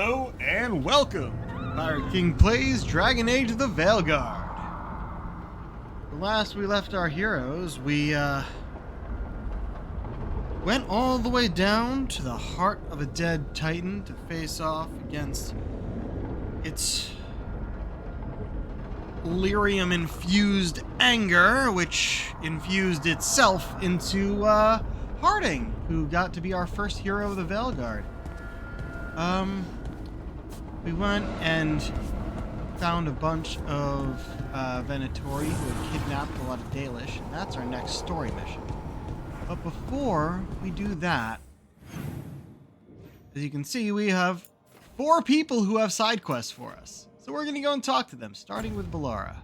Hello and welcome! Pirate King plays Dragon Age the Veilguard. The last we left our heroes, we went all the way down to the heart of a dead titan to face off against its lyrium-infused anger, which infused itself into Harding, who got to be our first hero of the Veilguard. We went and found a bunch of Venatori who had kidnapped a lot of Dalish, and that's our next story mission. But before we do that, as you can see, we have 4 people who have side quests for us. So we're gonna go and talk to them, starting with Balara.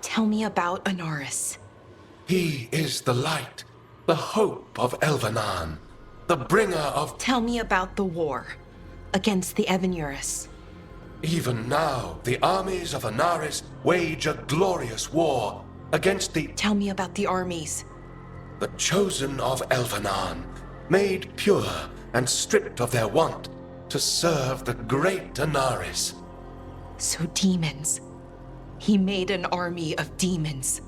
Tell me about Anaris. He is the light, the hope of Elvenan, the bringer of... Tell me about the war against the Evenuris. Even now, the armies of Anaris wage a glorious war against the... Tell me about the armies. The chosen of Elvenan, made pure and stripped of their want to serve the great Anaris. So demons. He made an army of demons.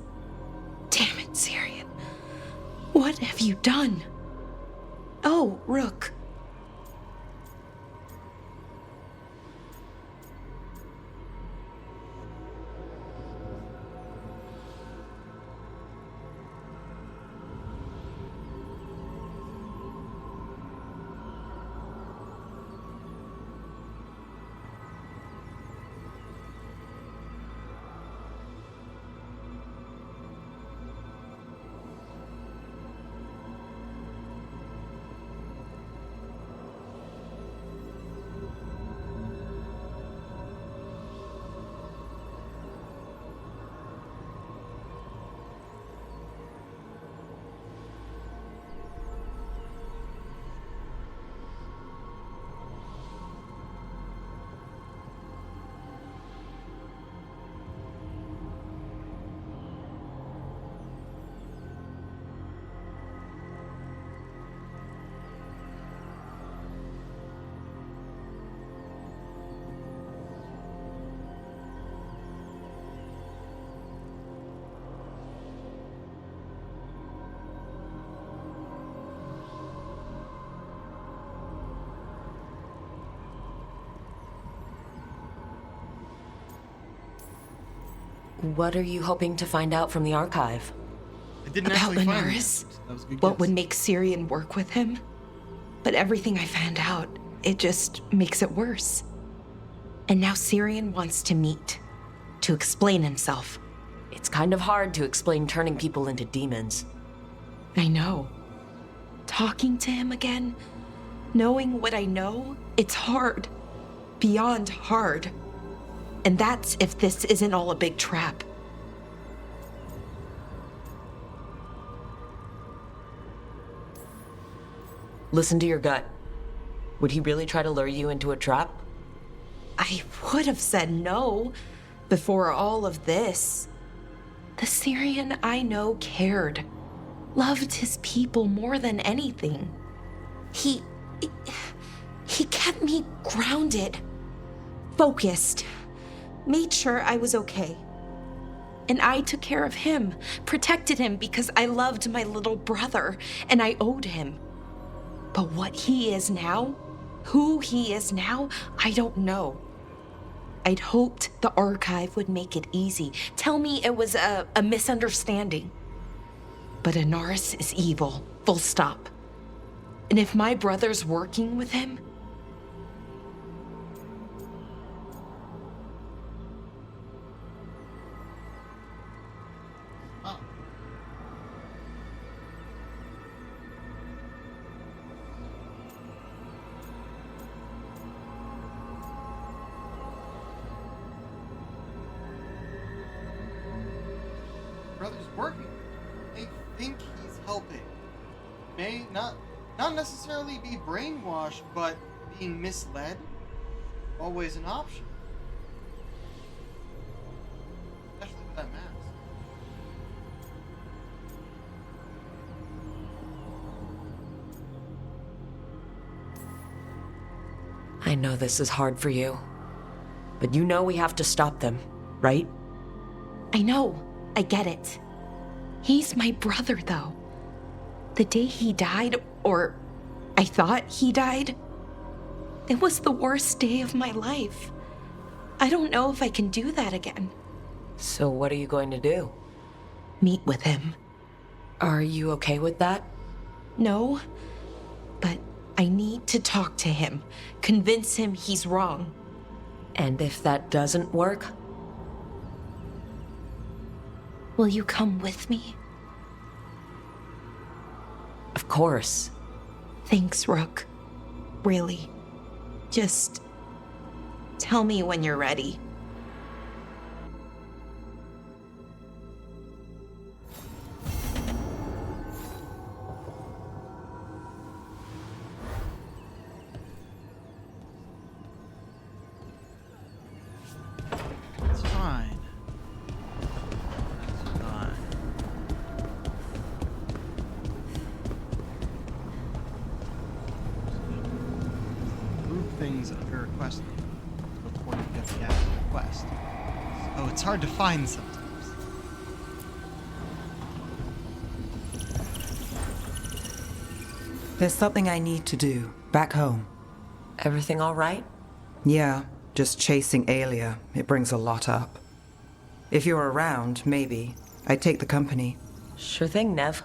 Damn it, Syrian. What have you done? Oh, Rook. What are you hoping to find out from the archive? I didn't About actually find Anaris? it. That was a good What guess. would make Syrian work with him? But everything I found out, it just makes it worse. And now Syrian wants to meet, to explain himself. It's kind of hard to explain turning people into demons. I know. Talking to him again, knowing what I know, it's hard. Beyond hard. And that's if this isn't all a big trap. Listen to your gut. Would he really try to lure you into a trap? I would have said no before all of this. The Syrian I know cared, loved his people more than anything. He kept me grounded, focused, made sure I was okay. And I took care of him, protected him because I loved my little brother and I owed him. But what he is now, who he is now, I don't know. I'd hoped the archive would make it easy. Tell me it was a misunderstanding. But Anaris is evil, full stop. And if my brother's working with him, brother's working. They think he's helping. May not necessarily be brainwashed, but being misled, always an option. Especially with that map. I know this is hard for you. But you know we have to stop them, right? I know. I get it. He's my brother, though. The day he died, or I thought he died, it was the worst day of my life. I don't know if I can do that again. So what are you going to do? Meet with him. Are you okay with that? No, but I need to talk to him, convince him he's wrong. And if that doesn't work? Will you come with me? Of course. Thanks, Rook. Really. Just tell me when you're ready. It's fine. It's fine. Group things under request before you get the actual request. So it's hard to find sometimes. There's something I need to do back home. Everything all right? Yeah, just chasing Aelia. It brings a lot up. If you're around, maybe. I'd take the company. Sure thing, Nev.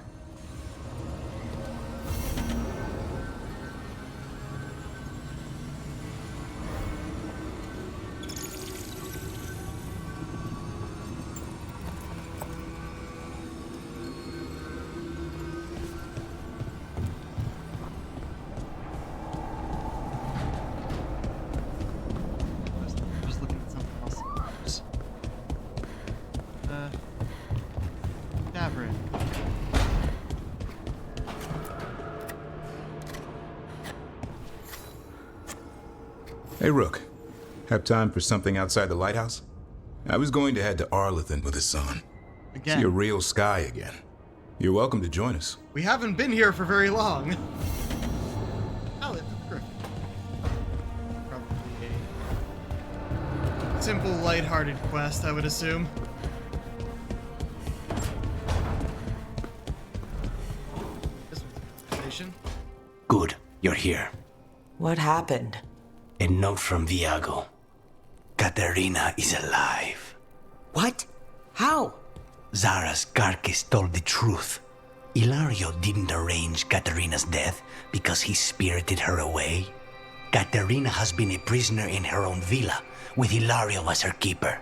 Just looking at something else. Davrin. Hey, Rook. Have time for something outside the lighthouse? I was going to head to Arlithan with Hassan. Again. See a real sky again. You're welcome to join us. We haven't been here for very long. Palette of Griffin. Probably a simple, lighthearted quest, I would assume. This one's a conversation. Good, you're here. What happened? A note from Viago. Katerina is alive. What? How? Zara's carcass told the truth. Ilario didn't arrange Katerina's death because he spirited her away. Katerina has been a prisoner in her own villa, with Ilario as her keeper.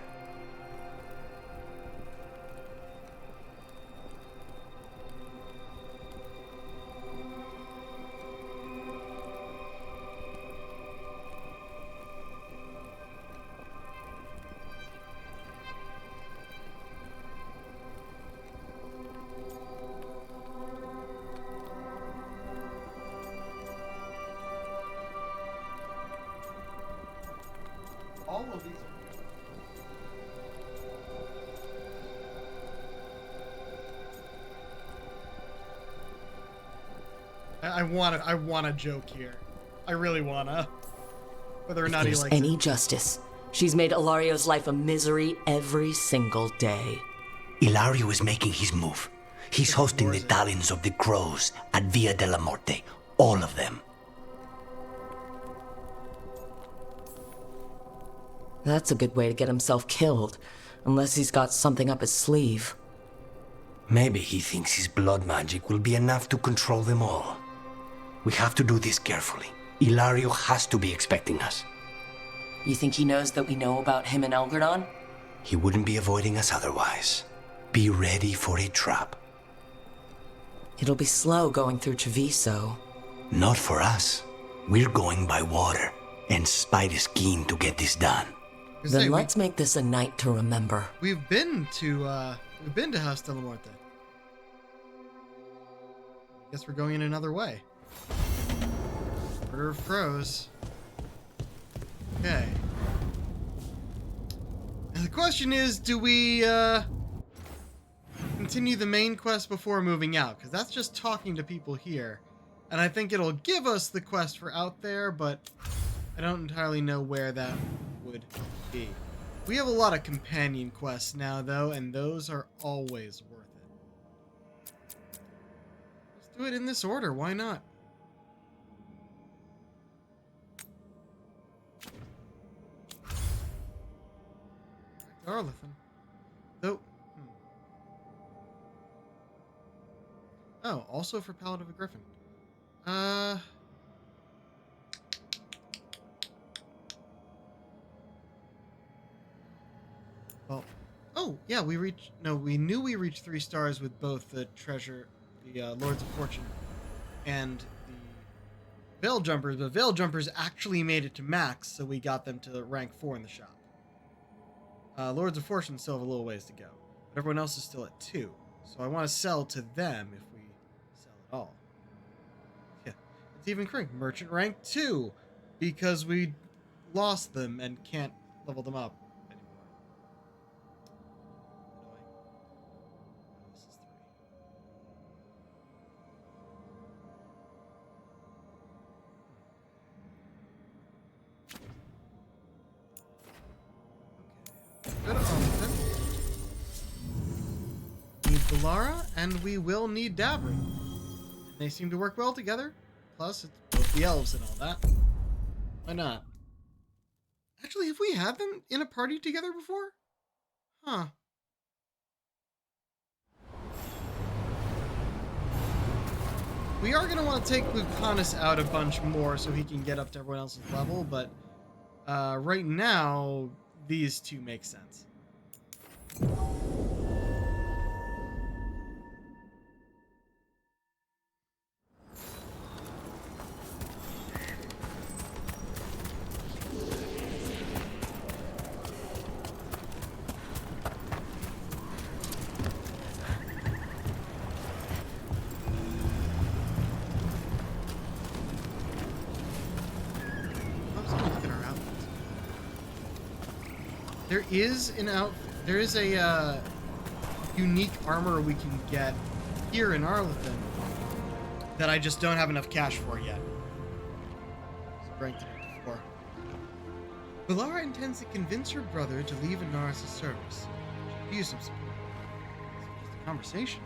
All of these are... I want a joke here. I really wanna. Whether or not he There's likes any it. justice. She's made Ilario's life a misery every single day. Ilario is making his move. He's hosting the Talons of the Crows at Via de la Morte. All of them. That's a good way to get himself killed, unless he's got something up his sleeve. Maybe he thinks his blood magic will be enough to control them all. We have to do this carefully. Ilario has to be expecting us. You think he knows that we know about him and Elgardon? He wouldn't be avoiding us otherwise. Be ready for a trap. It'll be slow going through Treviso. Not for us. We're going by water, and Spite is keen to get this done. Then let's make this a night to remember. We've been to House de la Muerte. Guess we're going in another way. Order of Crows. Okay. And the question is, do we continue the main quest before moving out? Because that's just talking to people here. And I think it'll give us the quest for out there, but I don't entirely know where that would be. We have a lot of companion quests now, though, and those are always worth it. Let's do it in this order. Why not? Back to Arlithan. So, Oh, also for Paladin of a Griffin. Well, oh, yeah, we knew we reached 3 stars with both the treasure, the Lords of Fortune, and the Veil Jumpers, but Veil Jumpers actually made it to max, so we got them to rank 4 in the shop. Lords of Fortune still have a little ways to go, but everyone else is still at 2, so I want to sell to them if we sell at all. Yeah, it's even correct. Merchant rank 2, because we lost them and can't level them up. Good Arlington. Need Valara, and we will need Davrin. They seem to work well together. Plus, it's both the elves and all that. Why not? Actually, have we had them in a party together before? Huh. We are going to want to take Lucanus out a bunch more so he can get up to everyone else's level, but right now, these two make sense. There is a unique armor we can get here in Arlithan that I just don't have enough cash for yet. So ranked it at 4. Valara intends to convince her brother to leave Inaris' service. She use some support. It's just a conversation.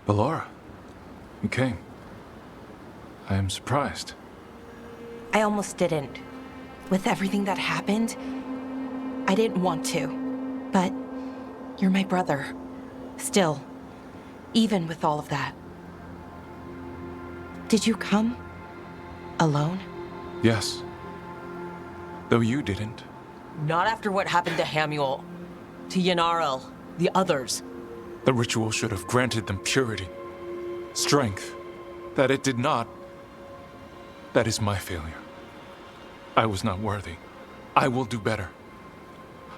Valara, you came. I am surprised. I almost didn't. With everything that happened, I didn't want to. But you're my brother. Still, even with all of that. Did you come? Alone? Yes. Though you didn't. Not after what happened to Hamuel, to Yanarel, the others. The ritual should have granted them purity, strength. That it did not. That is my failure. I was not worthy. I will do better.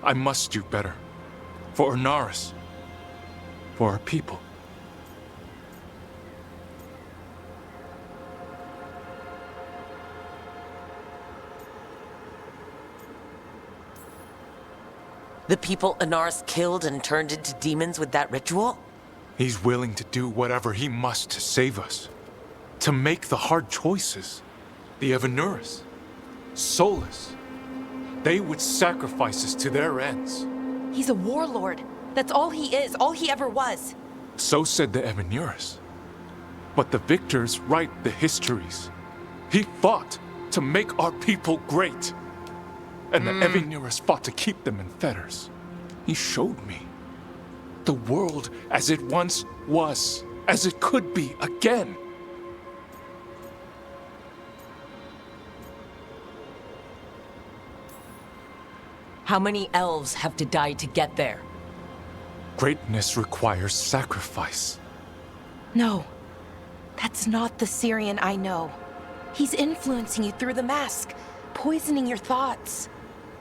I must do better. For Inaris. For our people. The people Inaris killed and turned into demons with that ritual? He's willing to do whatever he must to save us. To make the hard choices. The Evanuris. Soulless. They would sacrifice us to their ends. He's a warlord. That's all he is, all he ever was. So said the Evanuris. But the victors write the histories. He fought to make our people great. And the Evanuris fought to keep them in fetters. He showed me the world as it once was, as it could be again. How many elves have to die to get there? Greatness requires sacrifice. No, that's not the Syrian I know. He's influencing you through the mask, poisoning your thoughts.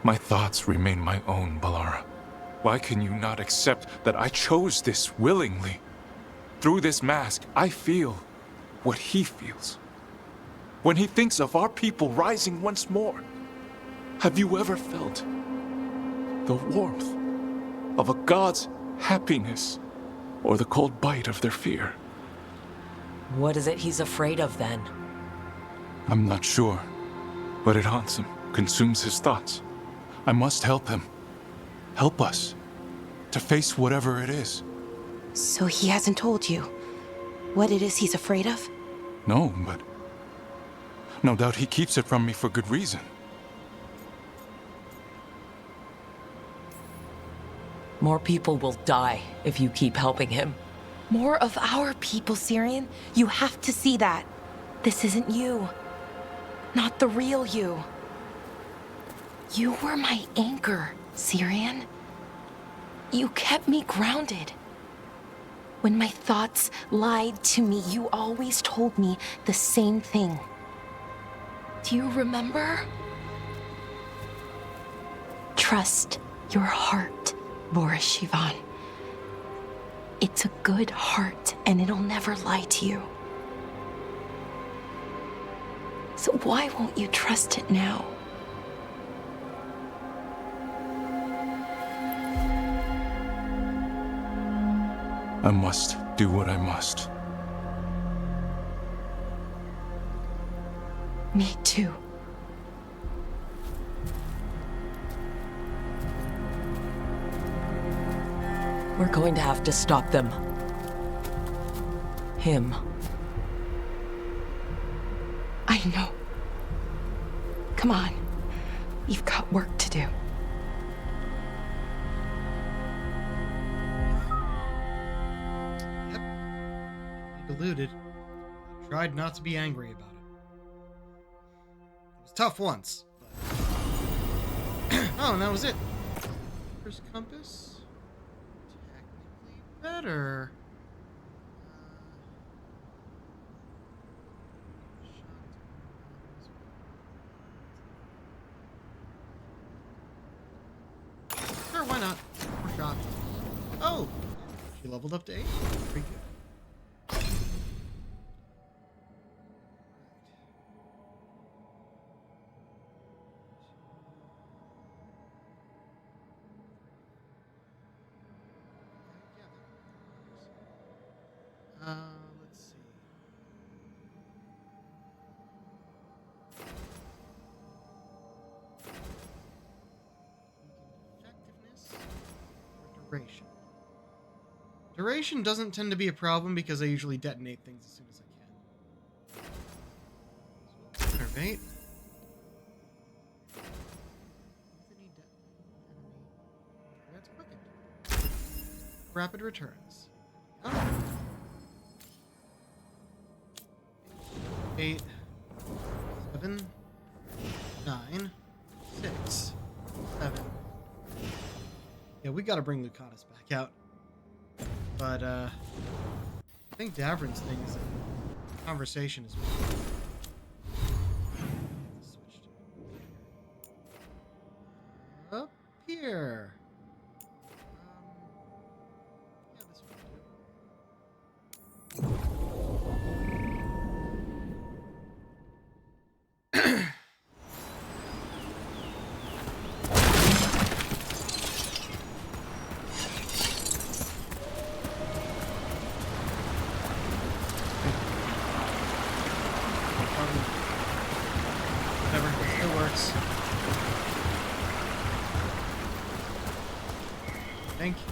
My thoughts remain my own, Valara. Why can you not accept that I chose this willingly? Through this mask, I feel what he feels. When he thinks of our people rising once more, have you ever felt the warmth of a god's happiness or the cold bite of their fear. What is it he's afraid of then? I'm not sure, but it haunts him, consumes his thoughts. I must help him. Help us to face whatever it is. So he hasn't told you what it is he's afraid of? No, but no doubt he keeps it from me for good reason. More people will die if you keep helping him. More of our people, Syrian. You have to see that. This isn't you. Not the real you. You were my anchor, Syrian. You kept me grounded. When my thoughts lied to me, you always told me the same thing. Do you remember? Trust your heart, Boris Shivan. It's a good heart, and it'll never lie to you. So why won't you trust it now? I must do what I must. Me too. We're going to have to stop them. Him. I know. Come on. We've got work to do. Deluded. I tried not to be angry about it. It was tough once, but... oh, and that was it. First compass. Technically better. Sure, why not? More shot. Oh! She leveled up to 8. Pretty good. Let's see. Effectiveness or duration? Duration doesn't tend to be a problem because I usually detonate things as soon as I can. Innervate. That's quickened. Rapid returns. Oh. 8, 7, 9, 6, 7. Yeah, we gotta bring Lucanus back out. But, I think Davrin's thing is a conversation as well. Switch to up here. Yeah, this one. Whatever, it still works. Thank you.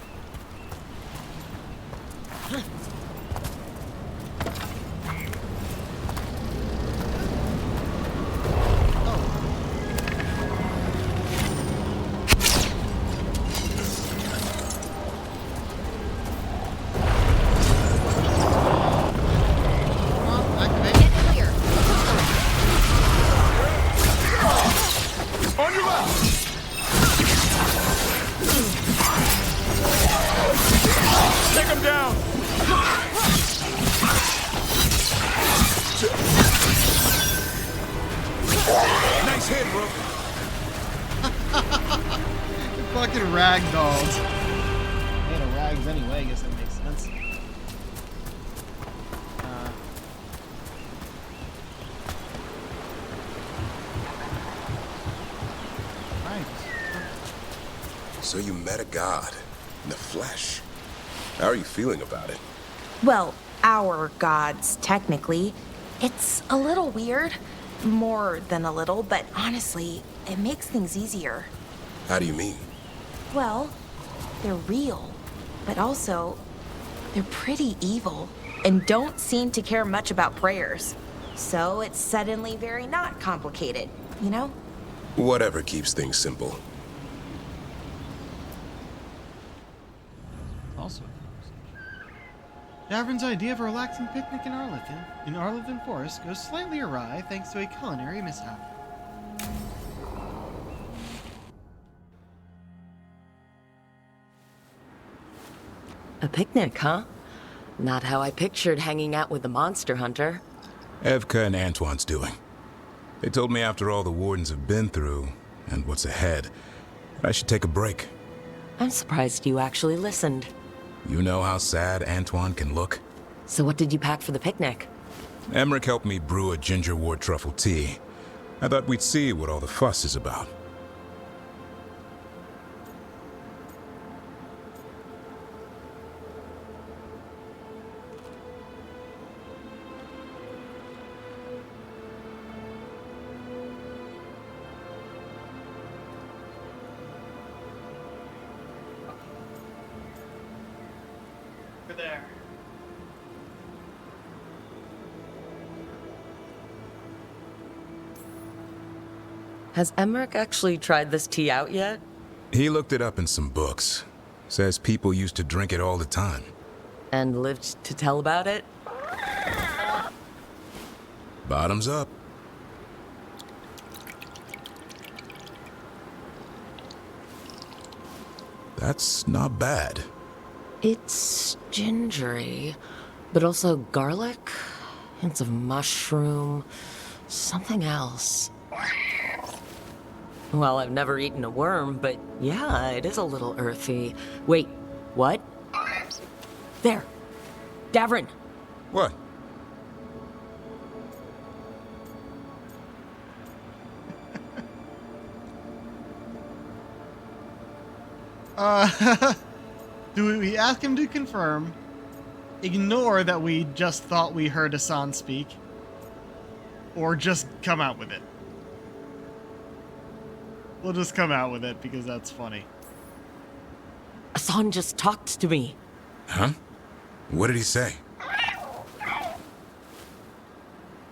Nice hit, bro. Fucking ragdolls. Made of rags anyway, I guess that makes sense. So you met a god in the flesh. How are you feeling about it? Well, our gods, technically. It's a little weird. More than a little, but honestly, it makes things easier. How do you mean? Well, they're real, but also, they're pretty evil and don't seem to care much about prayers. So it's suddenly very not complicated, you know? Whatever keeps things simple. Also a conversation. Davrin's idea of a relaxing picnic in Arlington Forest goes slightly awry thanks to a culinary mishap. A picnic, huh? Not how I pictured hanging out with the monster hunter. Evka and Antoine's doing. They told me after all the wardens have been through, and what's ahead, I should take a break. I'm surprised you actually listened. You know how sad Antoine can look? So what did you pack for the picnic? Emmerich helped me brew a ginger wort truffle tea. I thought we'd see what all the fuss is about. There. Has Emmerich actually tried this tea out yet? He looked it up in some books. Says people used to drink it all the time. And lived to tell about it? Bottoms up. That's not bad. It's gingery, but also garlic, hints of mushroom, something else. Well, I've never eaten a worm, but yeah, it is a little earthy. Wait, what? There! Davrin! What? Do we ask him to confirm, ignore that we just thought we heard Hassan speak, or just come out with it? We'll just come out with it because that's funny. Hassan just talked to me. Huh? What did he say?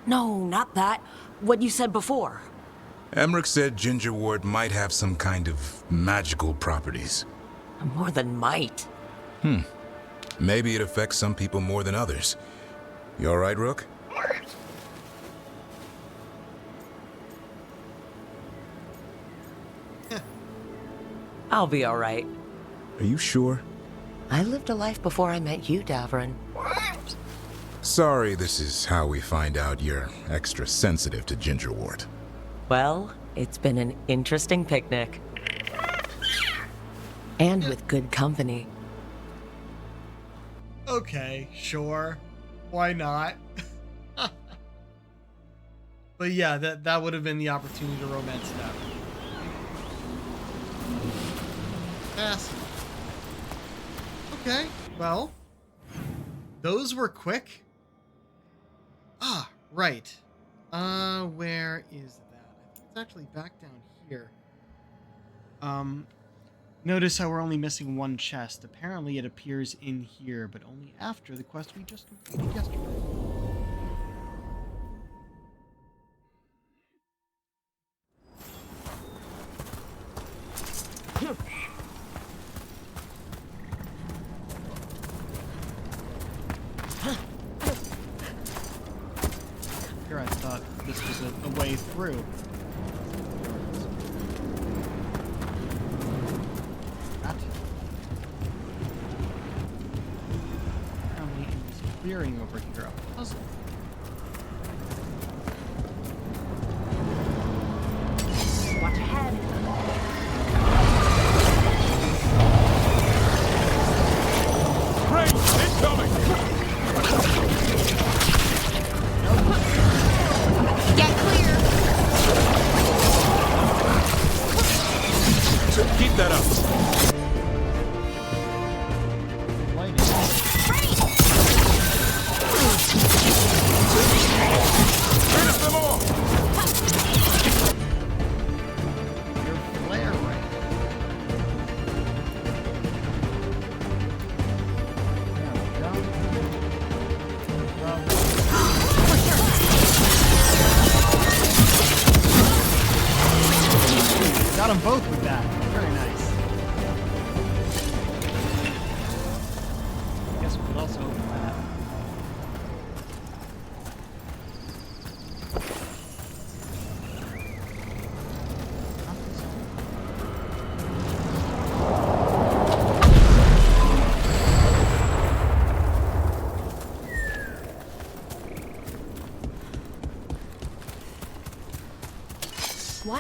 No, not that. What you said before. Emmerich said ginger wort might have some kind of magical properties. More than might. Maybe it affects some people more than others. You all right, Rook? I'll be all right. Are you sure? I lived a life before I met you, Davrin. Sorry, this is how we find out you're extra sensitive to ginger wort. Well, it's been an interesting picnic. And with good company. Okay, sure. Why not? But yeah, that would have been the opportunity to romance that. Yes. Okay, well, those were quick. Ah, right. Where is that? I think it's actually back down here. Notice how we're only missing one chest. Apparently it appears in here, but only after the quest we just completed yesterday. Here I thought this was a way through. Apparently in this clearing over here, a puzzle. Watch ahead. Rain, incoming! Get clear. Keep that up. Lighting.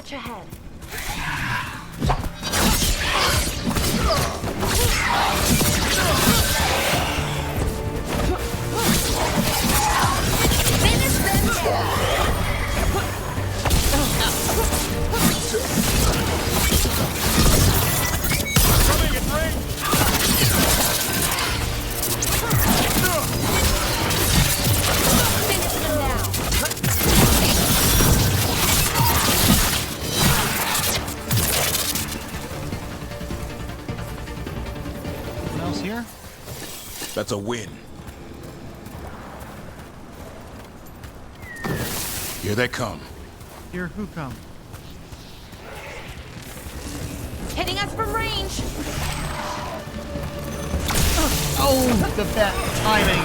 Watch ahead. Finish them Coming in range! Finish them now. What else here? That's a win. Here they come. Here who come? Hitting us from range. Oh, the bat timing.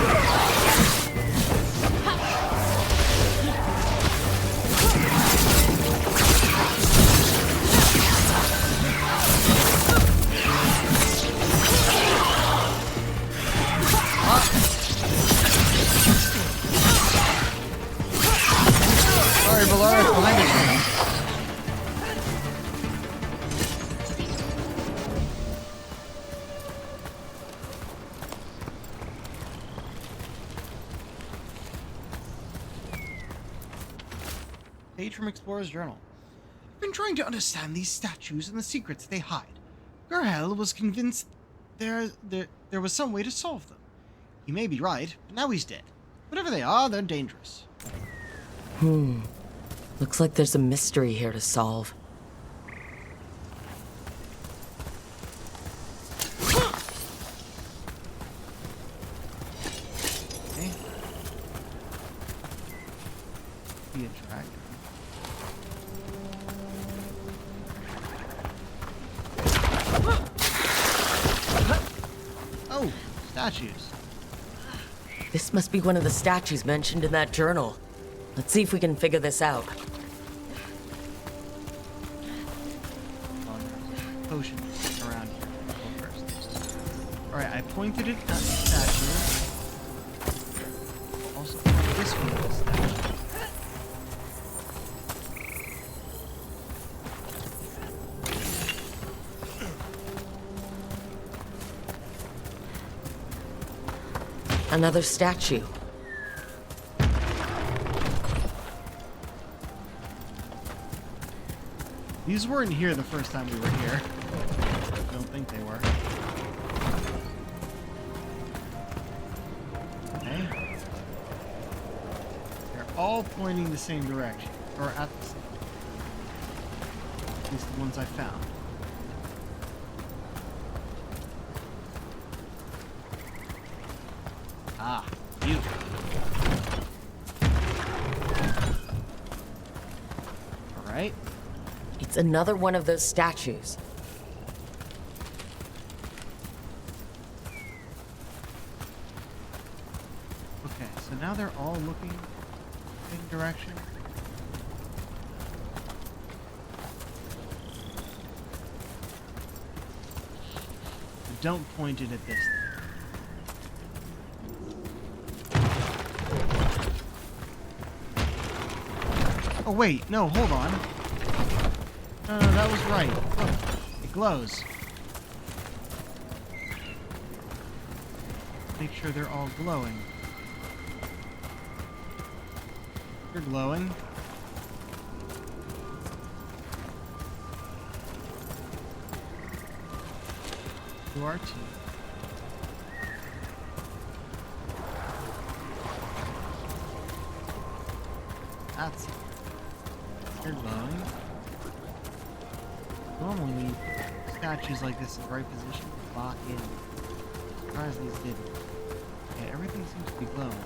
Sorry, Valora, behind us. Page from Explorer's Journal. I've been trying to understand these statues and the secrets they hide. Gerhel was convinced there was some way to solve them. He may be right, but now he's dead. Whatever they are, they're dangerous. Looks like there's a mystery here to solve. Okay. Be a dragon. Oh, statues. This must be one of the statues mentioned in that journal. Let's see if we can figure this out. Oh, there's a potion around here. I'll go first. Alright, I pointed it at the statue. Also, this one is the statue. Another statue. These weren't here the first time we were here. I don't think they were. Okay. They're all pointing the same direction. Or at the same. At least the ones I found. Ah, beautiful. Alright. It's another one of those statues. Okay, so now they're all looking in the same direction. But don't point it at this thing. Oh wait, no, hold on. No, that was right. Look, it glows. Make sure they're all glowing. You're glowing. You are too. That's it. You're glowing. Normally, statues like this in the right position lock in. I'm surprised these didn't. Okay, everything seems to be glowing.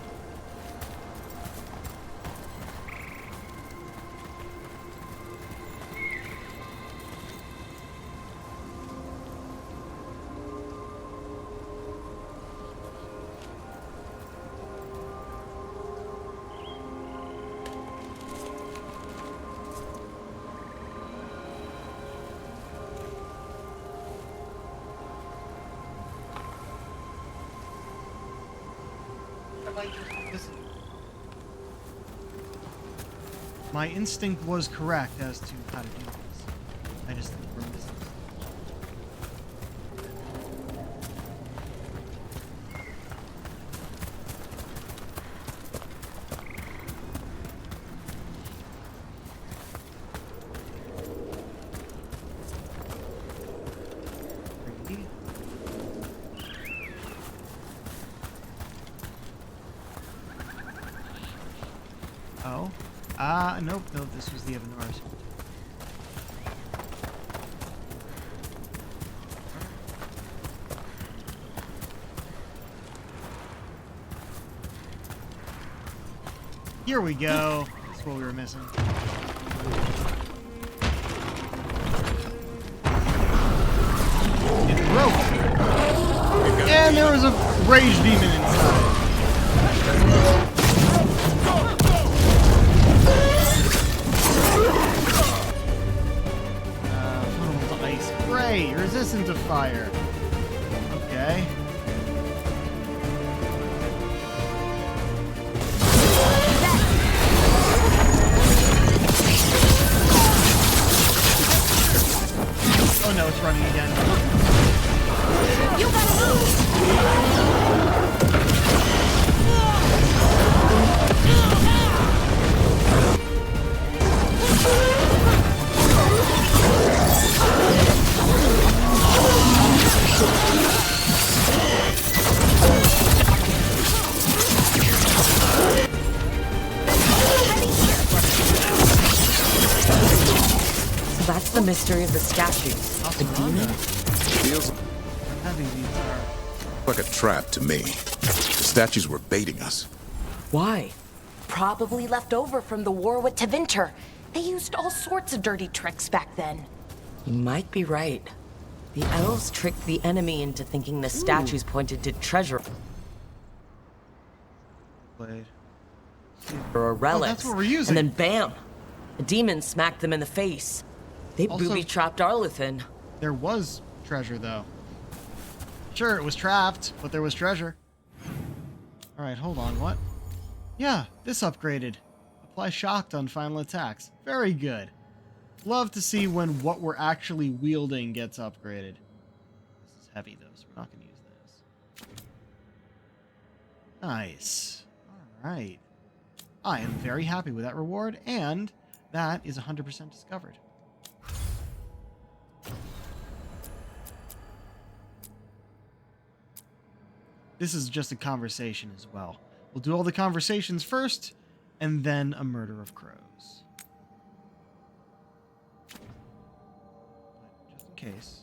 My instinct was correct as to how to do this. I just think we're missing stuff. Oh. Nope, this was the Evanors. Here we go. That's what we were missing. It broke. And there was a rage demon inside. Ice. Great. Resistant to fire. Okay. Oh no, it's running again. You gotta move! So that's the mystery of the statues. The demon? Feels Heavy these are. like a trap to me. The statues were baiting us. Why? Probably left over from the war with Tevinter. They used all sorts of dirty tricks back then. You might be right. The elves tricked the enemy into thinking the statues pointed to treasure Blade. or relics. that's what we're using. And then bam! A demon smacked them in the face. They Also- booby-trapped Arluthin. There was treasure, though. Sure, it was trapped, but there was treasure. Alright, hold on, what? Yeah, this upgraded. Apply shocked on final attacks. Very good. Love to see when what we're actually wielding gets upgraded. This is heavy, though, so we're not going to use this. Nice. Alright. I am very happy with that reward, and that is 100% discovered. This is just a conversation as well. We'll do all the conversations first, and then a murder of crows. But just in case.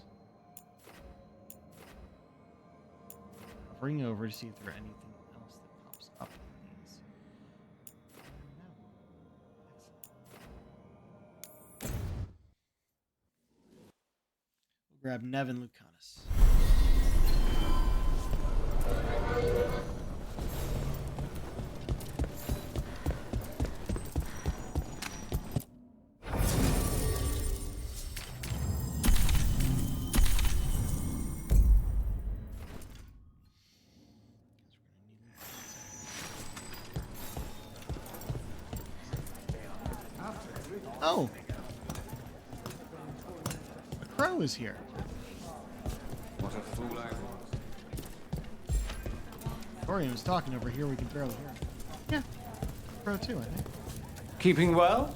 Hovering over to see if there's anything else that pops up in these. Excellent. We'll grab Nevin Lucanus. Oh! A crow is here. What a fool I was. Dorian was talking over here, we can barely hear him. Yeah. Crow too, I think. Keeping well?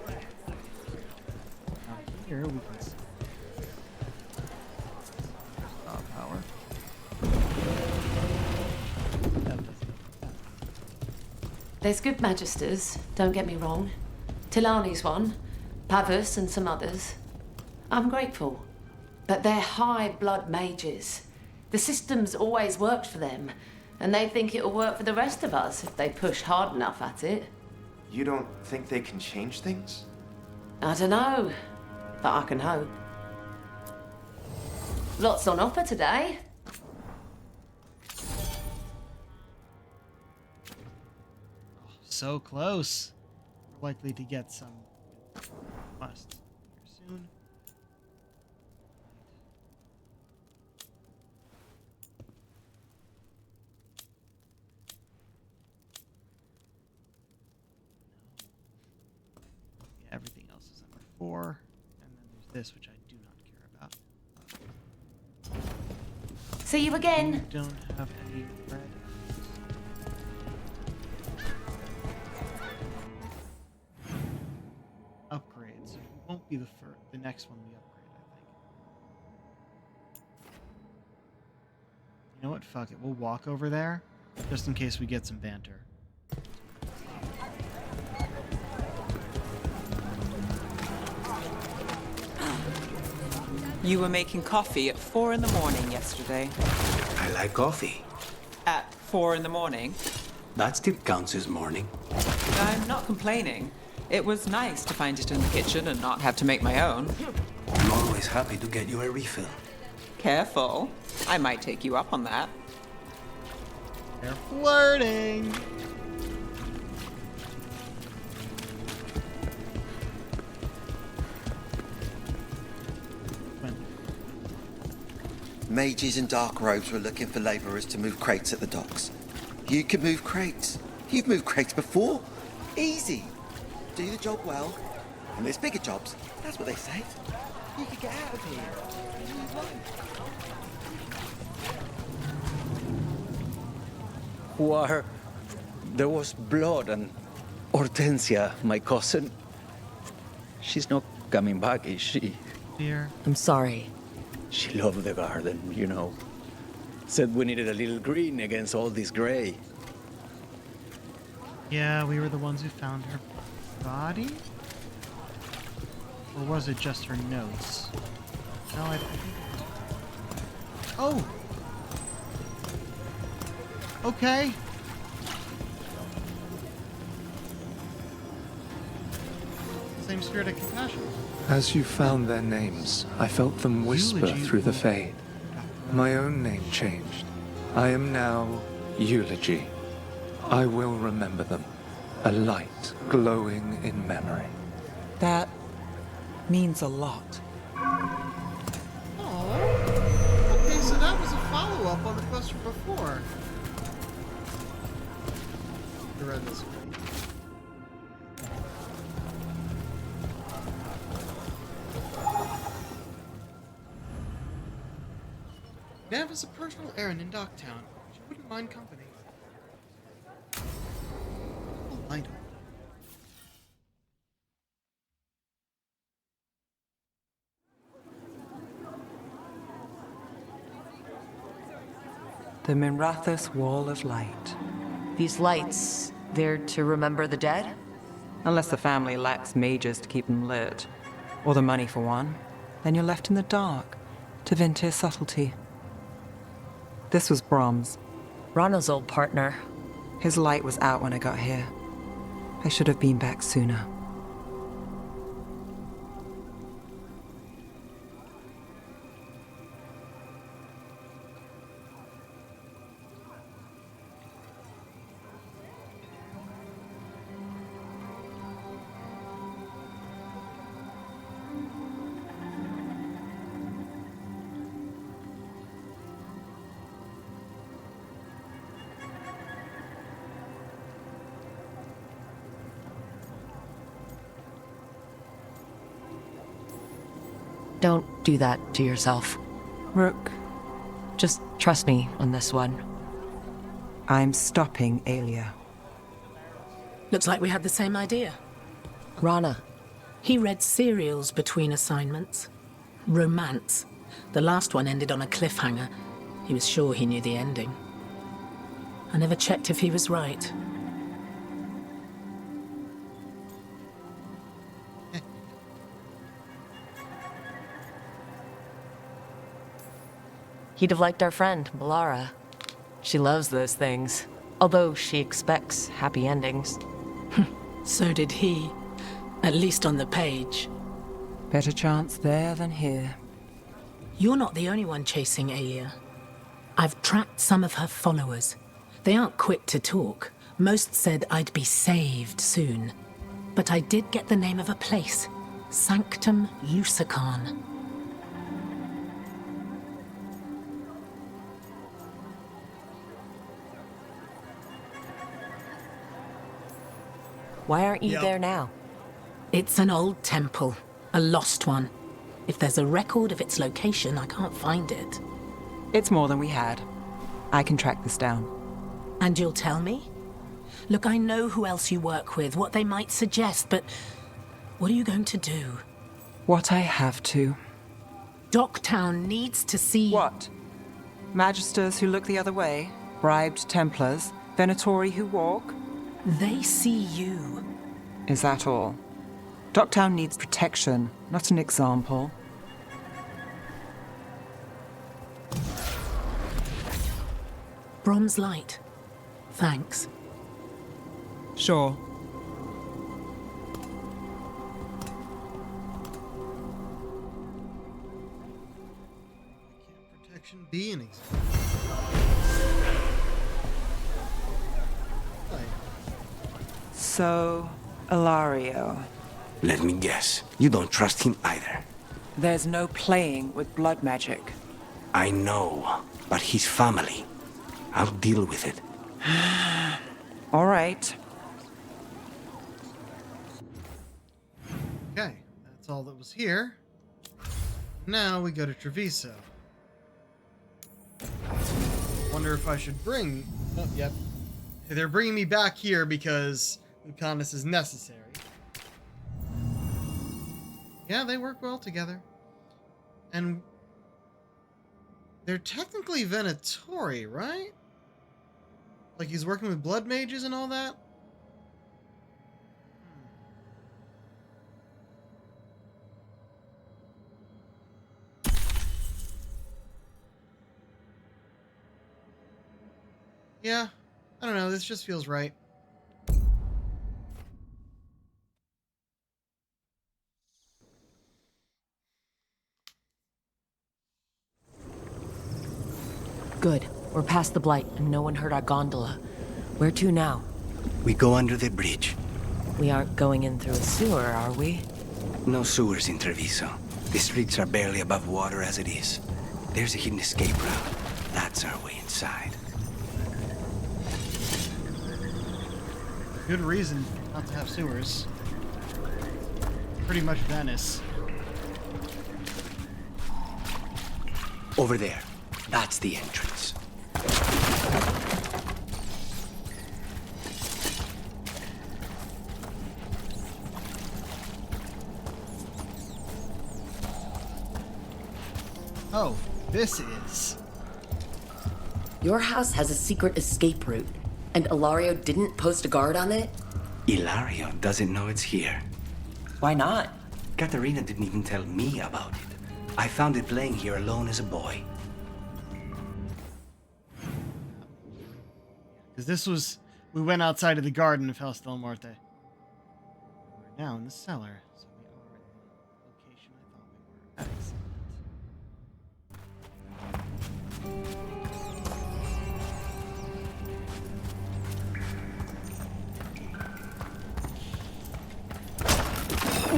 Out here we can see. Power. There's good magisters, don't get me wrong. Tilani's one, Pavus and some others. I'm grateful. But they're high blood mages. The system's always worked for them, and they think it'll work for the rest of us if they push hard enough at it. You don't think they can change things? I don't know, but I can hope. Lots on offer today. So close. We're likely to get some must here soon. 4. And then there's this, which I do not care about. See you again. You don't have any red. Upgrades. It won't be the next one we upgrade, I think. You know what? Fuck it. We'll walk over there, just in case we get some banter. You were making coffee at 4 in the morning yesterday. I like coffee. At 4 in the morning? That still counts as morning. I'm not complaining. It was nice to find it in the kitchen and not have to make my own. I'm always happy to get you a refill. Careful. I might take you up on that. They're flirting! Mages in dark robes were looking for laborers to move crates at the docks. You can move crates. You've moved crates before. Easy. Do the job well, and there's bigger jobs. That's what they say. You could get out of here. War. There was blood, and Hortensia, my cousin. She's not coming back, is she? Dear. I'm sorry. She loved the garden, you know. Said we needed a little green against all this gray. Yeah, we were the ones who found her body? Or was it just her notes? No, I think... Oh! Okay. Same spirit of compassion. As you found their names, I felt them whisper Eulogy through the will- fade. My own name changed. I am now Eulogy. I will remember them. A light glowing in memory. That means a lot. Oh. Okay, so that was a follow-up on the quest from before. I read this already. Nav has a personal errand in Docktown. She wouldn't mind company. Oh, light. The Minrathous Wall of Light. These lights, they're to remember the dead? Unless the family lacks mages to keep them lit. Or the money for one. Then you're left in the dark to vent his subtlety. This was Brahms. Rana's old partner. His light was out when I got here. I should have been back sooner. Don't do that to yourself. Rook. Just trust me on this one. I'm stopping Aelia. Looks like we had the same idea. Rana. He read serials between assignments. Romance. The last one ended on a cliffhanger. He was sure he knew the ending. I never checked if he was right. He'd have liked our friend, Melara. She loves those things, although she expects happy endings. So did he. At least on the page. Better chance there than here. You're not the only one chasing Aelia. I've tracked some of her followers. They aren't quick to talk. Most said I'd be saved soon. But I did get the name of a place. Sanctum Lucican. Why aren't you Yep. there now? It's an old temple. A lost one. If there's a record of its location, I can't find it. It's more than we had. I can track this down. And you'll tell me? Look, I know who else you work with, what they might suggest, but what are you going to do? What I have to. Docktown needs to see... What? Magisters who look the other way? Bribed Templars? Venatori who walk? They see you. Is that all? Docktown needs protection, not an example. Brom's light. Thanks. Sure. Protection be an example. So, Ilario. Let me guess. You don't trust him either. There's no playing with blood magic. I know, but his family. I'll deal with it. All right. Okay, that's all that was here. Now we go to Treviso. Wonder if I should bring... Oh, yep. They're bringing me back here because Lucanus is necessary. Yeah, they work well together. And they're technically Venatori, right? Like he's working with blood mages and all that? Yeah, I don't know, this just feels right. Good. We're past the Blight, and no one heard our gondola. Where to now? We go under the bridge. We aren't going in through a sewer, are we? No sewers in Treviso. The streets are barely above water as it is. There's a hidden escape route. That's our way inside. Good reason not to have sewers. Pretty much Venice. Over there. That's the entrance. Oh, this is... Your house has a secret escape route, and Ilario didn't post a guard on it? Ilario doesn't know it's here. Why not? Katerina didn't even tell me about it. I found it playing here alone as a boy. Because this was... We went outside of the garden of Hell's Del Morte. We're now in the cellar, so we are in the location I thought we were. Excellent.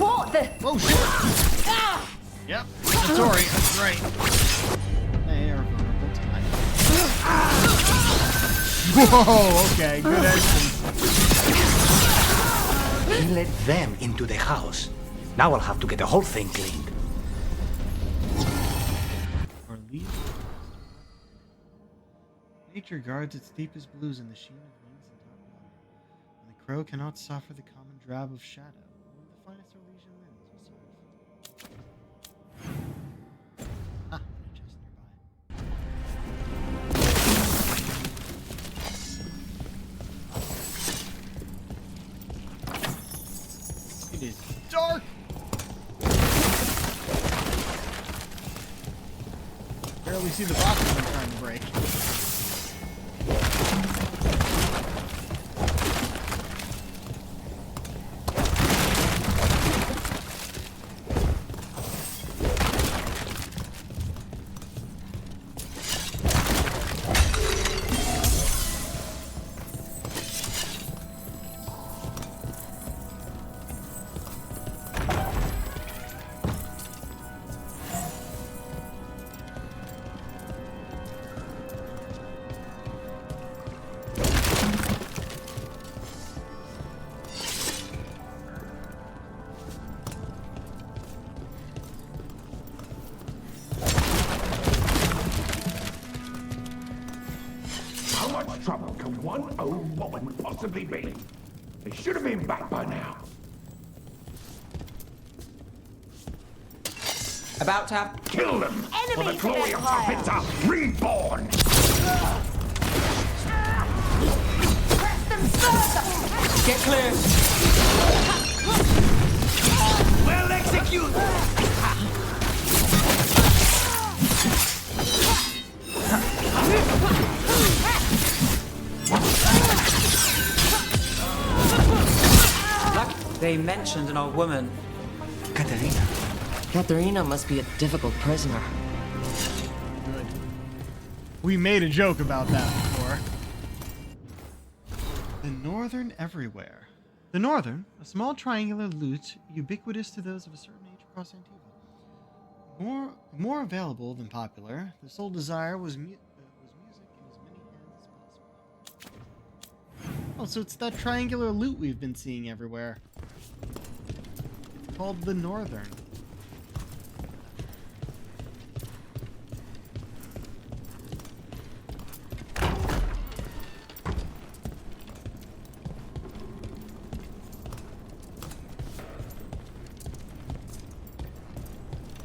What the? Oh shit! Ah! Yep, sorry, that's right. They are vulnerable tonight. Whoa, okay, good entrance. He let them into the house. Now I'll have to get the whole thing cleaned. Or leave. Nature guards its deepest blues in the sheen of wings and top water. And the crow cannot suffer the common drab of shadow. Only the finest Orlesian lens will serve. Ah, just nearby. It is dark. Barely see the boxes I'm trying to break. trouble can one old woman possibly be? They should have been back by now. About to have... Kill them! For the glory of Tapita reborn! Press them further! Get clear! Well executed! They mentioned an old woman. Katerina. Katerina must be a difficult prisoner. Good. We made a joke about that before. The Northern Everywhere. The Northern, a small triangular loot ubiquitous to those of a certain age across Antigua. More available than popular, the sole desire was music in as many hands as possible. Oh, so it's that triangular loot we've been seeing everywhere. It's called the Northern.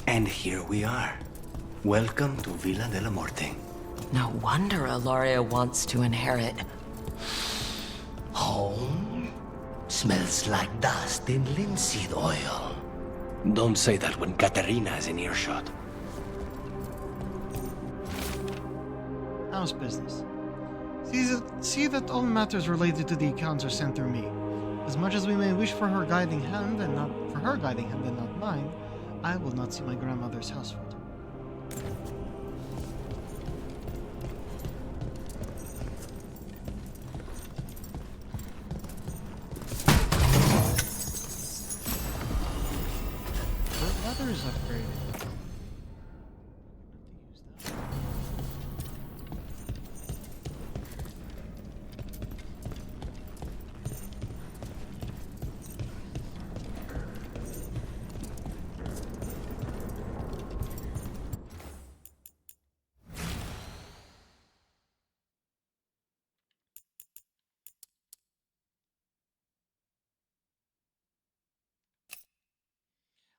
And here we are. Welcome to Villa de la Muerte. No wonder Ilario wants to inherit. Home? Smells like dust and linseed oil. Don't say that when Katerina is in earshot. House business. See that all matters related to the accounts are sent through me. As much as we may wish for her guiding hand and not mine, I will not see my grandmother's household. Her weather is upgraded.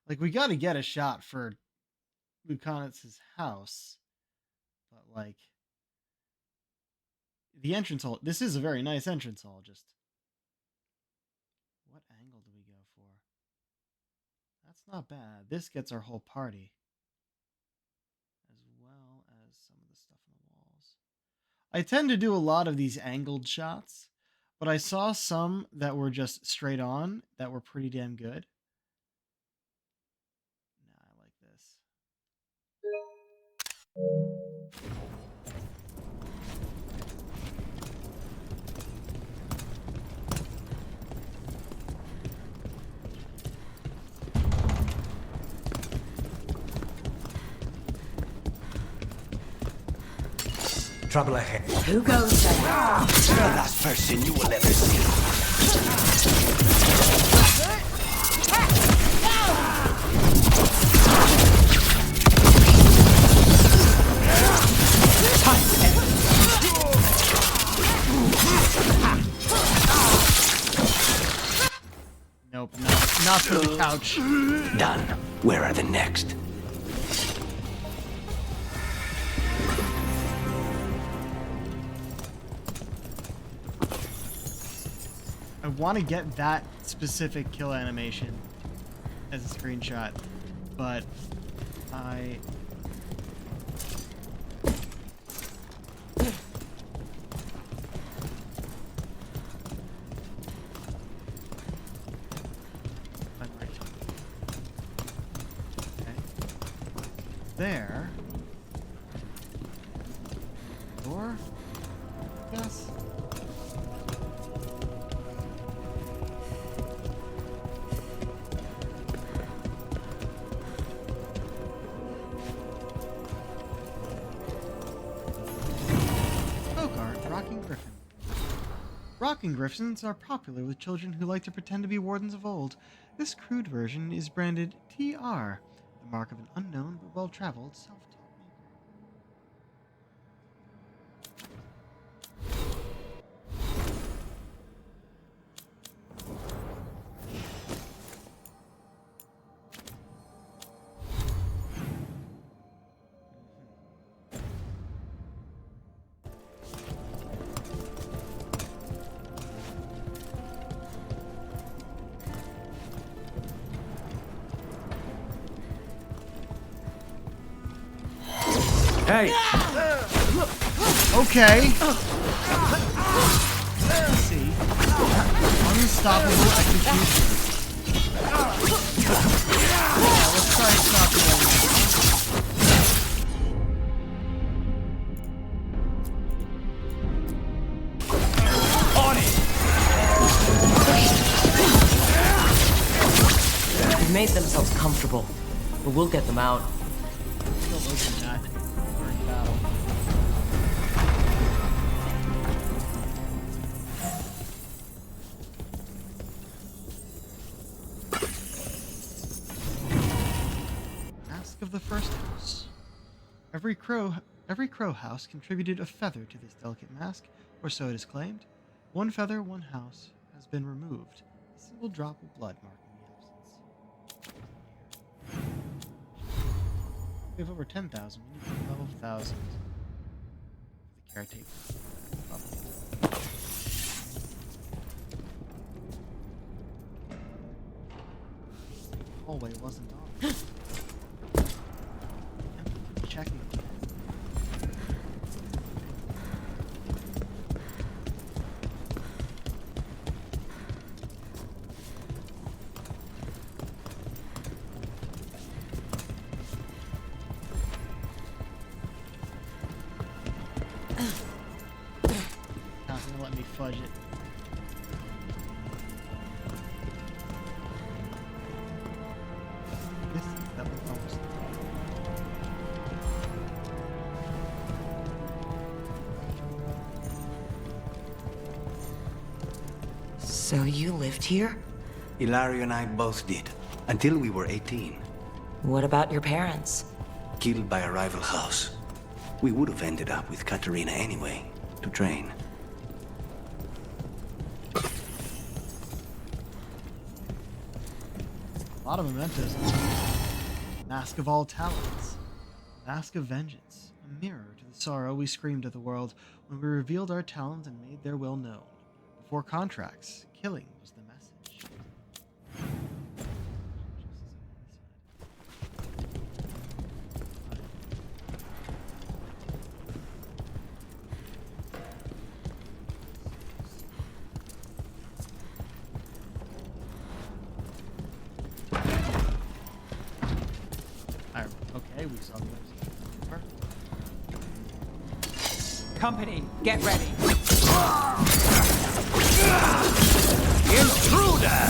Like, we gotta get a shot for Lucanus' house. But, like, the entrance hall. This is a very nice entrance hall, just. What angle do we go for? That's not bad. This gets our whole party. As well as some of the stuff on the walls. I tend to do a lot of these angled shots, but I saw some that were just straight on that were pretty damn good. Trouble ahead. Who goes there? The last person you will ever see. Nope, not for the couch. Done. Where are the next? I want to get that specific kill animation as a screenshot, but I... There. Door? Yes. Veilguard, Rocking Griffin. Rocking Griffins are popular with children who like to pretend to be wardens of old. This crude version is branded TR. The mark of an unknown but well-traveled self-taught maker. Hey! Okay. Let's see. Unstoppable execution. Yeah, let's try stopping everything. They've made themselves comfortable, but we'll get them out. Still open that during battle. Mask of the First House. Every crow house contributed a feather to this delicate mask, or so it is claimed. One feather, one house has been removed. A single drop of blood marking the absence. We have over 10,000. We need 12,000 for the caretaker. Hallway wasn't on. Checking. Not gonna let me fudge it. That was almost. So you lived here? Ilario and I both did, until we were 18. What about your parents? Killed by a rival house. We would have ended up with Katerina anyway, to train. A lot of mementos. Mask of all talents. Mask of vengeance. A mirror to the sorrow we screamed at the world when we revealed our talons and made their will known. Before contracts, killing was the message. Okay, we saw the Company, get ready. Intruder!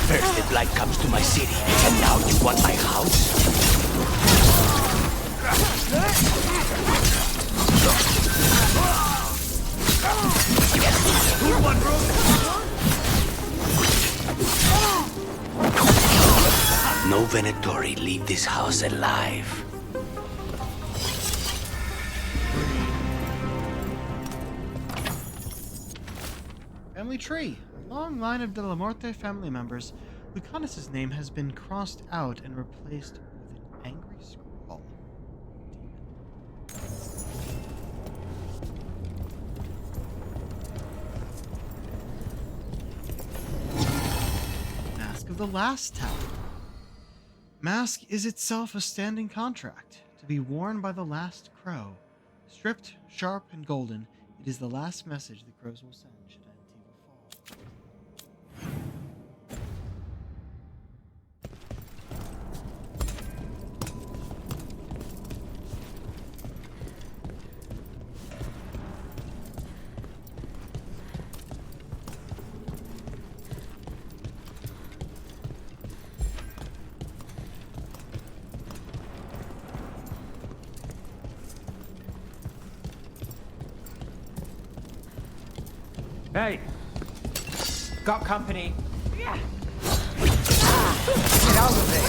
First the blight comes to my city, and now you want my house? No Venatori leave this house alive. family tree. A long line of De La Morte family members. Lucanus's name has been crossed out and replaced with an angry scrawl. Mask of the Last Talon. Mask is itself a standing contract, to be worn by the last crow. Stripped, sharp, and golden, it is the last message the crows will send should Antiva fall. Hey! Got company. Yeah. Get out of there!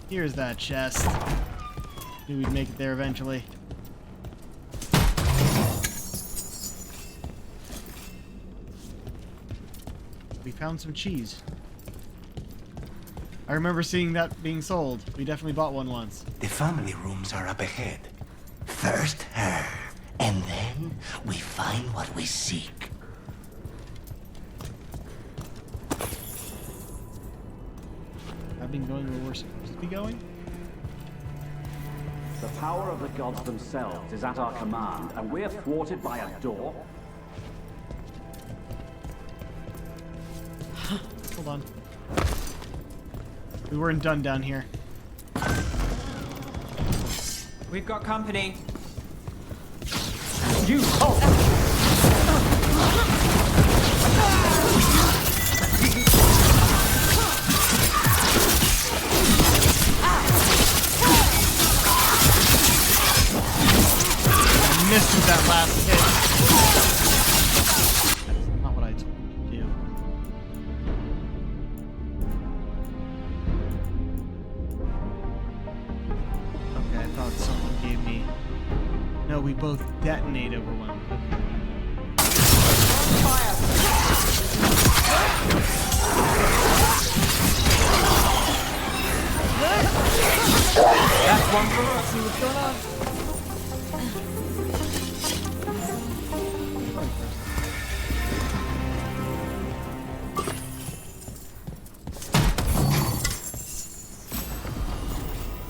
Here's that chest. Knew we'd make it there eventually. We found some cheese. I remember seeing that being sold. We definitely bought one once. The family rooms are up ahead. First her, and then we find what we seek. I've been going where we're supposed to be going. The power of the gods themselves is at our command, and we're thwarted by a door? Hold on. We weren't done down here. We've got company. You halt! I missed with that last hit. That's not what I told him to do. Okay, I thought someone gave me... No, we both detonate over one. That's one for us. See what's going on.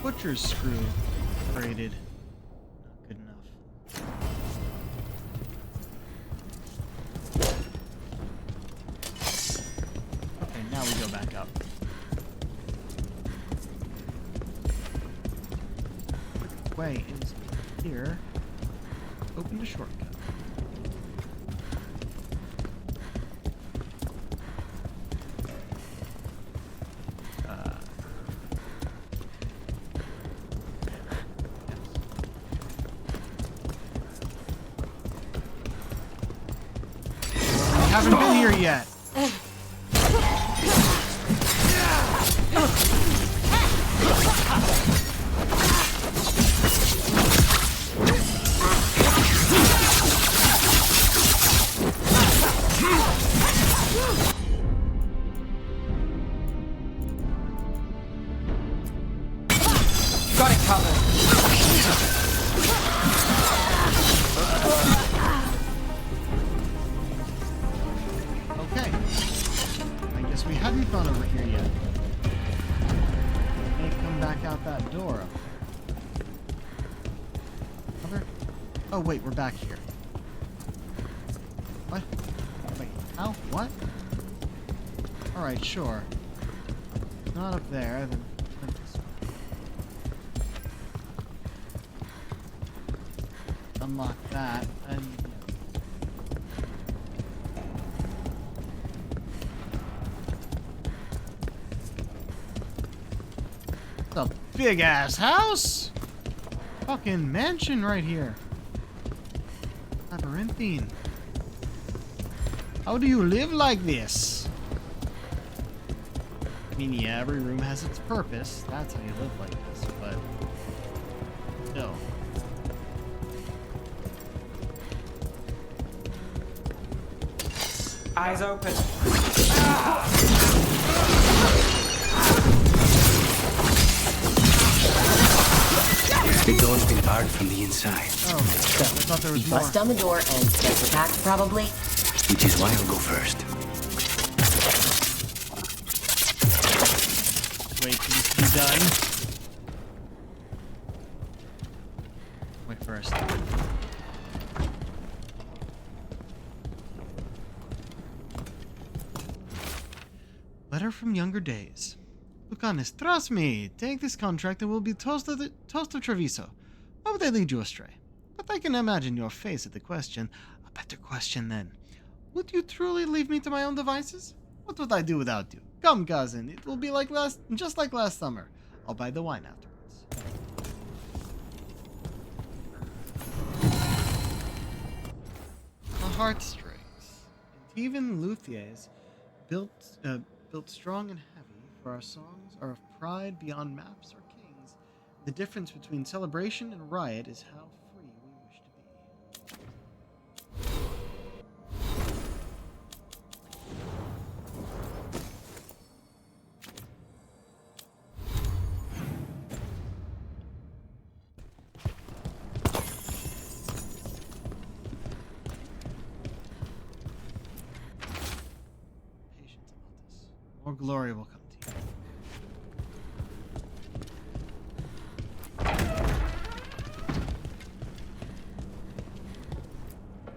Butcher's screw braided. Not good enough. Okay, now we go back up. Quick way is here. Open the shortcut. Haven't been here yet. Got it covered. Okay. I guess we hadn't gone over here yet. May come back out that door. Other? Oh wait, we're back here. What? Wait, how? What? Alright, sure. Not up there, then this way. Unlock that, and it's a big ass house! Fucking mansion right here. Labyrinthine. How do you live like this? I mean, yeah, every room has its purpose. That's how you live like this, but no. Eyes open. The door's been barred from the inside. Oh, I thought there was more. Bust down the door and get attacked, probably. Which is why I'll go first. Wait for this to be done. Wait first. Letter from younger days. Lucanus, trust me. Take this contract and we'll be toast of Treviso. Why would I lead you astray? But I can imagine your face at the question. A better question then. Would you truly leave me to my own devices? What would I do without you? Come, cousin. It will be like just like last summer. I'll buy the wine afterwards. The heartstrings. And even luthiers built strong and heavy, for our songs are of pride beyond maps or kings. The difference between celebration and riot is how free we wish to be. More glory will come to you.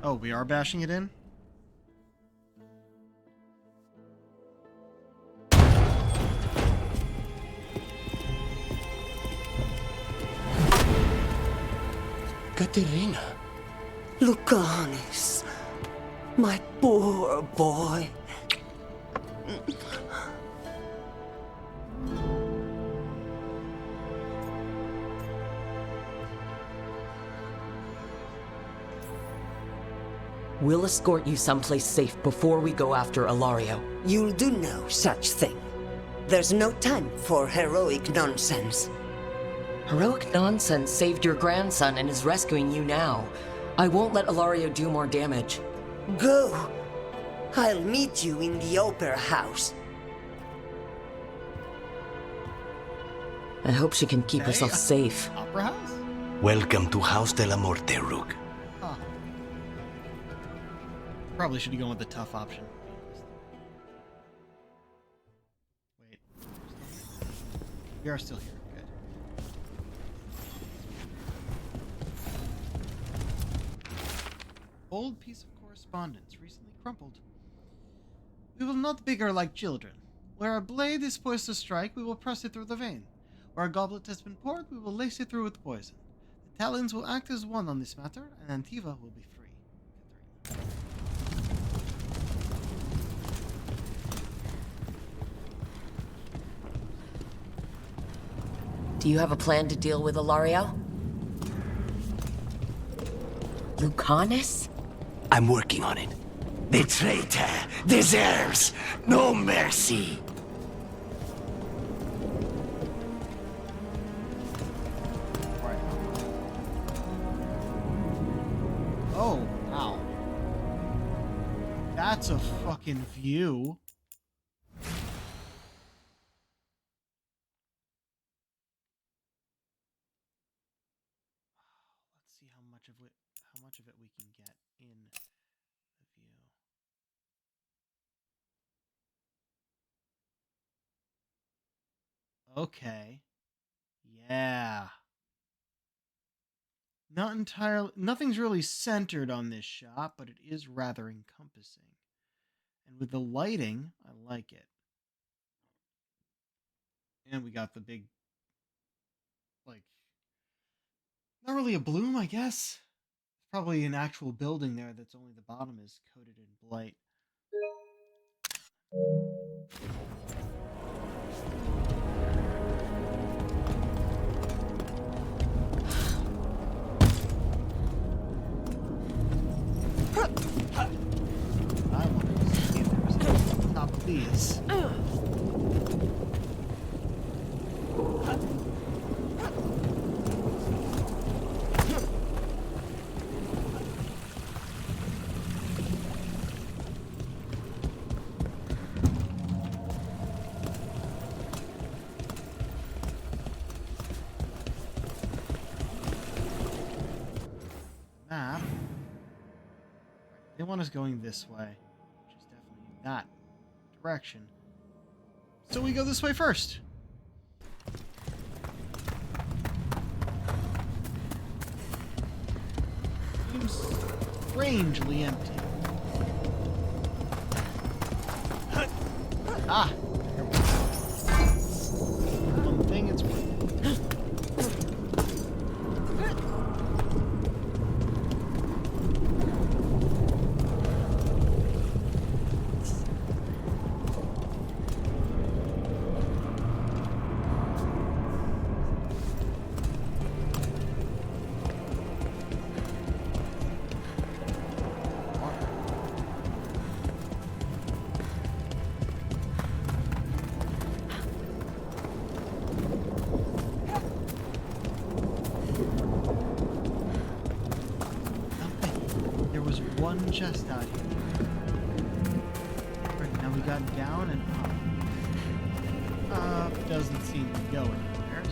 Oh, we are bashing it in? Katerina. Lucanis. My poor boy. We'll escort you someplace safe before we go after Ilario. You'll do no such thing. There's no time for heroic nonsense. Heroic nonsense saved your grandson and is rescuing you now. I won't let Ilario do more damage. Go! I'll meet you in the opera house. I hope she can keep herself safe. Opera house? Welcome to House de la Morte, Rook. Huh. Probably should have gone with the tough option. Wait. We are still here. Good. Old piece of correspondence, recently crumpled. We will not bigger like children. Where a blade is poised to strike, we will press it through the vein. Where a goblet has been poured, we will lace it through with poison. The Talons will act as one on this matter, and Antiva will be free. Do you have a plan to deal with Ilario? Lucanis? I'm working on it. The traitor deserves no mercy. Oh, wow. That's a fucking view. Let's see how much of it we can get in the view. Okay. Yeah. Nothing's really centered on this shot, but it is rather encompassing. And with the lighting, I like it. And we got the big, like, not really a bloom, I guess. It's probably an actual building there that's only the bottom is coated in blight. I wanted to see if there was anything on top of these. Map. They want us going this way, which is definitely that direction. So we go this way first. Seems strangely empty. Ah! There we go. One thing, it's working. One chest out here. Right, now we got down and up. Up doesn't seem to go anywhere. So.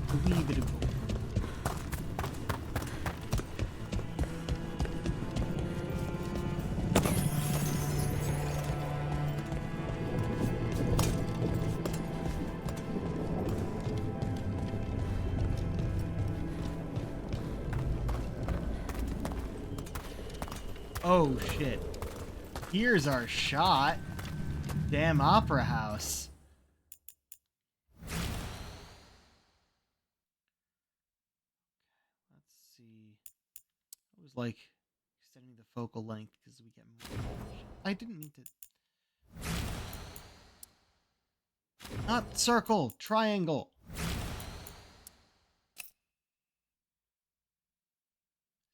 A wee bit of gold. Oh, shit. Here's our shot. Damn opera house. Let's see. I was like extending the focal length because we get more. I didn't mean to. Not circle, triangle.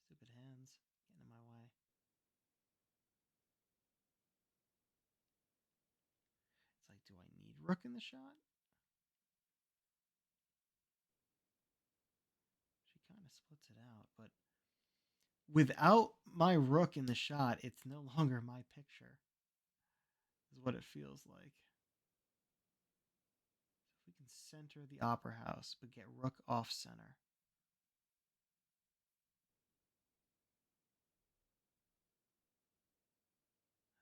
Stupid hands getting in my way. It's like, do I need rook in the shot? She kind of splits it out, but without my rook in the shot, it's no longer my picture. Is what it feels like. So if we can center the opera house, but get rook off center.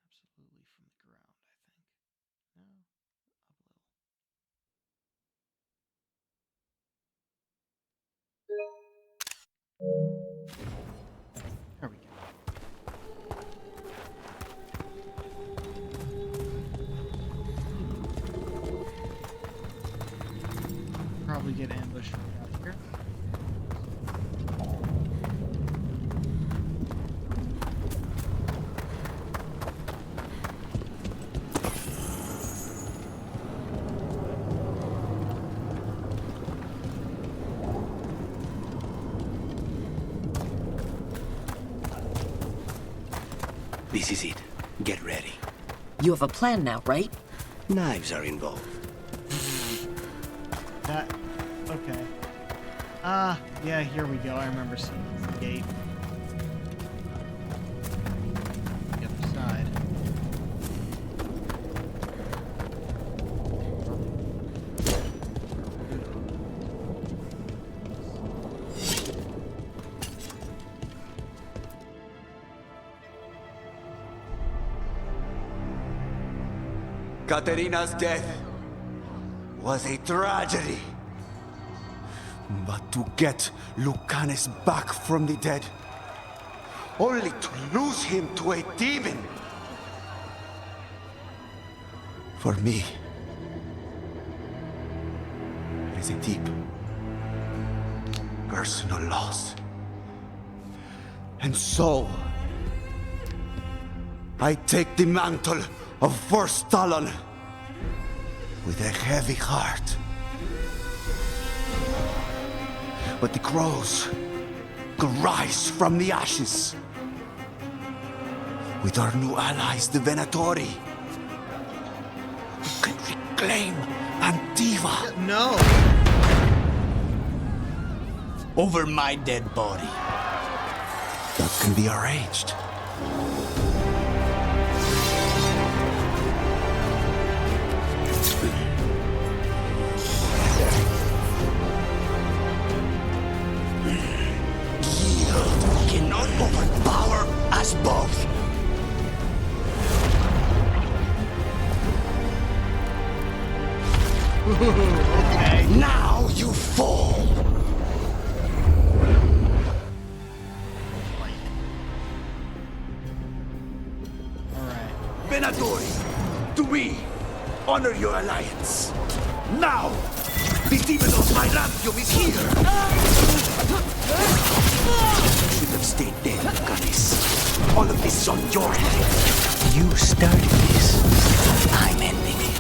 Absolutely from the ground, I think. No, up a little. There we go. Probably get ambushed right out here. This is it. Get ready. You have a plan now, right? Knives are involved. That. Okay. Yeah, here we go. I remember seeing the gate. The other side. Katerina's death was a tragedy. But to get Lucanus back from the dead, only to lose him to a demon, for me, it is a deep personal loss. And so, I take the mantle of First Talon with a heavy heart. But the crows could rise from the ashes. With our new allies, the Venatori, we can reclaim Antiva. No! Over my dead body. That can be arranged. Cannot overpower us both. Okay. Now you fall. Alright. Venatori, to me, honor your alliance. Now, the demon of my Rantium is here. You should have stayed dead, Lucanus. All of this is on your head. You started this. I'm ending it.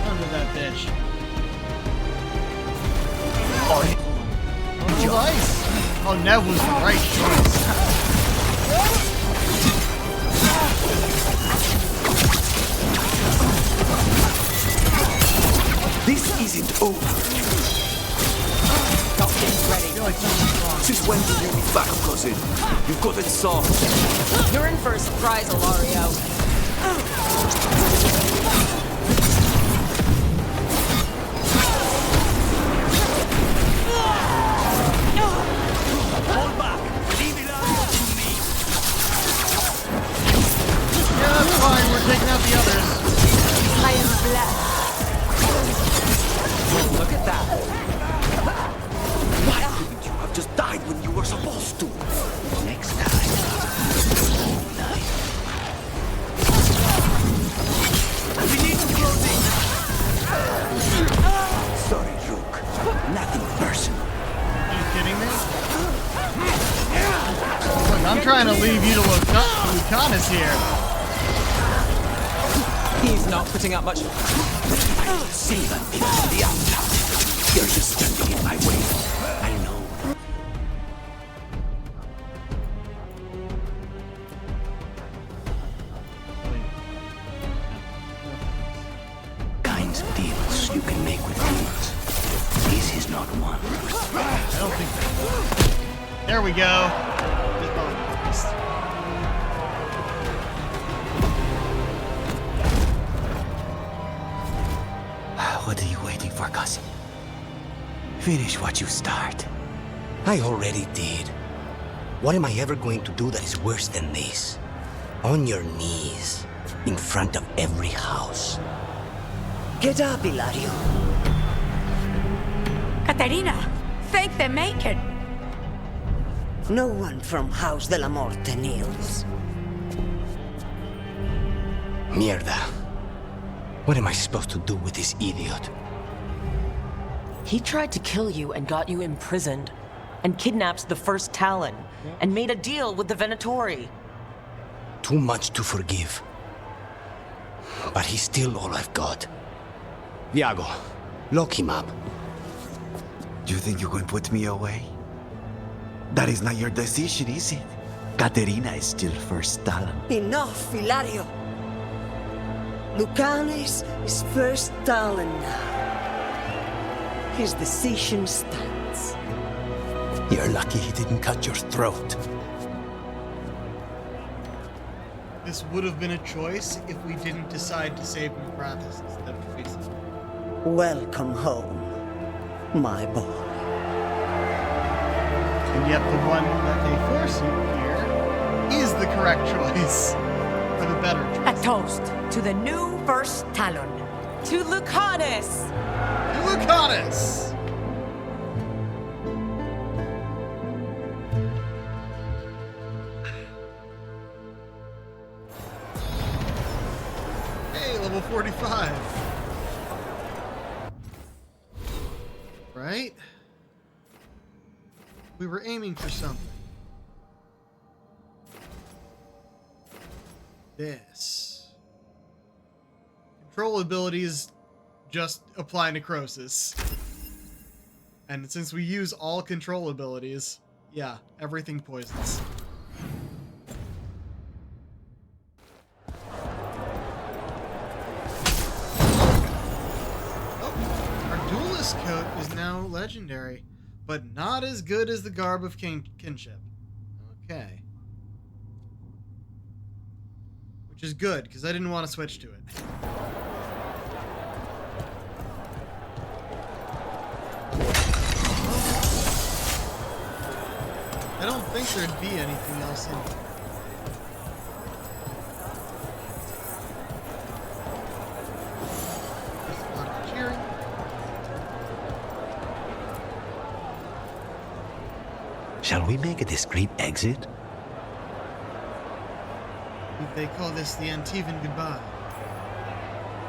Under that bitch. On your ice. Oh, Nev was the right choice. This isn't over. Something's ready. I feel like something's wrong. Since when did you be back, cousin? You've gotten soft. You're in for a surprise, Ilario. Hold back. Leave Ilario to me. trying to leave you to Lucanus here. He's not putting up much. See them from the outside. You're just standing in my way. I know. Kinds of deals you can make with things. This is not one. I don't think so. There we go. What are you waiting for, cousin? Finish what you start. I already did. What am I ever going to do that is worse than this? On your knees, in front of every house. Get up, Ilario. Caterina, thank the Maker. No one from House de la Morte kneels. Mierda. What am I supposed to do with this idiot? He tried to kill you and got you imprisoned, and kidnapped the first Talon, and made a deal with the Venatori. Too much to forgive. But he's still all I've got. Viago, lock him up. You think you can put me away? That is not your decision, is it? Caterina is still first Talon. Enough, Ilario. Lucanus is first Talon now. His decision stands. You're lucky he didn't cut your throat. This would have been a choice if we didn't decide to save Mithrathis instead of facing him. Welcome home, my boy. And yet the one that they force you here is the correct choice. Or the better choice. A toast to the new first Talon. To Lucanus! To Lucanus! Hey, level 45. Right? We were aiming for something. This. Control abilities just apply necrosis. And since we use all control abilities, yeah, everything poisons. Oh, our duelist coat is now legendary, but not as good as the garb of kinship. Okay. Which is good, because I didn't want to switch to it. I don't think there'd be anything else in it. There's a lot of cheering. Shall we make a discreet exit? They call this the Antivan goodbye.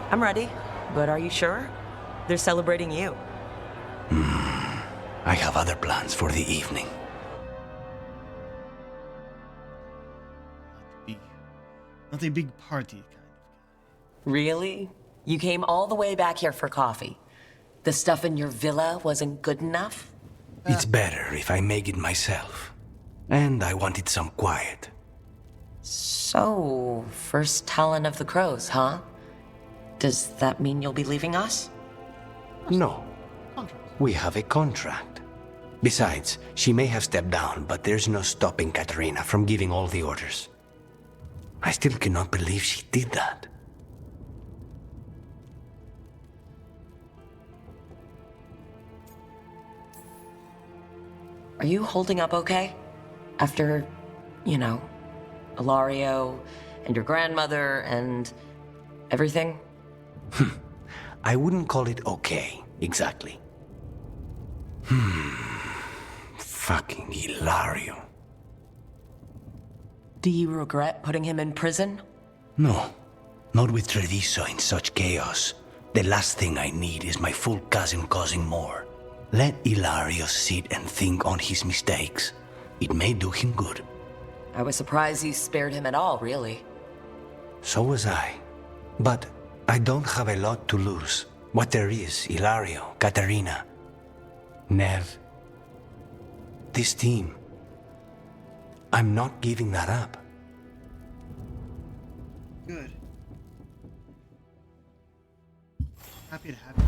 I'm ready, but are you sure? They're celebrating you. I have other plans for the evening. Not a big party kind of. Really? You came all the way back here for coffee. The stuff in your villa wasn't good enough? It's better if I make it myself. And I wanted some quiet. So, first Talon of the Crows, huh? Does that mean you'll be leaving us? No. We have a contract. Besides, she may have stepped down, but there's no stopping Caterina from giving all the orders. I still cannot believe she did that. Are you holding up okay? After, you know, Ilario and your grandmother and everything? I wouldn't call it okay, exactly. Fucking Ilario. Do you regret putting him in prison? No, not with Treviso in such chaos. The last thing I need is my full cousin causing more. Let Ilario sit and think on his mistakes. It may do him good. I was surprised you spared him at all, really. So was I. But I don't have a lot to lose. What there is, Ilario, Katerina, Nev, this team. I'm not giving that up. Good. Happy to have you.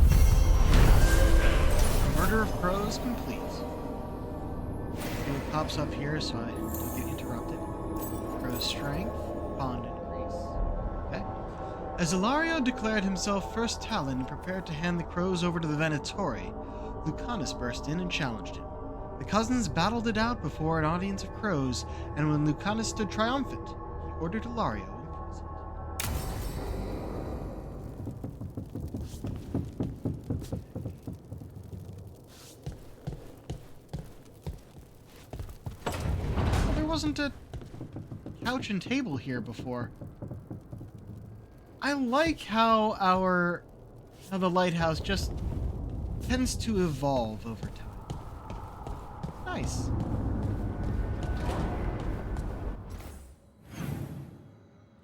Murder of crows complete. See what pops up here so I don't get interrupted. Crow's strength, bond increase. Okay. As Ilario declared himself first Talon and prepared to hand the crows over to the Venatori, Lucanus burst in and challenged him. The cousins battled it out before an audience of crows, and when Lucanus stood triumphant, he ordered Ilario imprisoned. Well, there wasn't a couch and table here before. I like how the lighthouse just tends to evolve over time. Nice.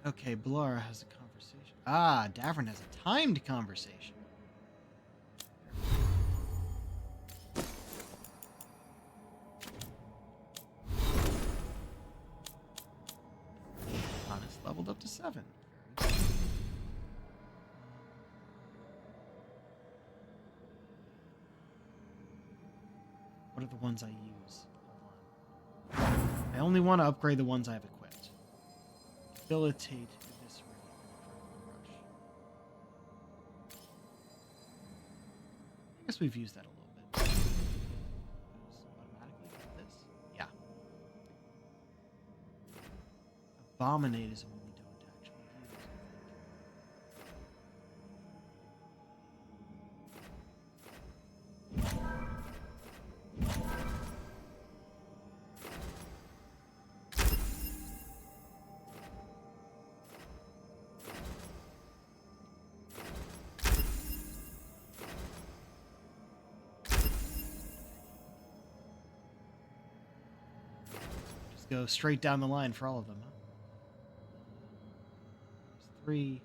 Okay, Blara has a conversation. Ah, Davern has a timed conversation. Honest leveled up to 7. What are the ones I use? Hold on. I only want to upgrade the ones I have equipped. Debilitate, eviscerate, rush. I guess we've used that a little bit. Automatically got this? Yeah. Abominate is one we don't actually use. Go straight down the line for all of them, huh? 3,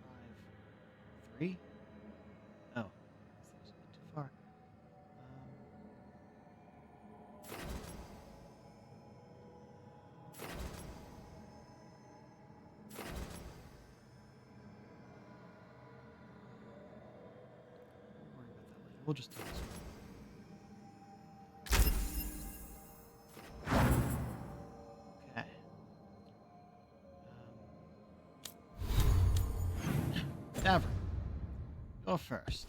5, 3? Oh, that was a bit too far. Don't worry about that later. We'll just do this one. Davern, go first.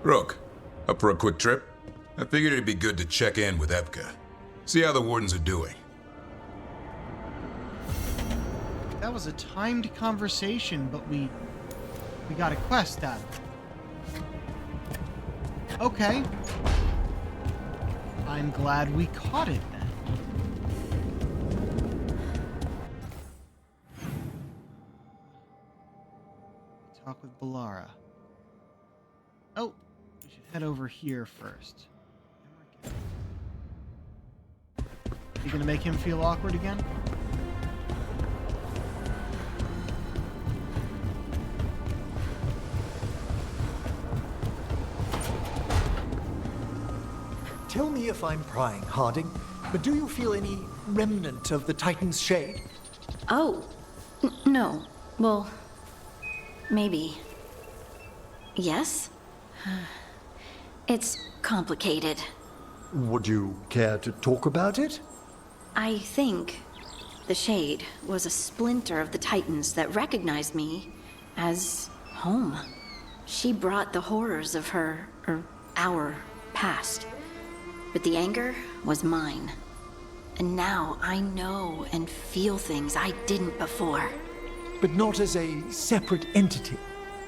Rook, up for a quick trip? I figured it'd be good to check in with Evka. See how the wardens are doing. That was a timed conversation, but we got a quest out of it. Okay. I'm glad we caught it then. Talk with Blara. Oh, we should head over here first. You gonna make him feel awkward again? Tell me if I'm prying, Harding, but do you feel any remnant of the Titan's shade? Oh, no. Well, maybe. Yes? It's complicated. Would you care to talk about it? I think the Shade was a splinter of the Titans that recognized me as home. She brought the horrors of our past. But the anger was mine. And now I know and feel things I didn't before. But not as a separate entity.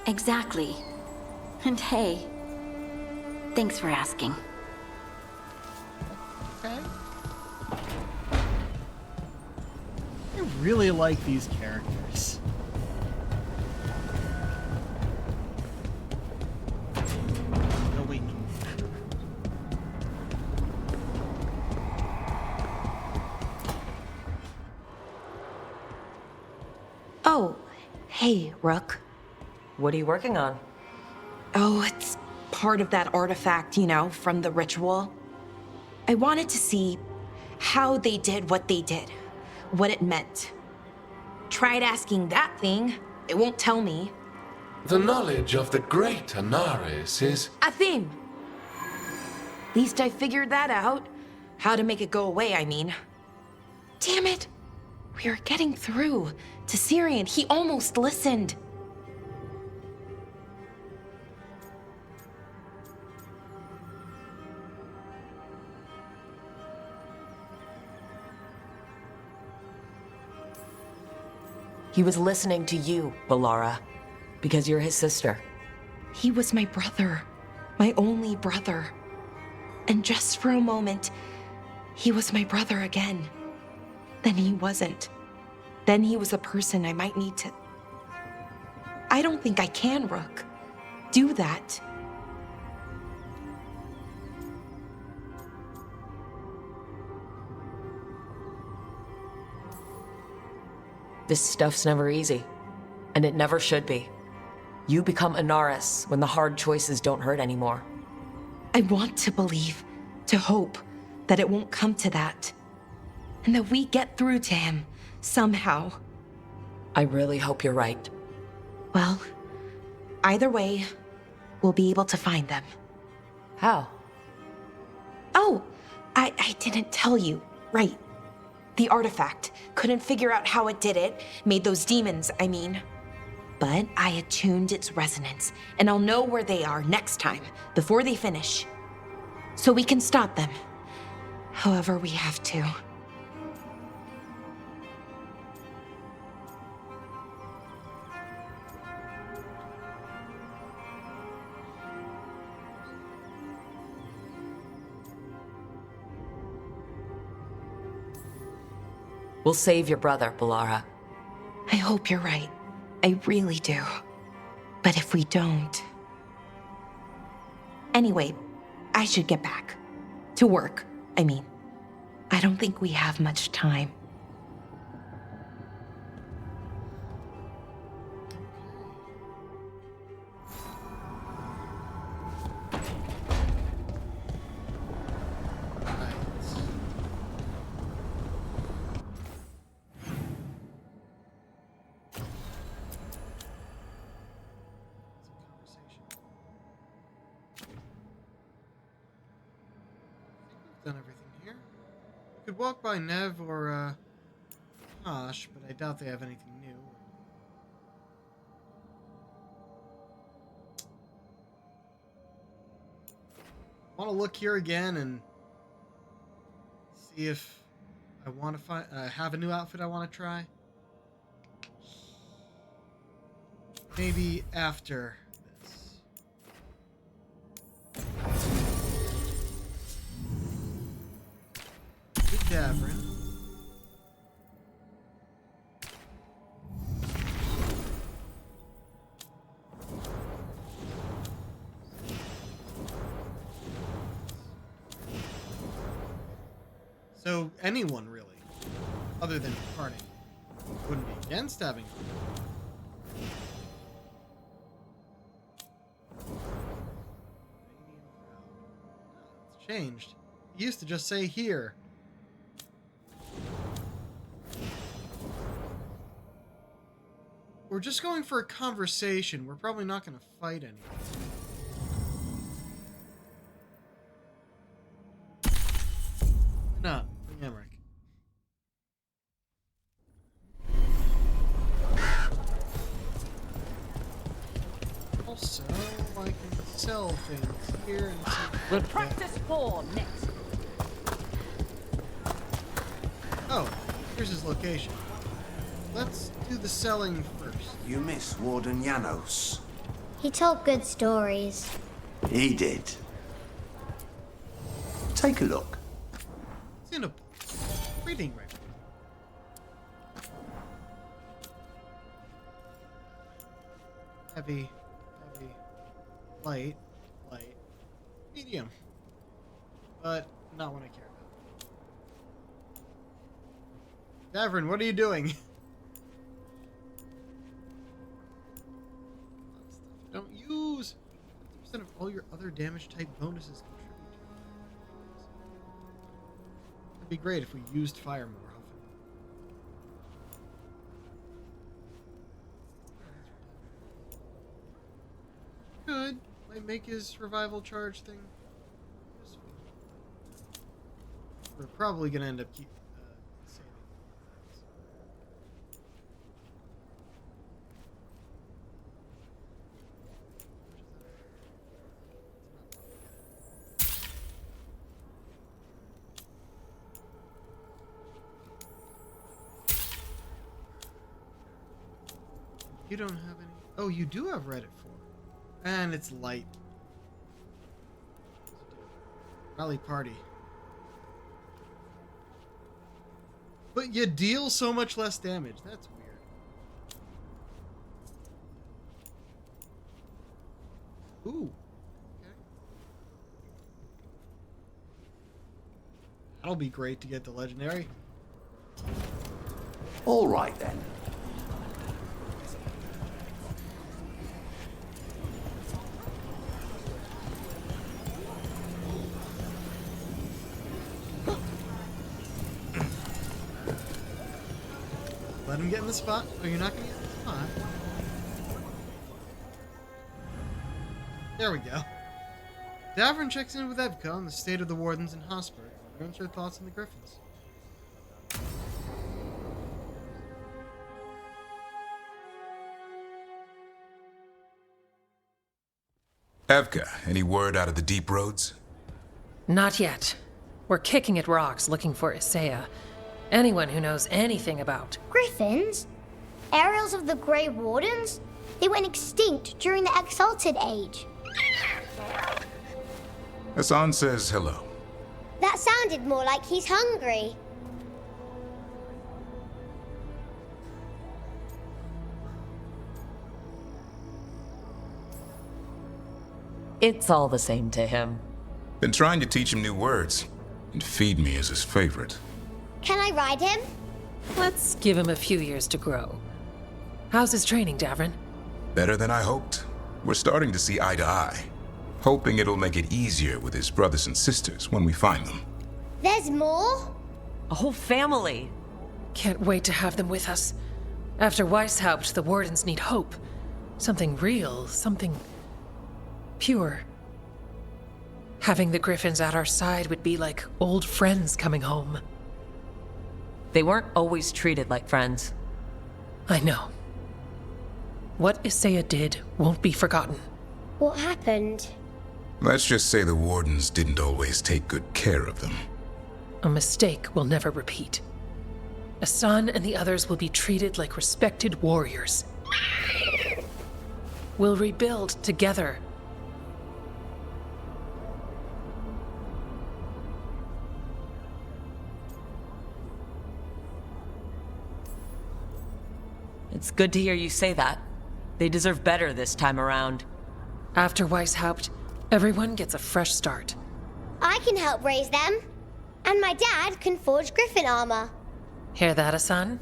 Exactly. And hey, thanks for asking. Okay. really like these characters. Oh, wait. Oh, hey, Rook. What are you working on? Oh, it's part of that artifact, you know, from the ritual. I wanted to see how they did what they did, what it meant. Tried asking that thing, it won't tell me. The knowledge of the great Anaris is... A theme! Least I figured that out. How to make it go away, I mean. Damn it! We are getting through to Syrian. He almost listened. He was listening to you, Balara, because you're his sister. He was my brother, my only brother. And just for a moment, he was my brother again. Then he wasn't. Then he was a person I might need to... I don't think I can, Rook. Do that. This stuff's never easy, and it never should be. You become Anaris when the hard choices don't hurt anymore. I want to believe, to hope, that it won't come to that. And that we get through to him, somehow. I really hope you're right. Well, either way, we'll be able to find them. How? Oh, I didn't tell you. Right. The artifact. Couldn't figure out how it did it. Made those demons, I mean. But I attuned its resonance, and I'll know where they are next time, before they finish. So we can stop them. However we have to. We'll save your brother, Balara. I hope you're right. I really do. But if we don't... Anyway, I should get back. To work, I mean. I don't think we have much time. Done everything here. Could walk by Nev or Tosh, but I doubt they have anything new. Want to look here again and see if I want to find have a new outfit I want to try. Maybe after this. Davrin. So anyone really, other than Harding, wouldn't be against having her. It's changed. It used to just say here. We're just going for a conversation. We're probably not going to fight anyone. No, Emmerich. Also, I can sell things here and see. We'll practice war next. Oh, here's his location. Let's do the selling first. You miss Warden Janos. He told good stories. He did. Take a look. It's in a book. Reading record. heavy, light, medium. But not what I care about. Davern, what are you doing? Don't use 50% of all your other damage type bonuses contribute to it. It'd be great if we used fire more often. Good. Might make his revival charge thing useful. We're probably gonna end up saving. You don't have any. Oh, you do have Reddit 4. And it's light. Rally party. But you deal so much less damage. That's weird. Ooh. Okay. That'll be great to get the legendary. All right then. Let him get in the spot. Oh, you're not going to get in the spot. There we go. Davern checks in with Evka on the state of the wardens in Hosberg and learns her thoughts on the Griffins. Evka, any word out of the deep roads? Not yet. We're kicking at rocks looking for Isaiah. Anyone who knows anything about Griffins? Aerials of the Grey Wardens? They went extinct during the Exalted Age. Hassan says hello. That sounded more like he's hungry. It's all the same to him. Been trying to teach him new words, and feed me is his favorite. Can I ride him? Let's give him a few years to grow. How's his training, Davern? Better than I hoped. We're starting to see eye to eye. Hoping it'll make it easier with his brothers and sisters when we find them. There's more? A whole family. Can't wait to have them with us. After Weishaupt, the Wardens need hope. Something real, something pure. Having the Griffins at our side would be like old friends coming home. They weren't always treated like friends. I know. What Isaiah did won't be forgotten. What happened? Let's just say the Wardens didn't always take good care of them. A mistake we'll never repeat. Hassan and the others will be treated like respected warriors. We'll rebuild together. It's good to hear you say that. They deserve better this time around. After Weishaupt, everyone gets a fresh start. I can help raise them. And my dad can forge Griffin armor. Hear that, Hassan?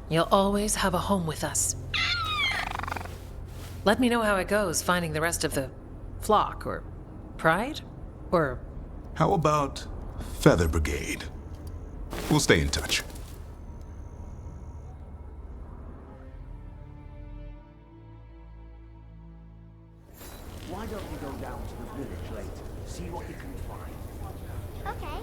You'll always have a home with us. Let me know how it goes finding the rest of the flock, or pride, or... How about Feather Brigade? We'll stay in touch. Why don't you go down to the village later, see what you can find? Okay.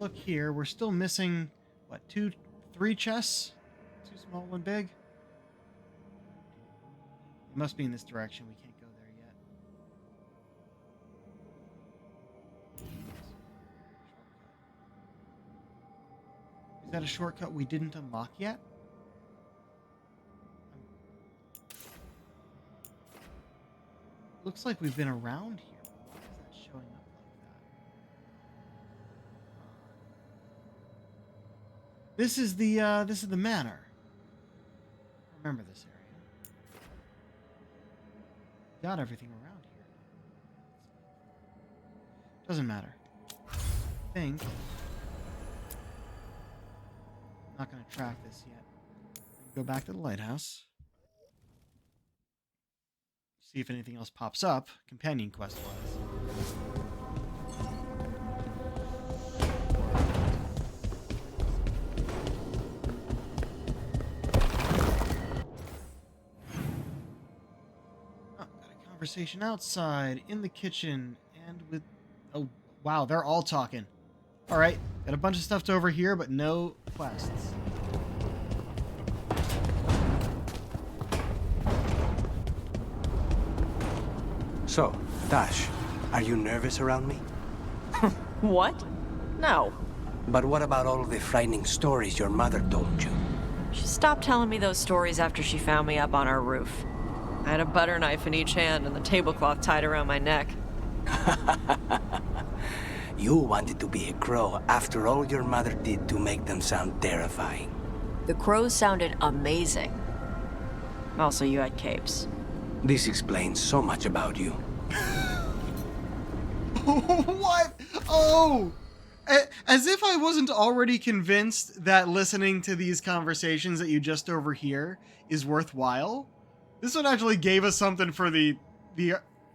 look here. We're still missing, what, 3 chests? 2 small, 1 big? It must be in this direction. We can't go there yet. Shortcut. Is that a shortcut we didn't unlock yet? Looks like we've been around here. Why is that showing up like that? This is the manor. I remember this area. Got everything around here. Doesn't matter. I think. I'm not going to track this yet. Go back to the lighthouse. See if anything else pops up, companion quest-wise. Oh, got a conversation outside, in the kitchen, and with... Oh, wow, they're all talking. Alright, got a bunch of stuff over here, but no quests. So, Tash, are you nervous around me? What? No. But what about all the frightening stories your mother told you? She stopped telling me those stories after she found me up on our roof. I had a butter knife in each hand and the tablecloth tied around my neck. You wanted to be a crow after all your mother did to make them sound terrifying. The crows sounded amazing. Also, you had capes. This explains so much about you. What? Oh! As if I wasn't already convinced that listening to these conversations that you just overhear is worthwhile. This one actually gave us something for the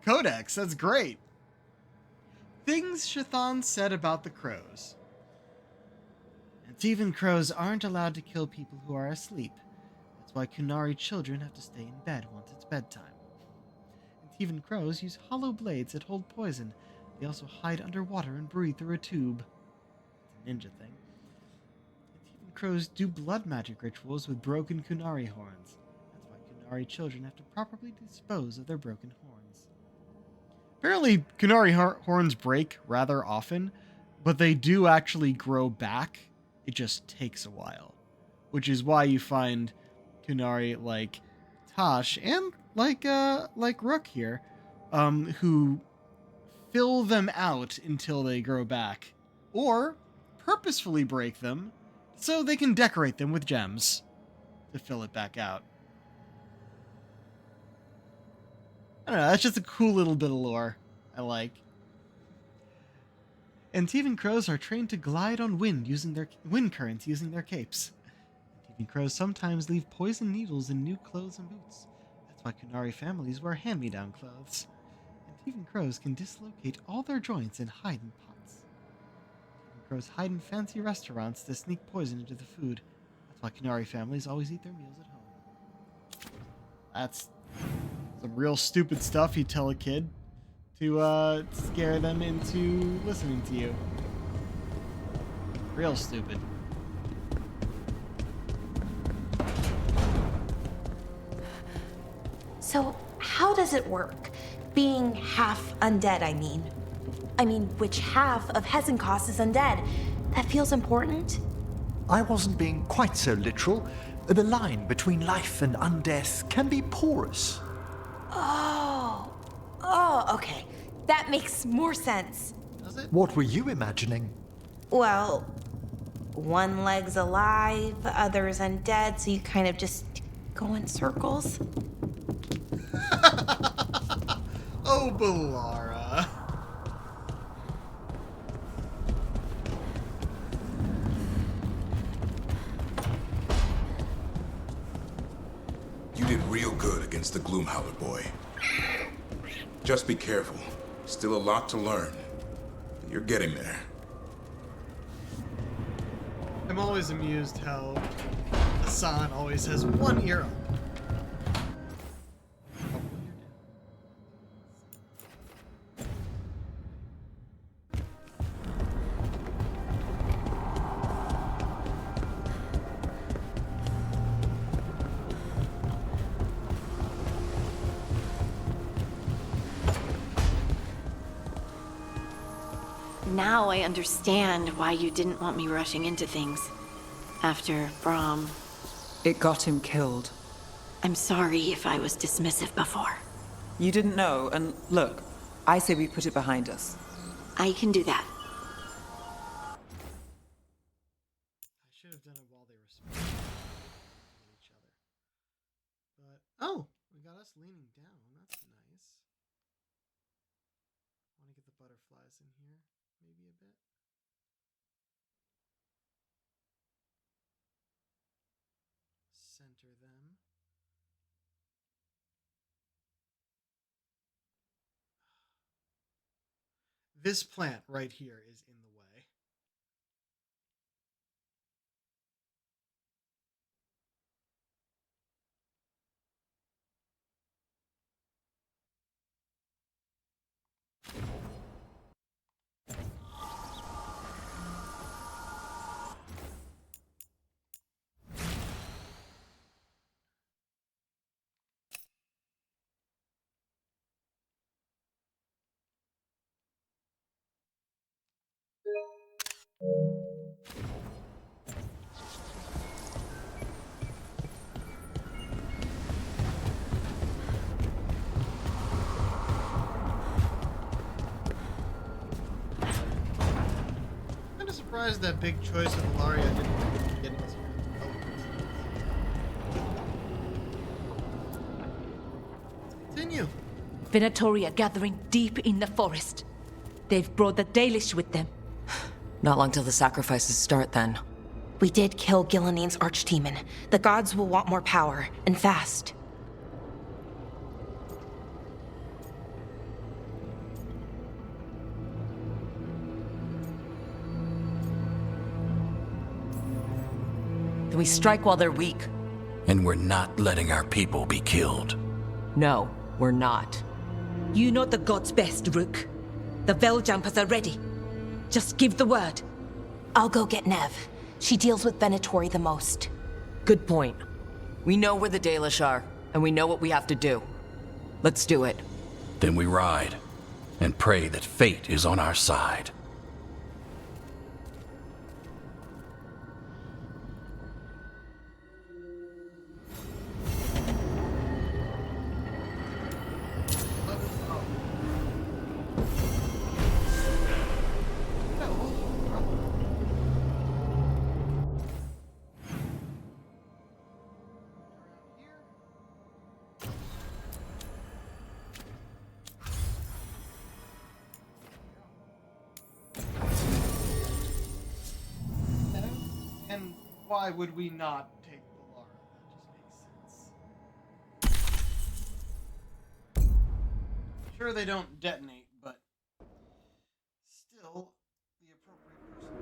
codex. That's great. Things Shathan said about the crows. And even crows aren't allowed to kill people who are asleep. That's why Kunari children have to stay in bed once it's bedtime. Even crows use hollow blades that hold poison. They also hide underwater and breathe through a tube. It's a ninja thing. Even crows do blood magic rituals with broken Kunari horns. That's why Kunari children have to properly dispose of their broken horns. Apparently, Kunari horns break rather often, but they do actually grow back. It just takes a while. Which is why you find Kunari like Tosh and like Rook here, who fill them out until they grow back, or purposefully break them so they can decorate them with gems to fill it back out. I don't know, that's just a cool little bit of lore I like. And Tevan crows are trained to glide on wind currents using their capes. Tevan crows sometimes leave poison needles in new clothes and boots. That's why Kunari families wear hand-me-down clothes. And Tevan crows can dislocate all their joints and hide in pots. Tevan crows hide in fancy restaurants to sneak poison into the food. That's why Kunari families always eat their meals at home. That's some real stupid stuff you tell a kid to scare them into listening to you. Real stupid. So, how does it work? Being half undead, I mean. Which half of Hezenkos is undead? That feels important? I wasn't being quite so literal. The line between life and undeath can be porous. Oh, okay. That makes more sense. Does it? What were you imagining? Well, one leg's alive, other's undead, so you kind of just go in circles. Oh, Balara. You did real good against the Gloomhowler boy. Just be careful. Still a lot to learn. But you're getting there. I'm always amused how Hassan always has one ear up. Now I understand why you didn't want me rushing into things. After Brahm. It got him killed. I'm sorry if I was dismissive before. You didn't know, and look, I say we put it behind us. I can do that. I should have done it while they were speaking at each other. But, oh, we got us leaning down. That's nice. Want to get the butterflies in here, maybe a bit. Center them. This plant right here is in the way. I'm surprised that big choice of Ilaria didn't get us here. Continue. Venatori are gathering deep in the forest. They've brought the Dalish with them. Not long till the sacrifices start, then. We did kill Gilanine's archdemon. The gods will want more power, and fast. Then we strike while they're weak. And we're not letting our people be killed. No, we're not. You know the gods best, Rook. The Veiljumpers are ready. Just give the word. I'll go get Nev. She deals with Venatori the most. Good point. We know where the Dalish are, and we know what we have to do. Let's do it. Then we ride, and pray that fate is on our side. And why would we not take the Lara? That just makes sense. Sure, they don't detonate, but still the appropriate person.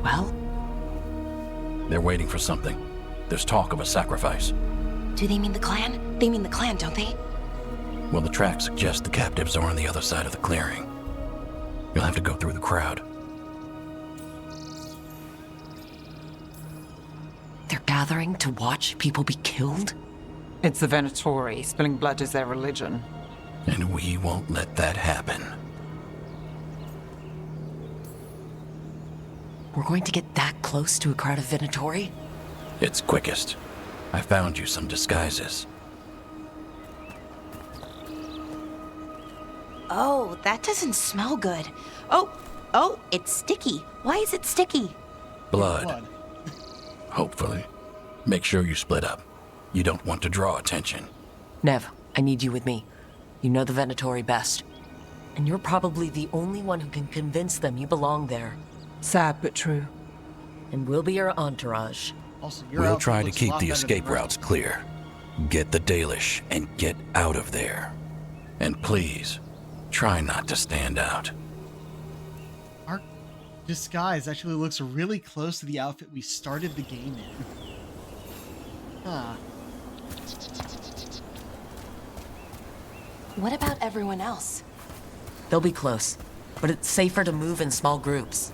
Well? They're waiting for something. There's talk of a sacrifice. Do they mean the clan? They mean the clan, don't they? Well, the tracks suggest the captives are on the other side of the clearing. You'll have to go through the crowd. They're gathering to watch people be killed? It's the Venatori. Spilling blood is their religion. And we won't let that happen. We're going to get that close to a crowd of Venatori? It's quickest. I found you some disguises. Oh, that doesn't smell good. Oh, it's sticky. Why is it sticky? Blood. Hopefully. Make sure you split up. You don't want to draw attention. Nev, I need you with me. You know the Venatori best. And you're probably the only one who can convince them you belong there. Sad but true. And we'll be your entourage. Also, we'll try to keep the escape routes clear. Get the Dalish and get out of there. And please, try not to stand out. Our disguise actually looks really close to the outfit we started the game in. Huh. What about everyone else? They'll be close, but it's safer to move in small groups.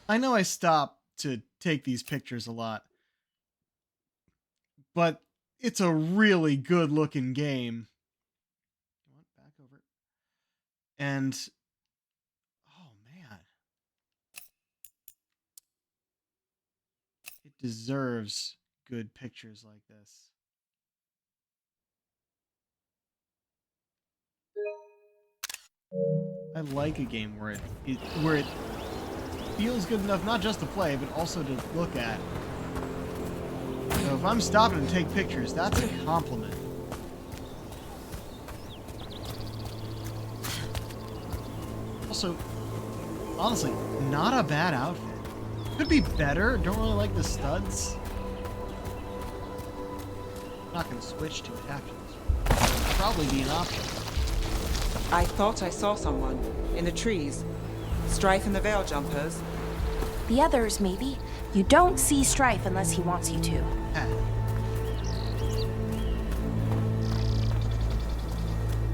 I know I stop to take these pictures a lot, but it's a really good looking game. Back over. And oh man, it deserves good pictures like this. I like a game where it feels good enough not just to play, but also to look at. So if I'm stopping to take pictures, that's a compliment. Also, honestly, not a bad outfit. Could be better. Don't really like the studs. I'm not going to switch to it after this. Probably be an option. I thought I saw someone in the trees. Strife and the Veil Jumpers. The others, maybe. You don't see Strife unless he wants you to.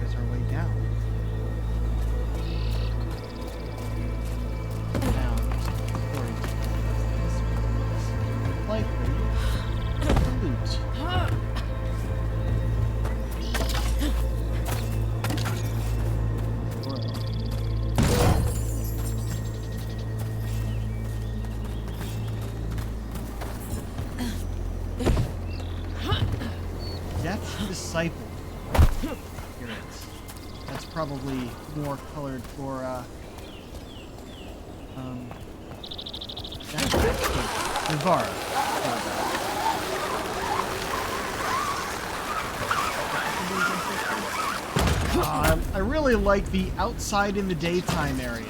There's our way down. Likely loot. Death's Disciple. Here it is. That's probably more colored for Veilguard. I really like the outside in the daytime areas.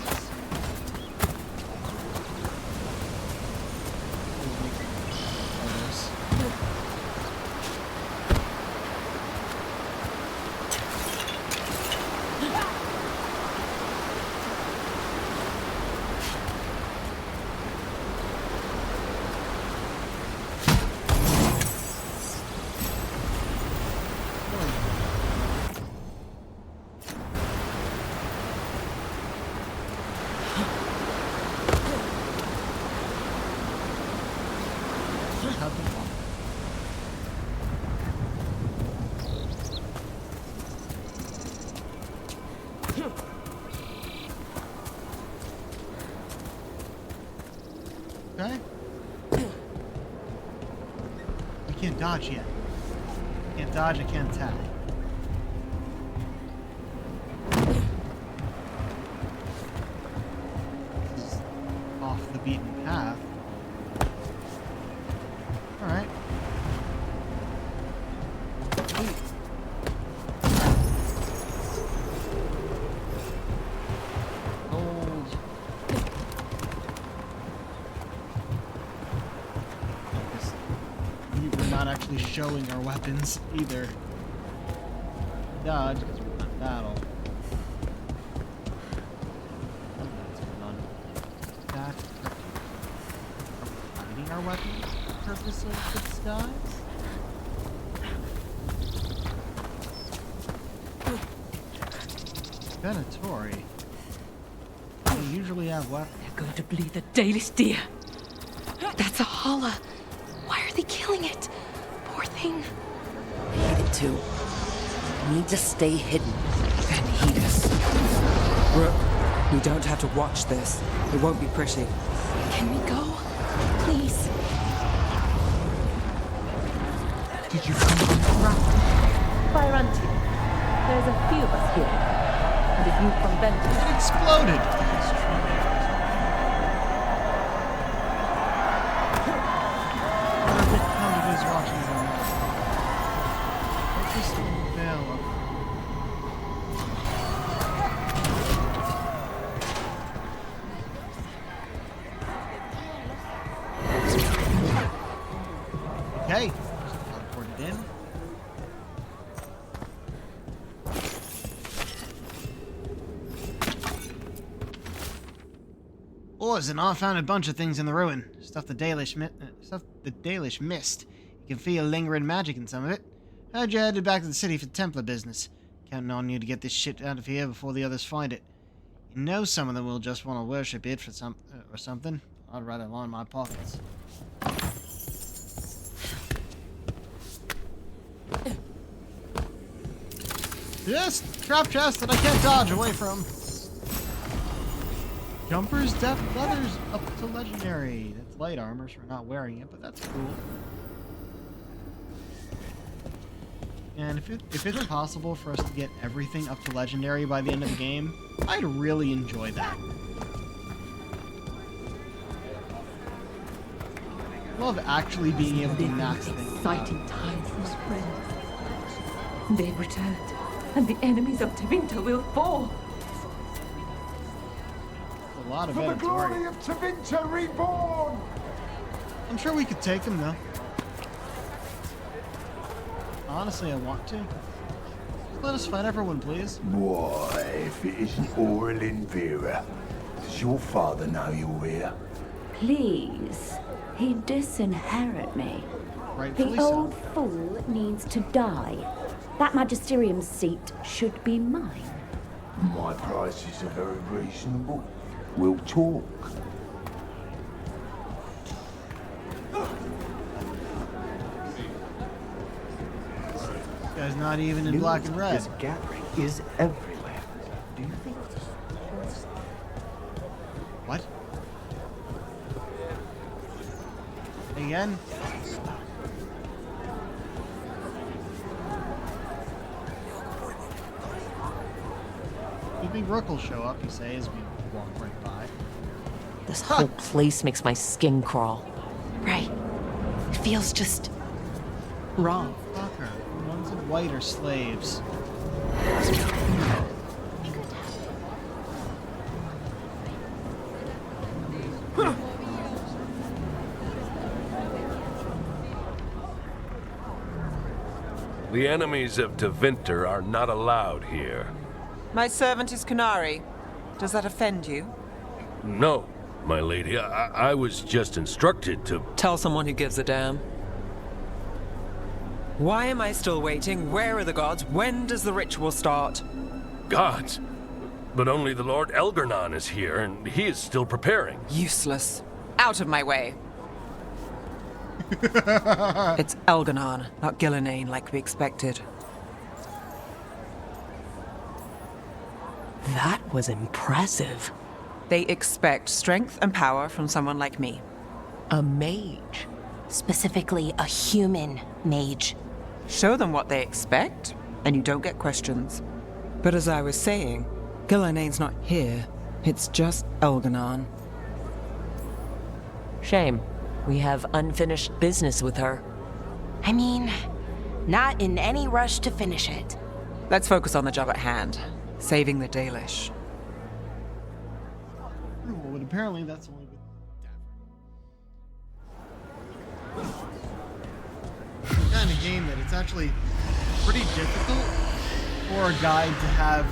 Okay. We can't dodge yet. Can't dodge, I can't attack. This is off the beaten path. Alright. Actually showing our weapons either. Dodge because we're not battle. That's fun. That hiding our weapons for the purpose of disguise. Venatori. They usually have weapons. They're going to bleed the Dalish deer. That's a holla. Why are they killing it? Poor thing. I hate it too. We need to stay hidden. Then heed us. Rook, we don't have to watch this. It won't be pretty. Can we go? Please. Did you come from the ground? Byronti, there's a few of us here. And if you from Ventus... It exploded! Okay, teleported in. Boys, I found a bunch of things in the ruin. Stuff the Dalish missed. You can feel lingering magic in some of it. Heard you headed back to the city for Templar business. Counting on you to get this shit out of here before the others find it. You know some of them will just want to worship it for something. I'd rather line my pockets. Yes! Trap chest that I can't dodge away from. Jumpers, depth, leathers up to legendary. That's light armor, so we're not wearing it, but that's cool. And if it's possible for us to get everything up to legendary by the end of the game, I'd really enjoy that. Love actually being able to max things. Exciting times, my friends. They've returned, and the enemies of Tevinter will fall. A lot of For the Veilguard. glory of Tevinter reborn! I'm sure we could take them though. Honestly, I want to. Just let us fight everyone, please. Why, if it isn't Aurelin Vera, does your father know you're here? Please, he disinherit me. Rightfully The so. old fool needs to die. That magisterium seat should be mine. My prices are very reasonable. We'll talk. This guy's not even in black and red. This gathering is everywhere. Do you think? What? Again? You think Rook will show up, you say, as we walk right by. This whole place makes my skin crawl. Right. It feels just wrong. Fucker. The ones in white are slaves. The enemies of Tevinter are not allowed here. My servant is Canary. Does that offend you? No, my lady. I was just instructed to... Tell someone who gives a damn. Why am I still waiting? Where are the gods? When does the ritual start? Gods? But only the Lord Elgarnon is here, and he is still preparing. Useless. Out of my way. It's Elgarnon, not Gillenane, like we expected. That was impressive. They expect strength and power from someone like me. A mage. Specifically, a human mage. Show them what they expect, and you don't get questions. But as I was saying, Gillenane's not here. It's just Elgarnon. Shame. We have unfinished business with her. I mean, not in any rush to finish it. Let's focus on the job at hand. Saving the Dalish. Well, but apparently that's only with Davern. The kind of game that it's actually pretty difficult for a guide to have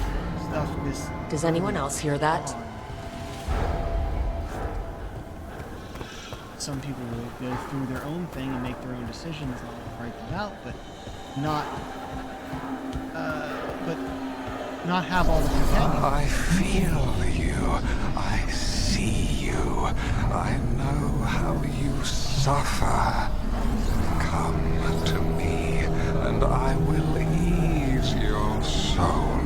stuff this... Does anyone else hear that? Some people will go through their own thing and make their own decisions and write them out, but not have all the companions. I feel you. I see you. I know how you suffer. Come to me, and I will ease your soul.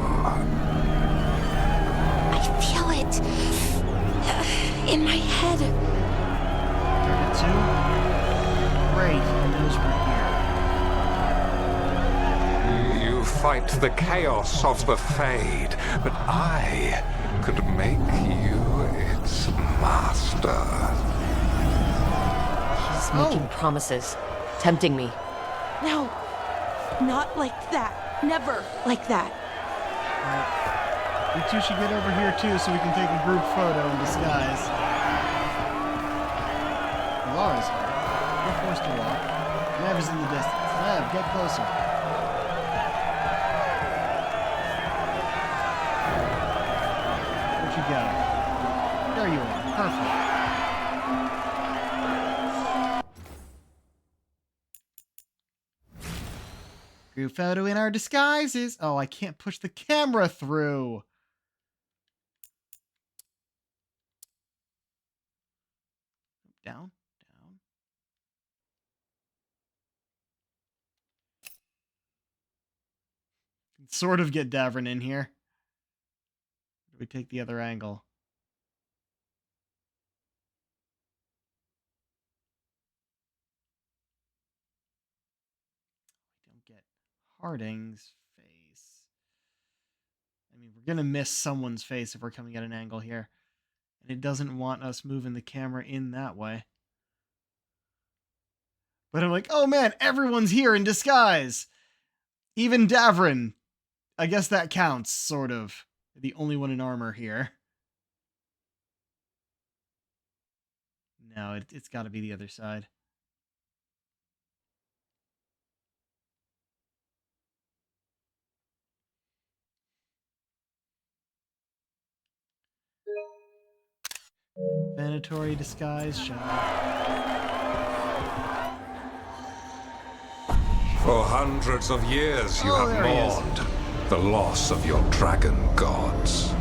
I feel it in my head. Great, he knows we're here. You fight the chaos of the Fade, but I could make you its master. He's making promises, tempting me. No, not like that. Never like that. You two should get over here too so we can take a group photo in disguise. Laura's here. You're forced to walk. Nev is in the distance. Nev, get closer. What you got? There you are. Perfect. Group photo in our disguises. Oh, I can't push the camera through. Down. Can sort of get Davrin in here. Do we take the other angle? We don't get Harding's face. I mean, we're going to miss someone's face if we're coming at an angle here. And it doesn't want us moving the camera in that way. But I'm like, oh man, everyone's here in disguise. Even Davrin. I guess that counts, sort of. The only one in armor here. No, it's got to be the other side. Veilguard disguise shot. For hundreds of years you have mourned the loss of your dragon gods.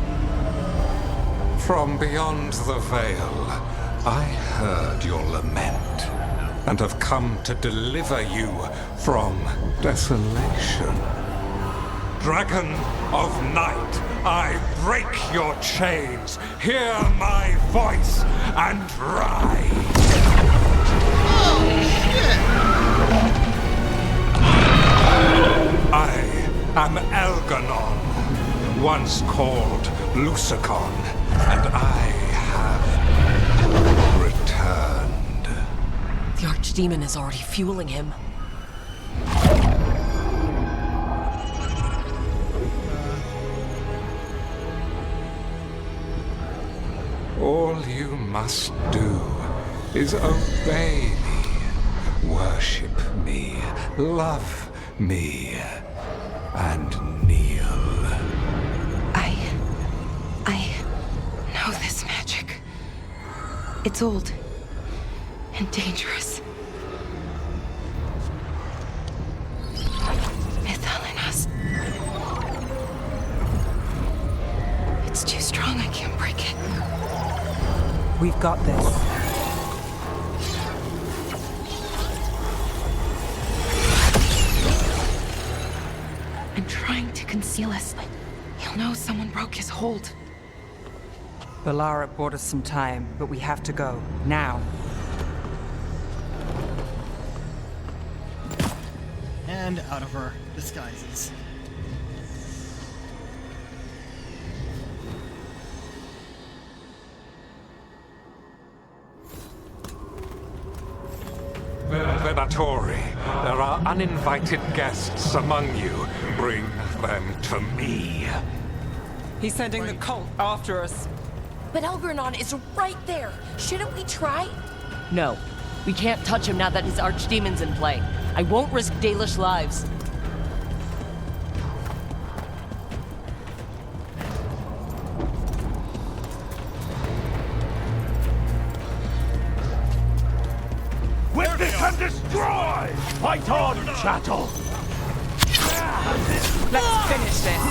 From beyond the veil, I heard your lament, and have come to deliver you from desolation. Dragon of night, I break your chains, hear my voice, and ride! Oh, shit! I am Elganon, once called Lucicon, and I have returned. The Archdemon is already fueling him. All you must do is obey me, worship me, love me, and kneel. I know this magic. It's old and dangerous. Mythalinas. It's too strong, I can't break it. We've got this. I'm trying to conceal us. He'll know someone broke his hold. Balara bought us some time, but we have to go. Now. And out of her disguises. Venatori, there are uninvited guests among you. Bring them to me. He's sending the cult after us. But Elgranon is right there. Shouldn't we try? No. We can't touch him now that his Archdemon's in play. I won't risk Dalish lives. Witness and destroy! Fight on, chattel! Let's finish this.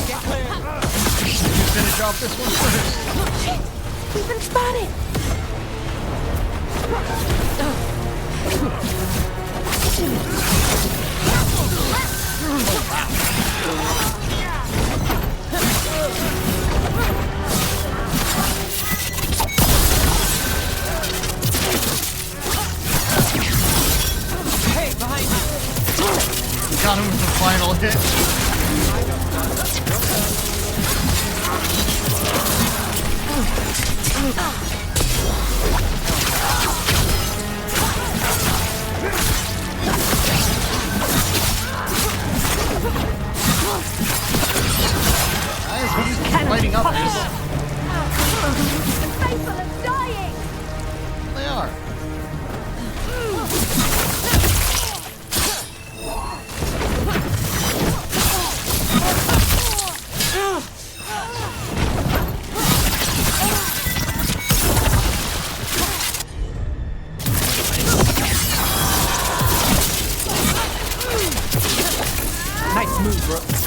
Get clear. You finish off this one first. Shit! We've been spotted! Hey, behind you. Got him with the final hit. Fighting others. The faithful are dying! They are. Nice move, Brooks.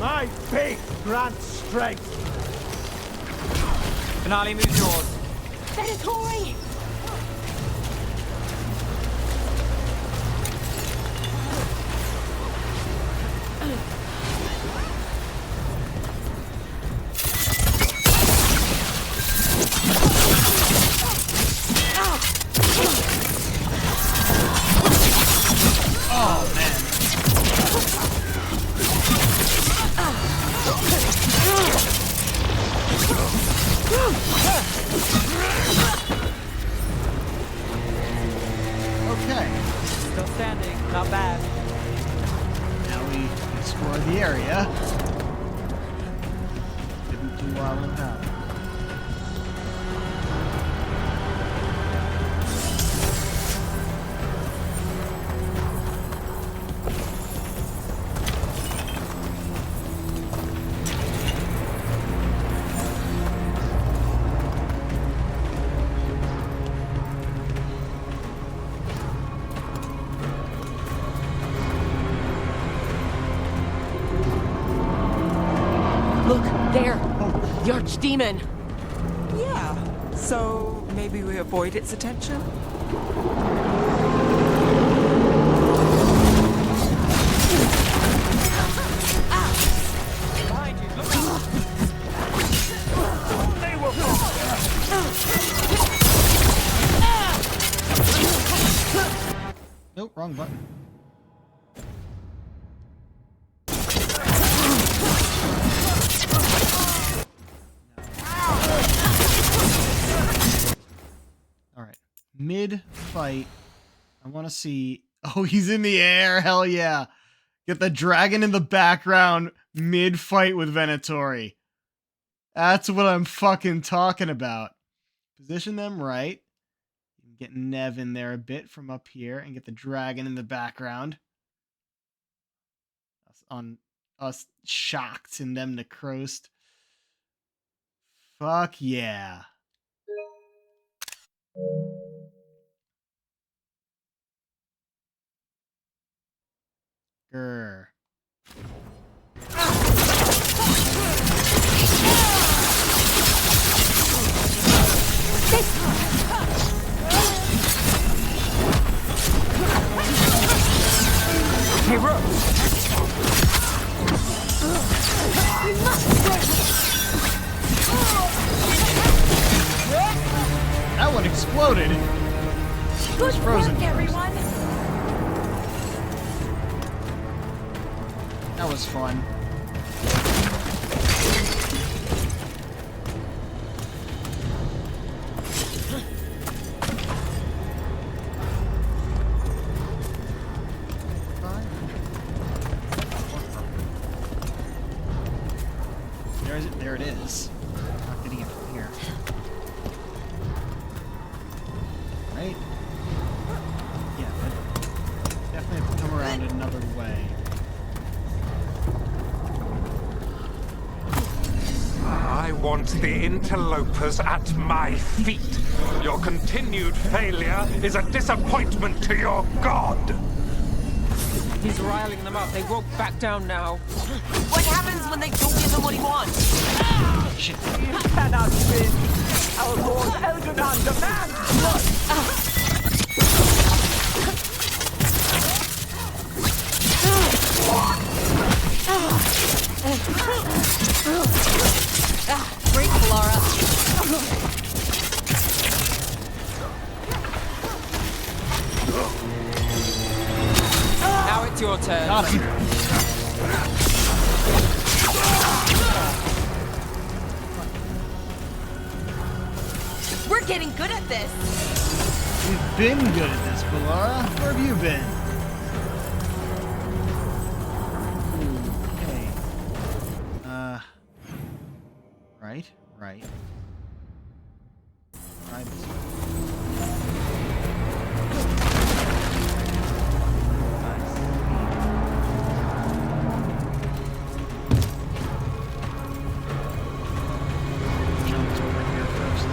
My faith grants strength. Finale moves yours. Venatori! Oh, man. Okay. Still standing. Not bad. Now we explore the area. Didn't do well with that. Look, there! The archdemon! Yeah. So maybe we avoid its attention? Behind you, look out! They will Nope, wrong button. Alright. Mid-fight, I want to see... Oh, he's in the air! Hell yeah! Get the dragon in the background mid-fight with Venatori. That's what I'm fucking talking about. Position them right. Get Nev in there a bit from up here and get the dragon in the background. On us shocked and them necrosed. Fuck yeah. Grr. Hey, Rose! That one exploded. Good frozen work, everyone! That was fun. There it is. Not getting it from here. Right? Yeah, but definitely have to come around another way. I want the interlopers at my feet. Your continued failure is a disappointment to your god. He's riling them up. They won't back down now. What happens when they don't give him what he wants? Shit. You cannot win. Our Lord Elganon demands blood. Great, Laura. Now it's your turn. Got him. We're getting good at this. We've been good at this, Balara. Where have you been? Okay. Right. Try this one. Jumps over here first.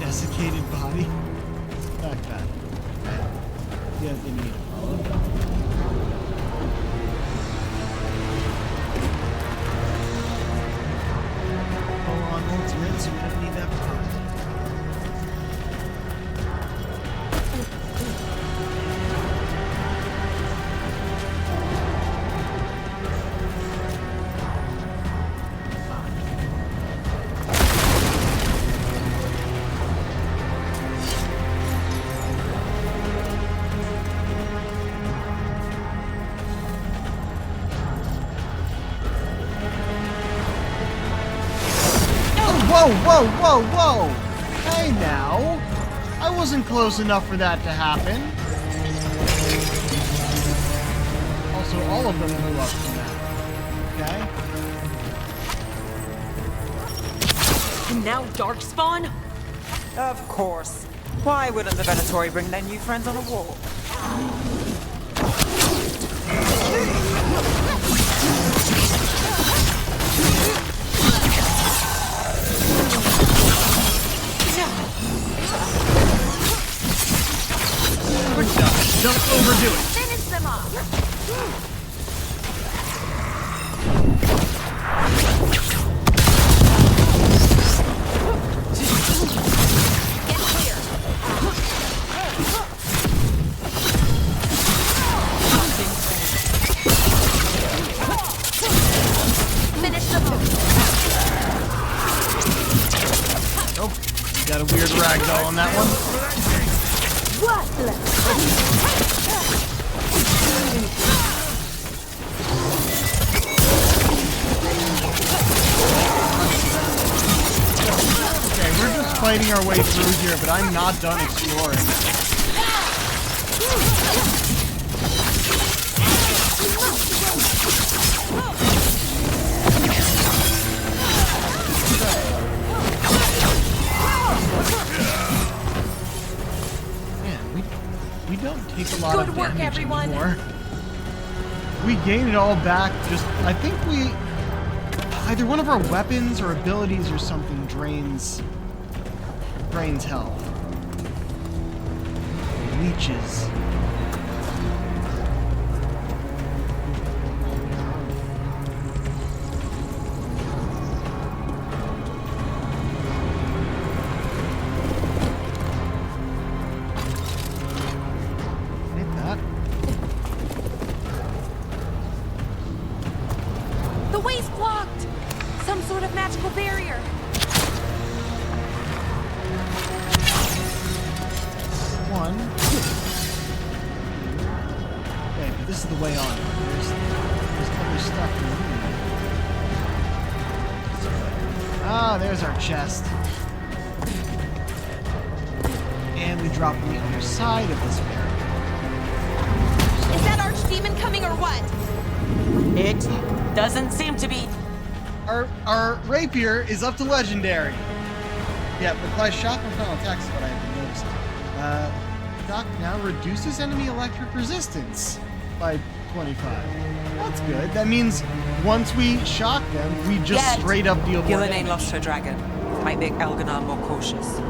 Desiccated body. Back that. Okay. Yeah, they need to follow. Whoa, whoa, whoa, whoa! Hey now! I wasn't close enough for that to happen. Also, all of them blew up from that. Okay? And now Darkspawn? Of course. Why wouldn't the Venatori bring their new friends on a walk? Good job. Don't overdo it. Finish them off. Get clear. Finish them off. Oh, got a weird ragdoll on that one. Worthless. Okay, we're just fighting our way through here, but I'm not done exploring. We don't take a lot of damage anymore. We gain it all back. Just, I think we either one of our weapons or abilities or something drains health. Leeches. The way's blocked. Some sort of magical barrier. One. Okay, but this is the way on. There's other stuff to read. Ah, there's our chest. And we drop on the other side of this barrier. Is that archdemon coming or what? It doesn't seem to be. Our rapier is up to legendary. Yeah, applies shock on final attacks is what I haven't noticed. Shock now reduces enemy electric resistance by 25. That's good. That means once we shock them, we just straight up deal more Gillian damage. lost her dragon. Might make Elganon more cautious.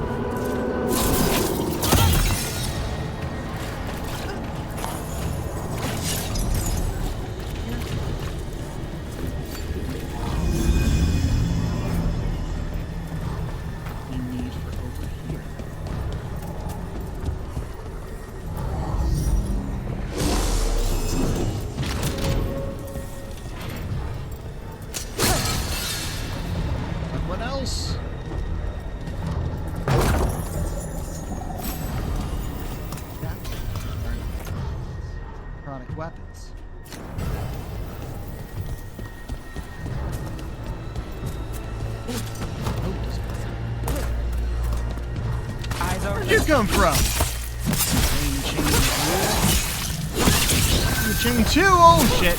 What else? Product weapons. Where'd you come from? Chain 2? Oh shit.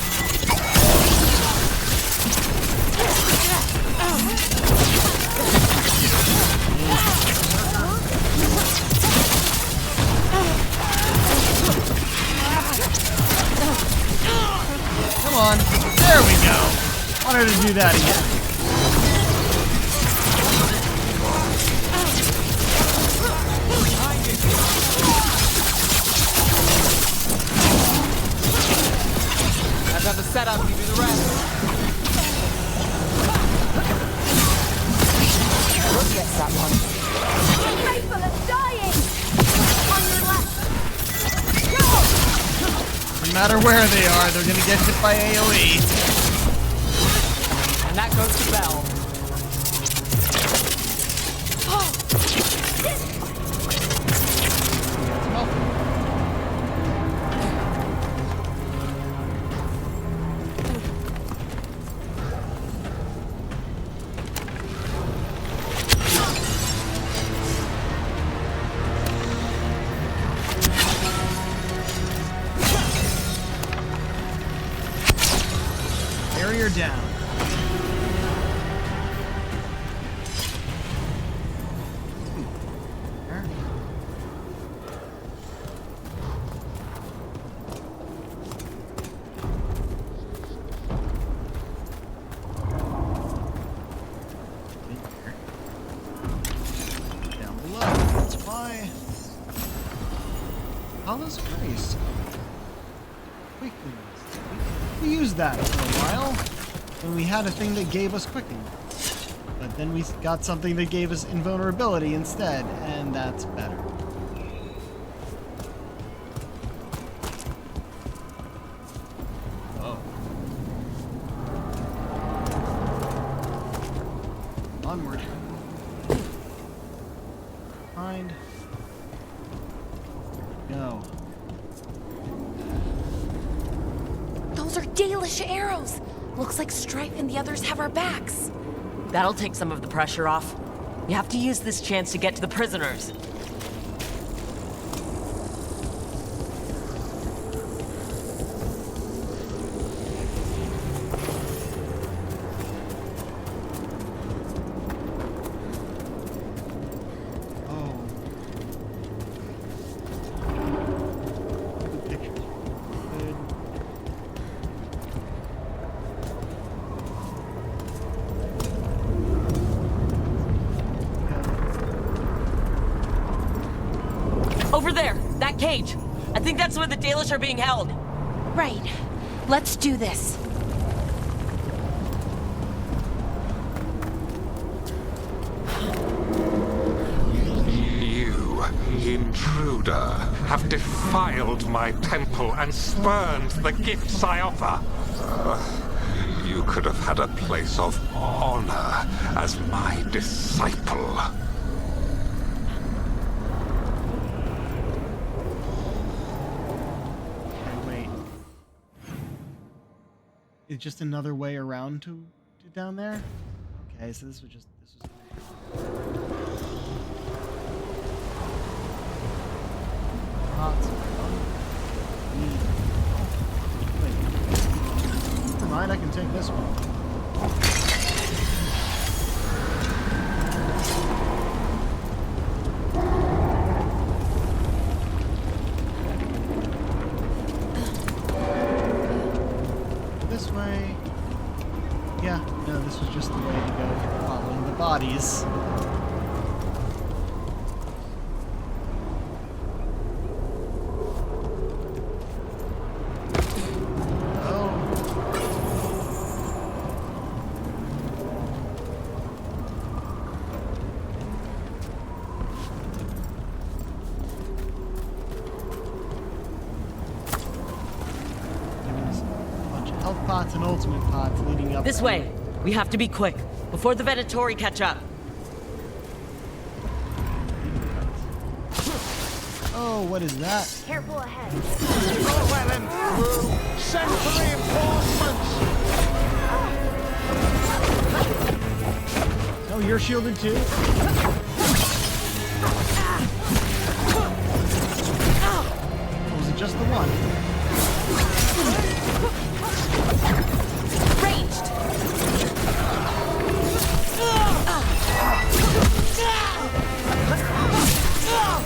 Come on. There we go. Wanted to do that again. I've got the setup, you do the rest. Look at that one. Faithful are dying! On your left! No matter where they are, they're gonna get hit by AoE. And that goes to Bell. Barrier down. There. Down below. That's why. Hollis Grace. Quickly. We used that for a while when we had a thing that gave us quicken. But then we got something that gave us invulnerability instead, and that's better. Oh. Onward. Find. Go. Those are Dalish arrows. Looks like Strife and the others have our backs. That'll take some of the pressure off. You have to use this chance to get to the prisoners. Over there, that cage. I think that's where the Dalish are being held. Right. Let's do this. You, intruder, have defiled my temple and spurned the gifts I offer. You could have had a place of honor as my disciple. It's just another way around to down there? Okay, so this was Wait. Never mind, I can take this one. This way. Yeah, no, this was just the way to go for following the bodies. Pots and ultimate pots leading up this way. We have to be quick before the Venatori catch up. Oh, what is that? Careful ahead. Well and through. Send for reinforcements. Oh, you're shielded too? Or was it just the one? Ranged.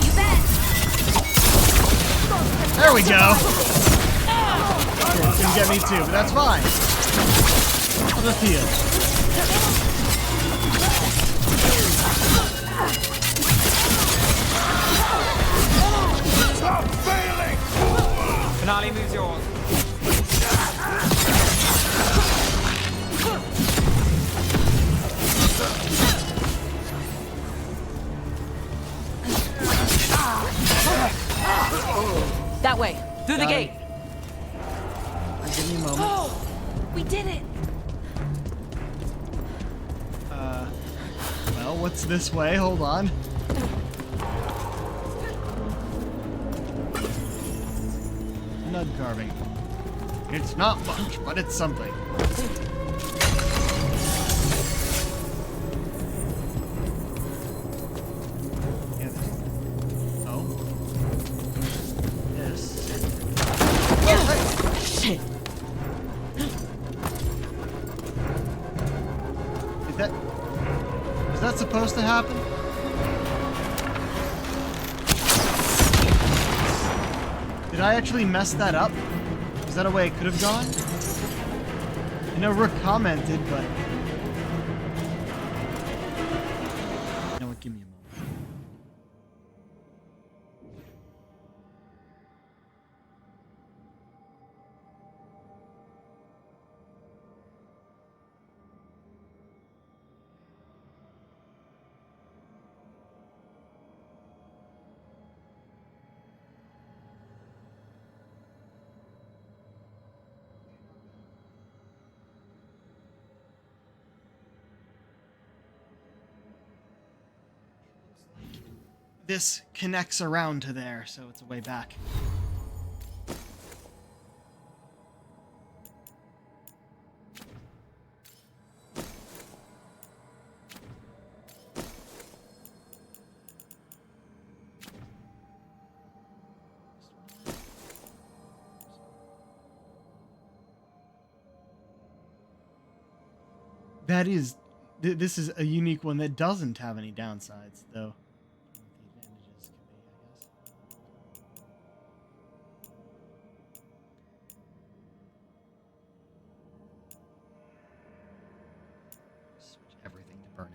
You bet. There we go. Didn't get me too, but that's fine. I'll just heal. Stop failing! Finale moves yours. That way, through the gate. Give me a moment. Oh, we did it. Well, what's this way? Hold on. Nud carving. It's not much, but it's something. supposed to happen? Did I actually mess that up? Is that a way it could have gone? I know Rook commented, but... You know what, give me a moment. This connects around to there, so it's a way back. That is, this is a unique one that doesn't have any downsides, though. Everything to burning.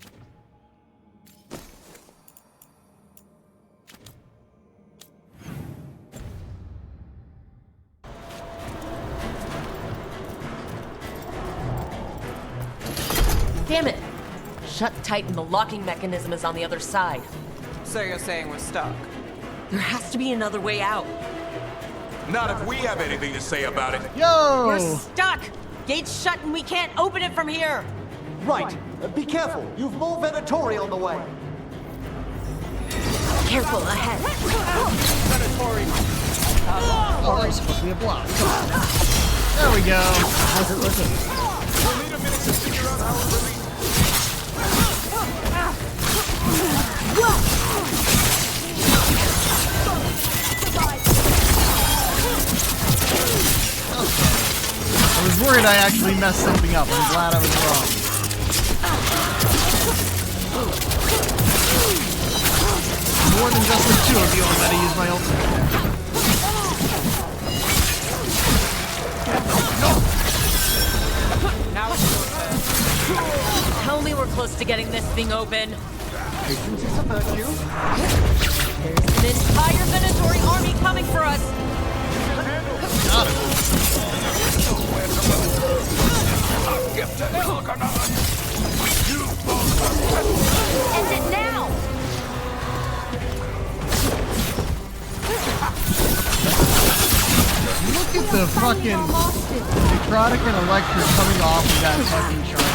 Damn it! Shut tight and the locking mechanism is on the other side. So you're saying we're stuck? There has to be another way out. Not if we have anything to say about it. Yo! We're stuck! Gate's shut and we can't open it from here! Right. Be careful. You've more Venatori on the way. Careful ahead. Oh, that was supposed to be a block. There we go. How's it looking? We'll need a minute to figure out how to release. I was worried I actually messed something up. I'm glad I was wrong. More than just the two of you, I'm gonna use my ultimate. Tell me we're close to getting this thing open. Patience is a virtue. There's an entire Venatori army coming for us. Got it. End it now! Look at the fucking necrotic and electric coming off of that fucking shark.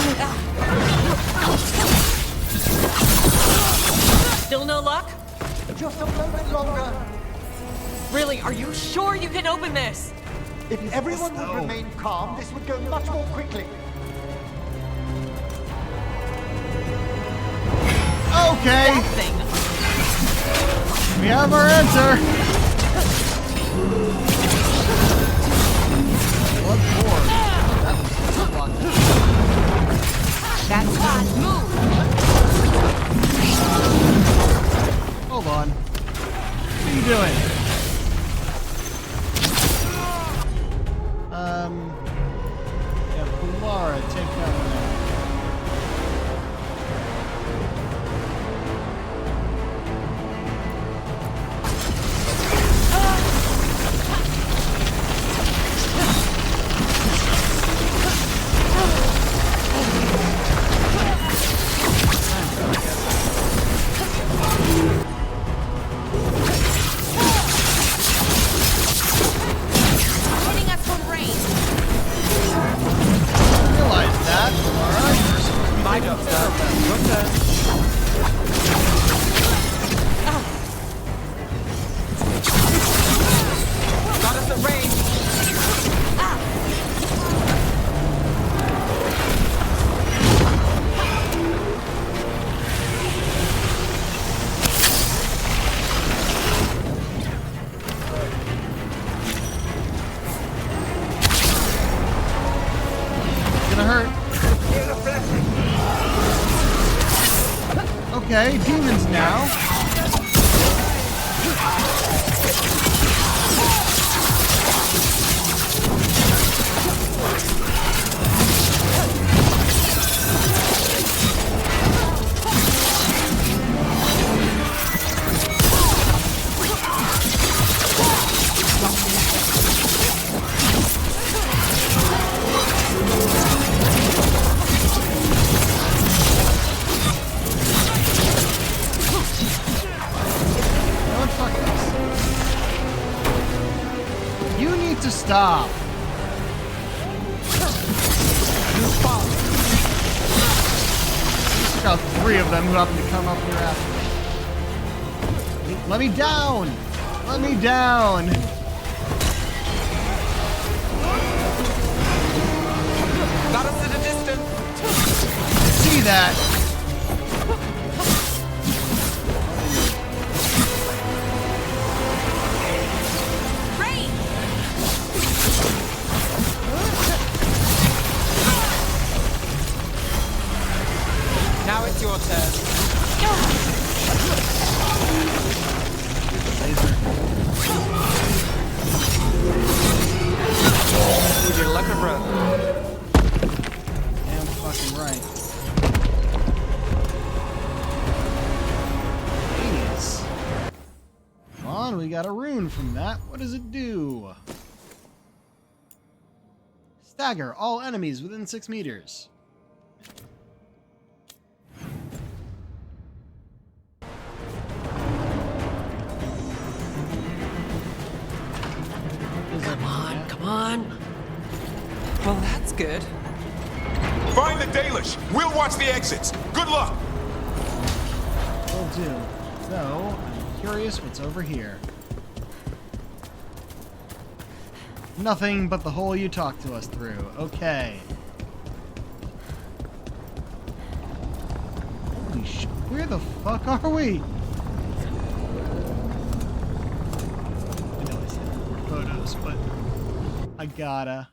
Still no luck? Just a moment longer. Really, are you sure you can open this? If everyone would remain calm, this would go much more quickly. Okay. That thing. We have our answer. Blood board. That's hot. Move. Hold on. What are you doing? Yeah, Pulara, take that one out. Hitting us from range. Realize that, Pulara. My job's done. Your turn. Got us at range. Gonna hurt. Okay, demons now. You need to stop. Just got 3 of them who happen to come up here after me. Let me down! Let me down! Got us at a distance. See that? Now it's your turn. With your luck, bro. Damn fucking right. Jeez. Come on, we got a rune from that. What does it do? Stagger all enemies within 6 meters. Come on. Well, that's good. Find the Dalish. We'll watch the exits. Good luck. Will do. So, I'm curious what's over here. Nothing but the hole you talked to us through. Okay. Holy shit. Where the fuck are we? I know I said photos, but I gotta.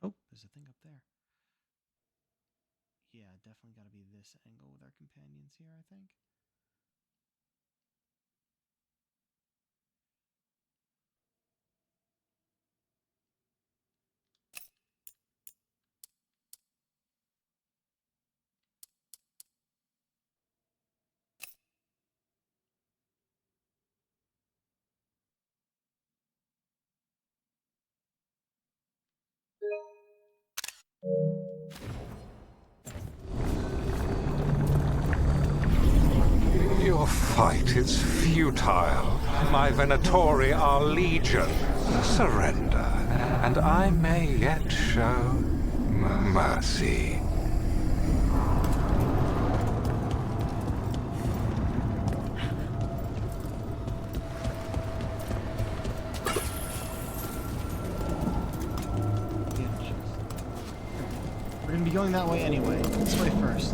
Oh, there's a thing up there. Yeah, definitely gotta be this angle with our companions here, I think. Your fight is futile. My Venatori are legion. Surrender, and I may yet show mercy. We're gonna be going that way anyway. This way first.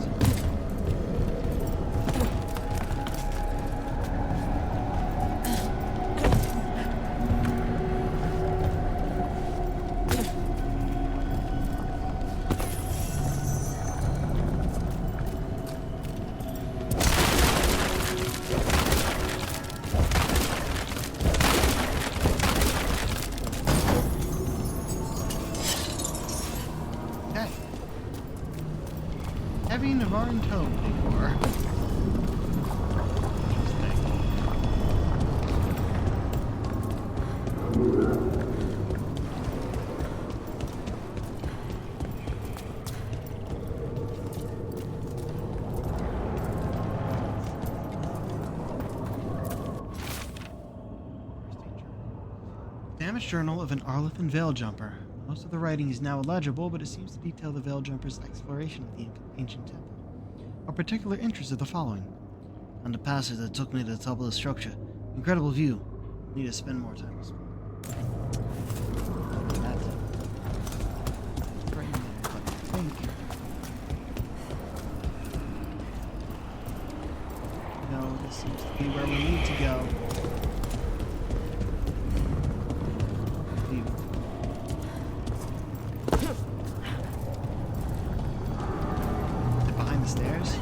Heavy Navarran tome decor. Damage journal of an Arlethan Veil Jumper. Most of the writing is now illegible, but it seems to detail the Veil Jumper's exploration of the ancient temple. Of particular interest are the following. On the passage that took me to the top of the structure. Incredible view. Need to spend more time. That's it. seems to be where we need to go. Is it behind the stairs?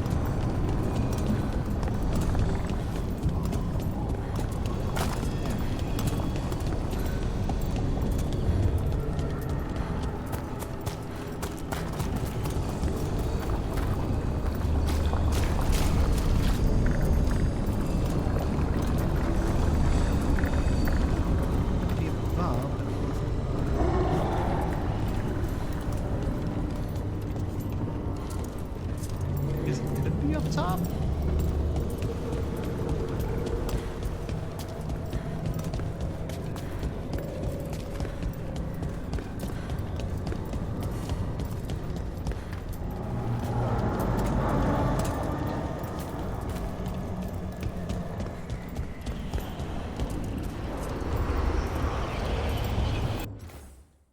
Top?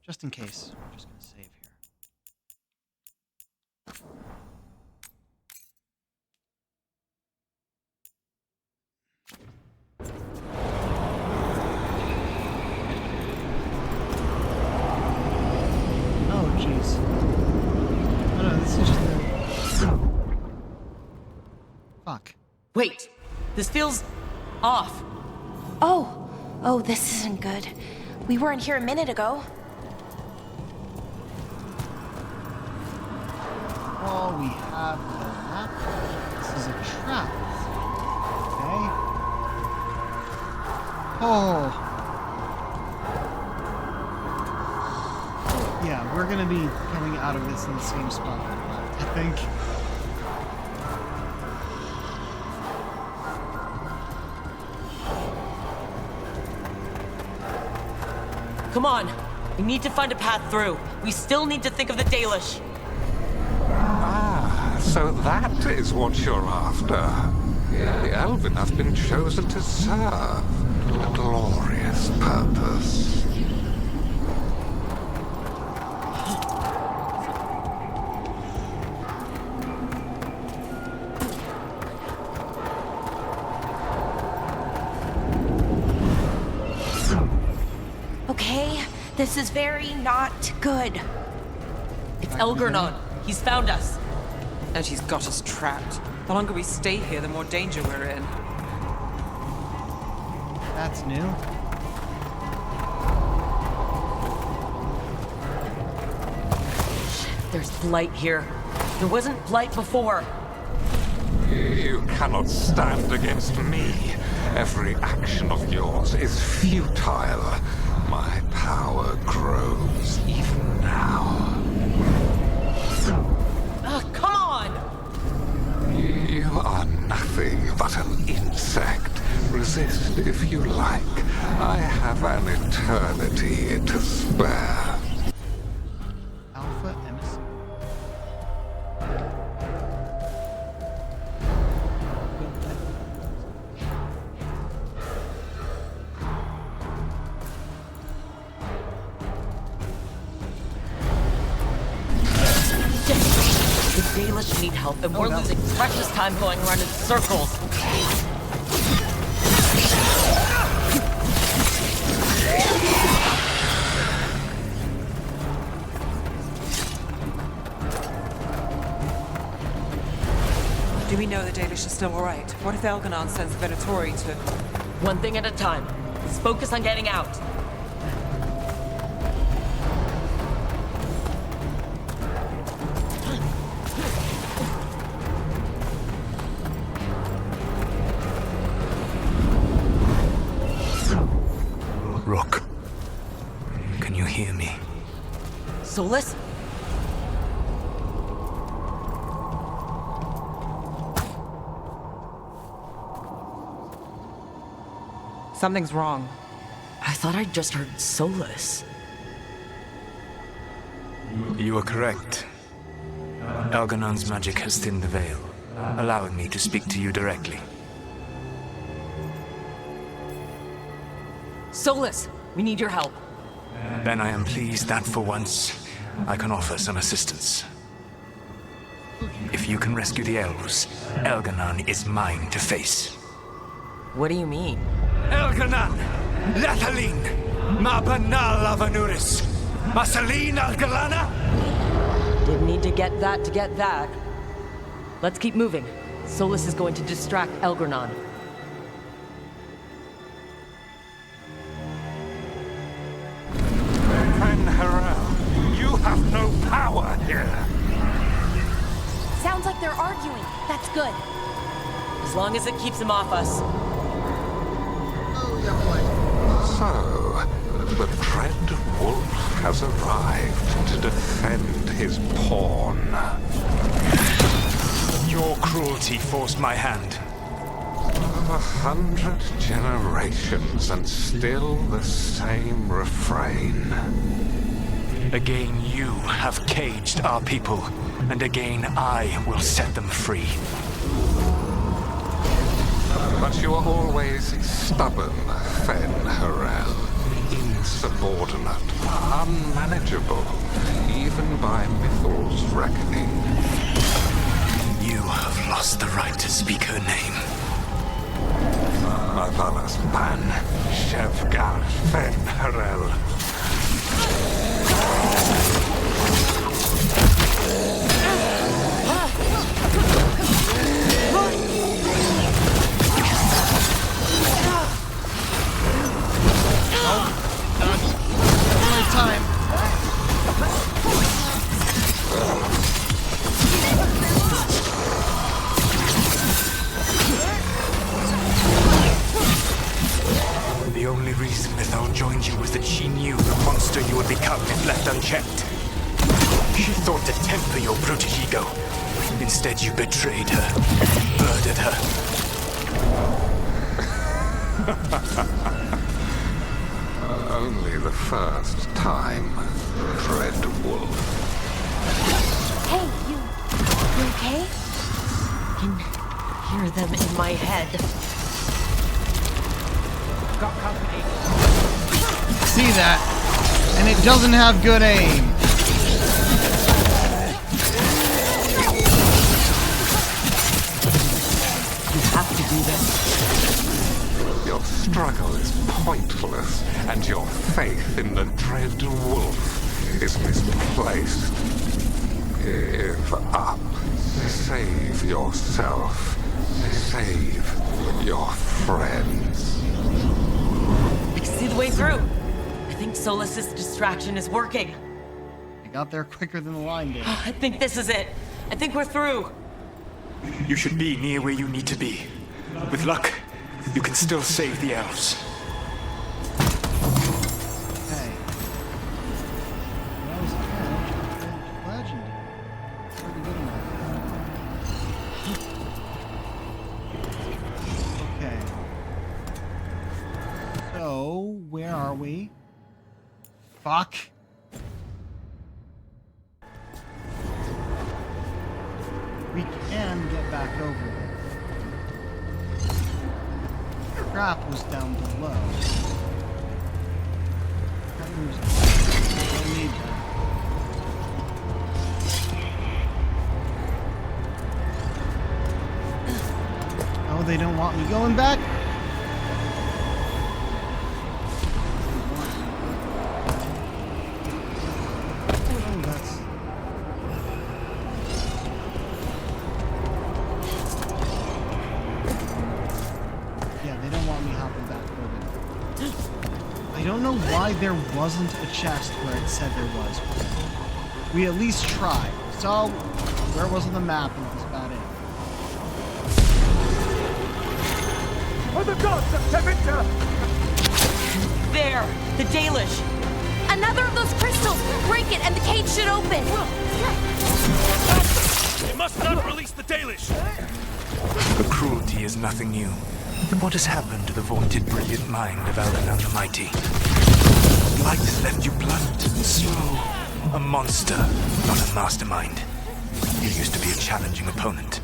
Just in case, we're just going to save here. Fuck. Wait, this feels off. Oh, this isn't good. We weren't here a minute ago. Oh, we have the map. This is a trap. Okay. Oh. Yeah, we're gonna be coming out of this in the same spot we left, I think. Come on. We need to find a path through. We still need to think of the Dalish. Ah, so that is what you're after. The Elven have been chosen to serve a glorious purpose. Okay, this is very not good. It's Elgarnon. He's found us. And he's got us trapped. The longer we stay here, the more danger we're in. That's new. There's blight here. There wasn't blight before. You cannot stand against me. Every action of yours is futile. My power grows even now. Come on! You are nothing but an insect. Resist if you like. I have an eternity to spare. Alpha emissary. The Dalish need help, and we're losing precious time going around in circles. Do we know the Dalish are still alright? What if Elgarnon sends the Venatori to... One thing at a time. Let's focus on getting out. Rook, can you hear me? Solus? Something's wrong. I thought I just heard Solus. You are correct. Elgarnon's magic has thinned the veil, allowing me to speak to you directly. Solus, we need your help. Then I am pleased that for once, I can offer some assistance. If you can rescue the elves, Elgarnon is mine to face. What do you mean? Elganan, Lathaline, Mabanal Avanuris, Masaline Algalana? Didn't need to get that. Let's keep moving. Solus is going to distract Elgranon. Harel, you have no power here. Sounds like they're arguing. That's good. As long as it keeps him off us. So, the Dread Wolf has arrived to defend his pawn. Your cruelty forced my hand. 100 generations and still the same refrain. Again, you have caged our people, and again I will set them free. But you are always stubborn, Fen Harel. Insubordinate, unmanageable, even by Mythal's reckoning. You have lost the right to speak her name. Avalas Ban, Shevgar Fen Harel. Time. The only reason Mythal joined you was that she knew the monster you would become if left unchecked. She thought to temper your brutish ego. Instead, you betrayed her, murdered her. Only the first time, Dread Wolf. Hey, you okay? I can hear them in my head. Got company. See that? And it doesn't have good aim. You have to do this. Your struggle is pointless, and your faith in the Dread Wolf is misplaced. Give up. Save yourself. Save your friends. I can see the way through. I think Solus's distraction is working. I got there quicker than the line did. I think this is it. I think we're through. You should be near where you need to be. With luck, you can still save the elves. Hey. That was legendary. Pretty good enough. Okay. So, where are we? Fuck. We can get back over there. Trap was down below. That moves. Don't need that. Oh, they don't want me going back? Oh, that's... Yeah, they don't want me hopping back over. I don't know why there wasn't a chest where it said there was. We at least tried. So, where was on the map and that's about it. For the gods of Tevinter! There! The Dalish! Another of those crystals! Break it and the cage should open! They must not release the Dalish! The cruelty is nothing new. But what has happened to the vaunted brilliant mind of Elganon the Mighty? Light left you blunt and slow. A monster, not a mastermind. You used to be a challenging opponent.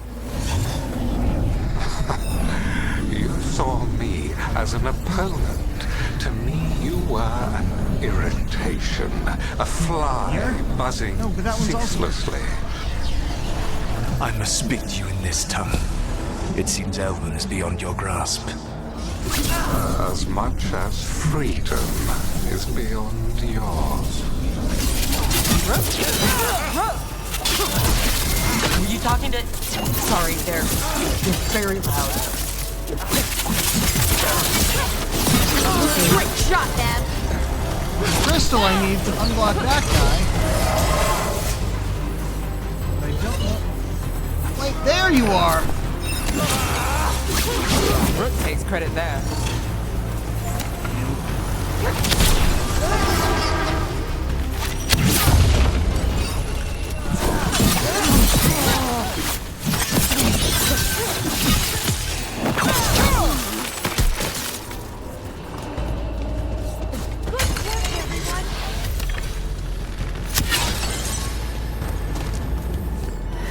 You saw me as an opponent. To me, you were an irritation. A fly buzzing ceaselessly. I must speak to you in this tongue. It seems Elven is beyond your grasp. as much as freedom is beyond yours. Were you talking to... Sorry, they're very loud. Great shot, Bev. The crystal I need to unblock that guy. But I don't know. Wait, there you are! Rook takes credit there.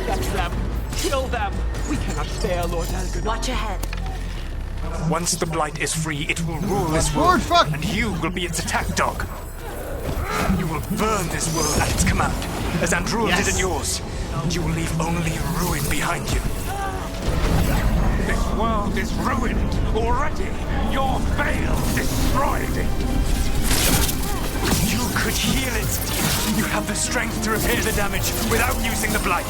Get them! Kill them! We cannot spare Lord Veilguard. Watch ahead. Once the Blight is free, it will rule this world, and you will be its attack dog. You will burn this world at its command, as Andrua did in yours, and you will leave only ruin behind you. This world is ruined already. Your veil destroyed it. You could heal it. You have the strength to repair the damage without using the Blight.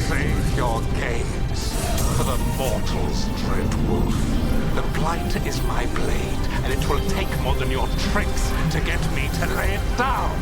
Save your games for the mortals, Dread Wolf. The Blight is my blade, and it will take more than your tricks to get me to lay it down.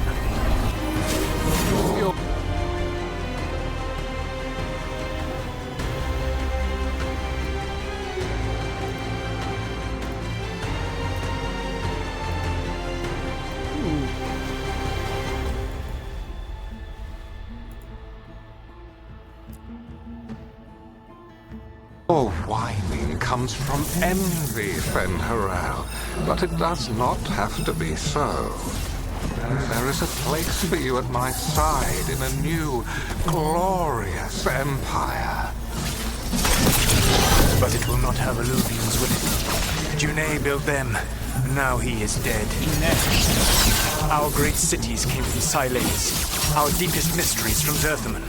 All whining comes from envy, Fen'Harel, but it does not have to be so. There is a place for you at my side in a new, glorious empire. But it will not have Illuvians with it. Junei built them, and now he is dead. Our great cities came from Silence, our deepest mysteries from Zerthaman.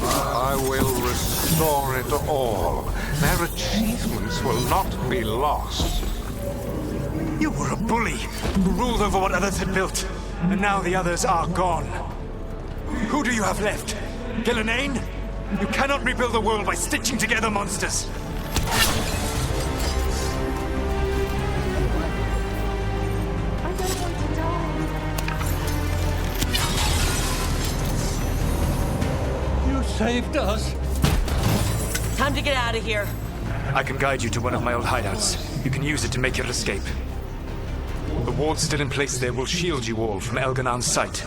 I will restore it all. Their achievements will not be lost. You were a bully who ruled over what others had built, and now the others are gone. Who do you have left? Gillenane? You cannot rebuild the world by stitching together monsters. Saved us. Time to get out of here. I can guide you to one of my old hideouts. You can use it to make your escape. The walls still in place there will shield you all from Elganon's sight.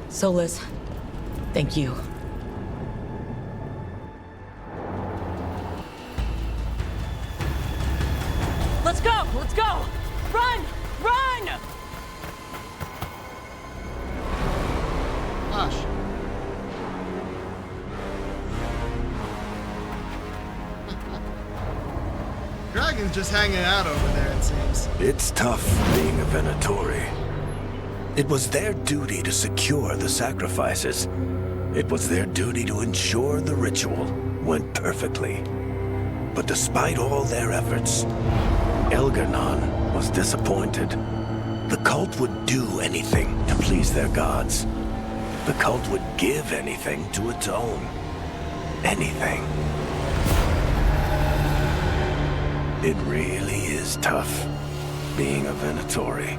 Solas, thank you. Let's go! Let's go! Run! Run! Gosh. Dragon's just hanging out over there, it seems. It's tough being a Venatori. It was their duty to secure the sacrifices. It was their duty to ensure the ritual went perfectly. But despite all their efforts, Elgar'nan was disappointed. The cult would do anything to please their gods. The cult would give anything to atone. Anything. It really is tough, being a Venatori.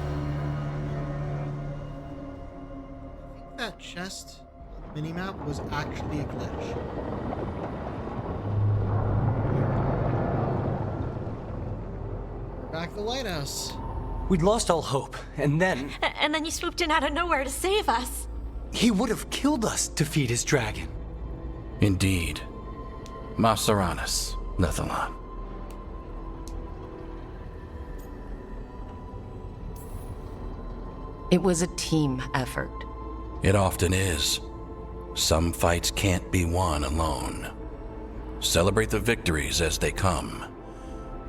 That chest minimap was actually a glitch. We're back at the lighthouse. We'd lost all hope, and then... And then you swooped in out of nowhere to save us. He would have killed us to feed his dragon. Indeed. Masaranis, Nethalon. It was a team effort. It often is. Some fights can't be won alone. Celebrate the victories as they come.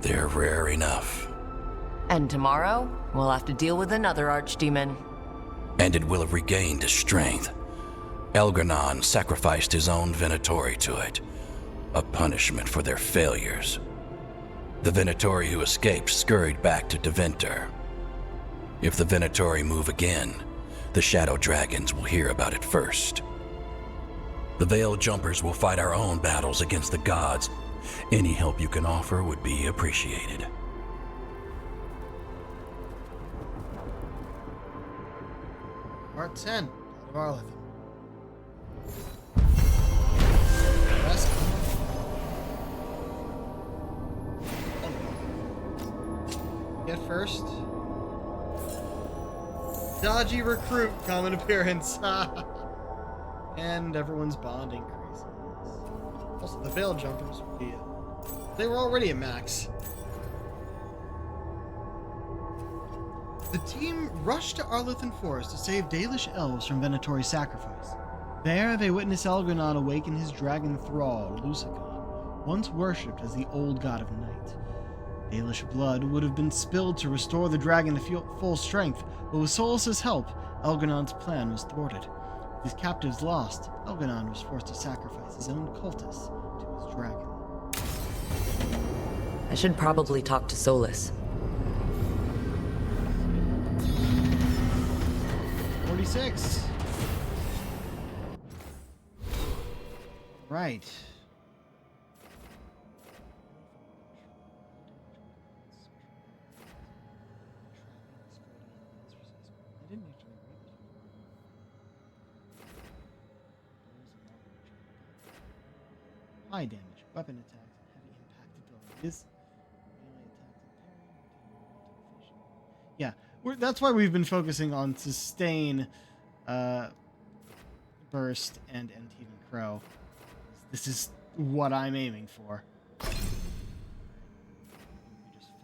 They're rare enough. And tomorrow, we'll have to deal with another archdemon. And it will have regained its strength. Elgar'nan sacrificed his own Venatori to it. a punishment for their failures. The Venatori who escaped scurried back to Deventer. If the Venatori move again, the Shadow Dragons will hear about it first. The Veil Jumpers will fight our own battles against the gods. Any help you can offer would be appreciated. Part 10, God of Arleth. Get first. Dodgy recruit, common appearance. And everyone's bond increases. Also, the Veil Jumpers would be they were already at max. The team rushed to Arlethan Forest to save Dalish elves from Venatori's sacrifice. There, they witness Elgranon awaken his dragon thrall, Lusicon, once worshipped as the old god of night. Dalish blood would have been spilled to restore the dragon to full strength, but with Solus's help, Elgranon's plan was thwarted. With his captives lost, Elgranon was forced to sacrifice his own cultists to his dragon. I should probably talk to Solus. 46. Right. High damage, weapon attacks, and heavy impact abilities. Yeah, that's why we've been focusing on sustain, burst, and even crow. This is what I'm aiming for. Just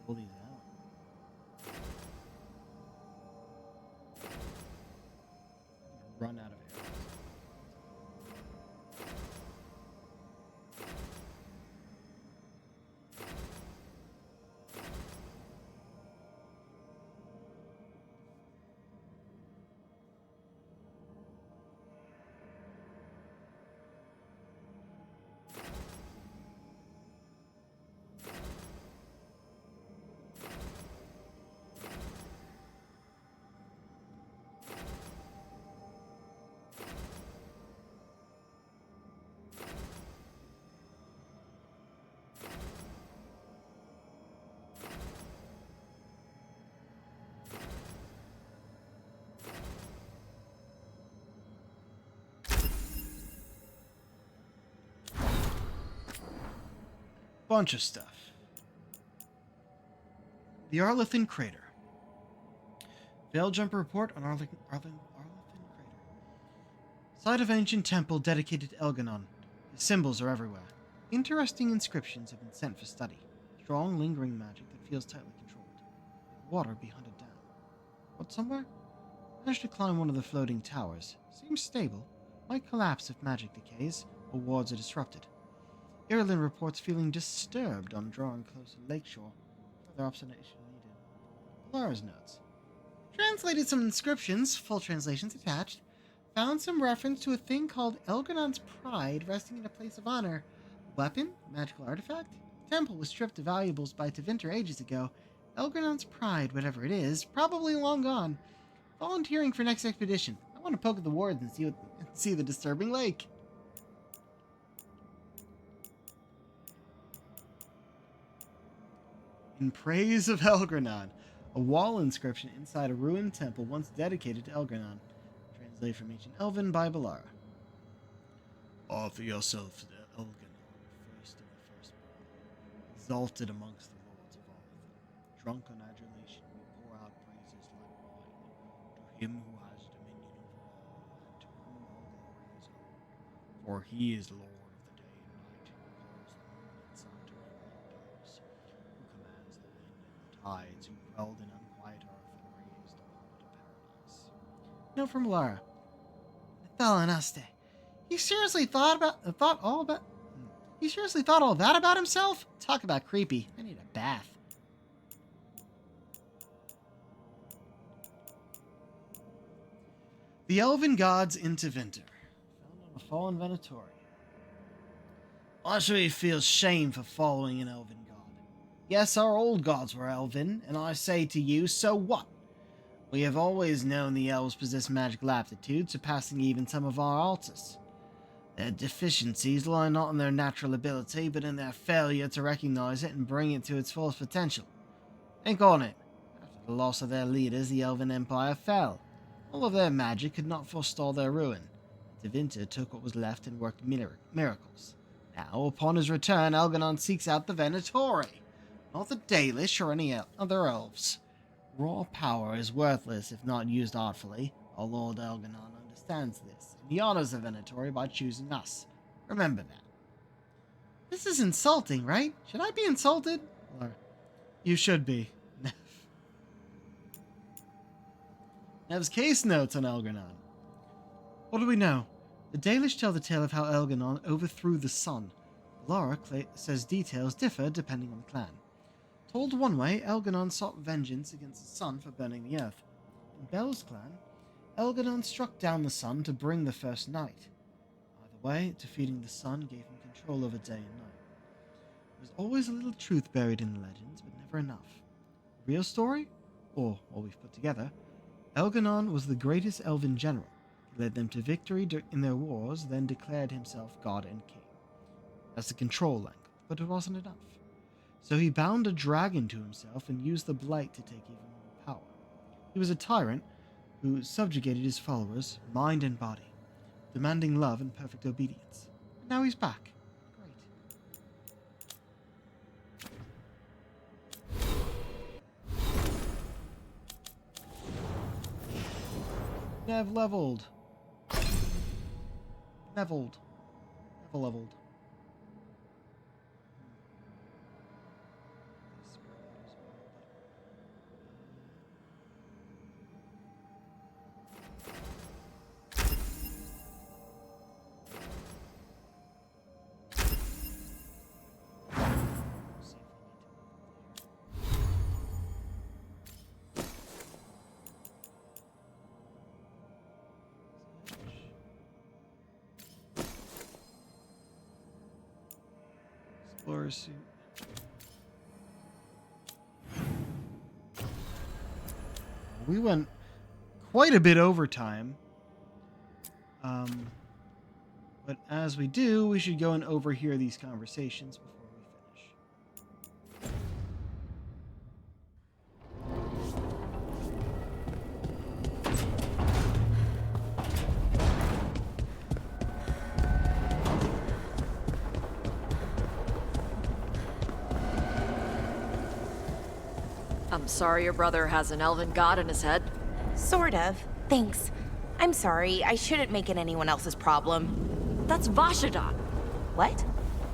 fill these out. Run out of arrows. Bunch of stuff. The Arlethan Crater. Veil Jumper report on Arlethan Crater. Site of ancient temple dedicated to Elganon. His symbols are everywhere. Interesting inscriptions have been sent for study. Strong, lingering magic that feels tightly controlled. Water be hunted down. But somewhere? Managed to climb one of the floating towers. Seems stable. Might collapse if magic decays or wards are disrupted. Irilyn reports feeling disturbed on drawing close to Lakeshore. Further observation needed. Lara's notes. Translated some inscriptions, full translations attached. Found some reference to a thing called Elgranon's Pride resting in a place of honor. Weapon? Magical artifact? Temple was stripped of valuables by Tevinter ages ago. Elgranon's Pride, whatever it is, probably long gone. Volunteering for next expedition. I want to poke at the wards and see the disturbing lake. In praise of Elgranon, a wall inscription inside a ruined temple once dedicated to Elgranon. Translated from Ancient Elven by Balara. Offer yourself to Elgranon, first of the firstborn, exalted amongst the lords of Arleth. Drunk on adulation, we pour out praises like wine, to him who has dominion over all, and to whom all glory is owed. For he is Lord of the day and night, who calls the moon and sun to run wonders, who commands the wind and the tides, who dwelled in unquiet earth and raised upon it a paradise. Note from Lara. Thalanaste. He seriously thought all that about himself? Talk about creepy. I need a bath. The Elven Gods into Tevinter. Found on a fallen Venatori. Why should we feel shame for following an elven god? Yes, our old gods were elven, and I say to you, so what? We have always known the elves possess magical aptitude, surpassing even some of our altars. Their deficiencies lie not in their natural ability, but in their failure to recognize it and bring it to its fullest potential. Think on it. After the loss of their leaders, the Elven Empire fell. All of their magic could not forestall their ruin. Tevinter took what was left and worked miracles. Now, upon his return, Elganon seeks out the Venatori, not the Dalish or any other elves. Raw power is worthless if not used artfully. Our Lord Elganon understands this, and he honors the Venatori by choosing us. Remember that. This is insulting, right? Should I be insulted? Or you should be. Nev's case notes on Elganon. What do we know? The Dalish tell the tale of how Elganon overthrew the sun. Laura says details differ depending on the clan. Told one way, Elganon sought vengeance against the sun for burning the earth. In Bel's clan, Elganon struck down the sun to bring the first night. Either way, defeating the sun gave him control over day and night. There's always a little truth buried in the legends, but never enough. Real story? Or what we've put together, Elganon was the greatest elven general. He led them to victory in their wars, then declared himself god and king. That's the control angle, but it wasn't enough. So he bound a dragon to himself and used the blight to take even more power. He was a tyrant who subjugated his followers, mind and body, demanding love and perfect obedience. And now he's back. Nev leveled. Nevel leveled. Explorer suit. We went quite a bit over time. But as we do, we should go and overhear these conversations before we finish. I'm sorry your brother has an elven god in his head. Sort of. Thanks. I'm sorry. I shouldn't make it anyone else's problem. That's Vashadan. What?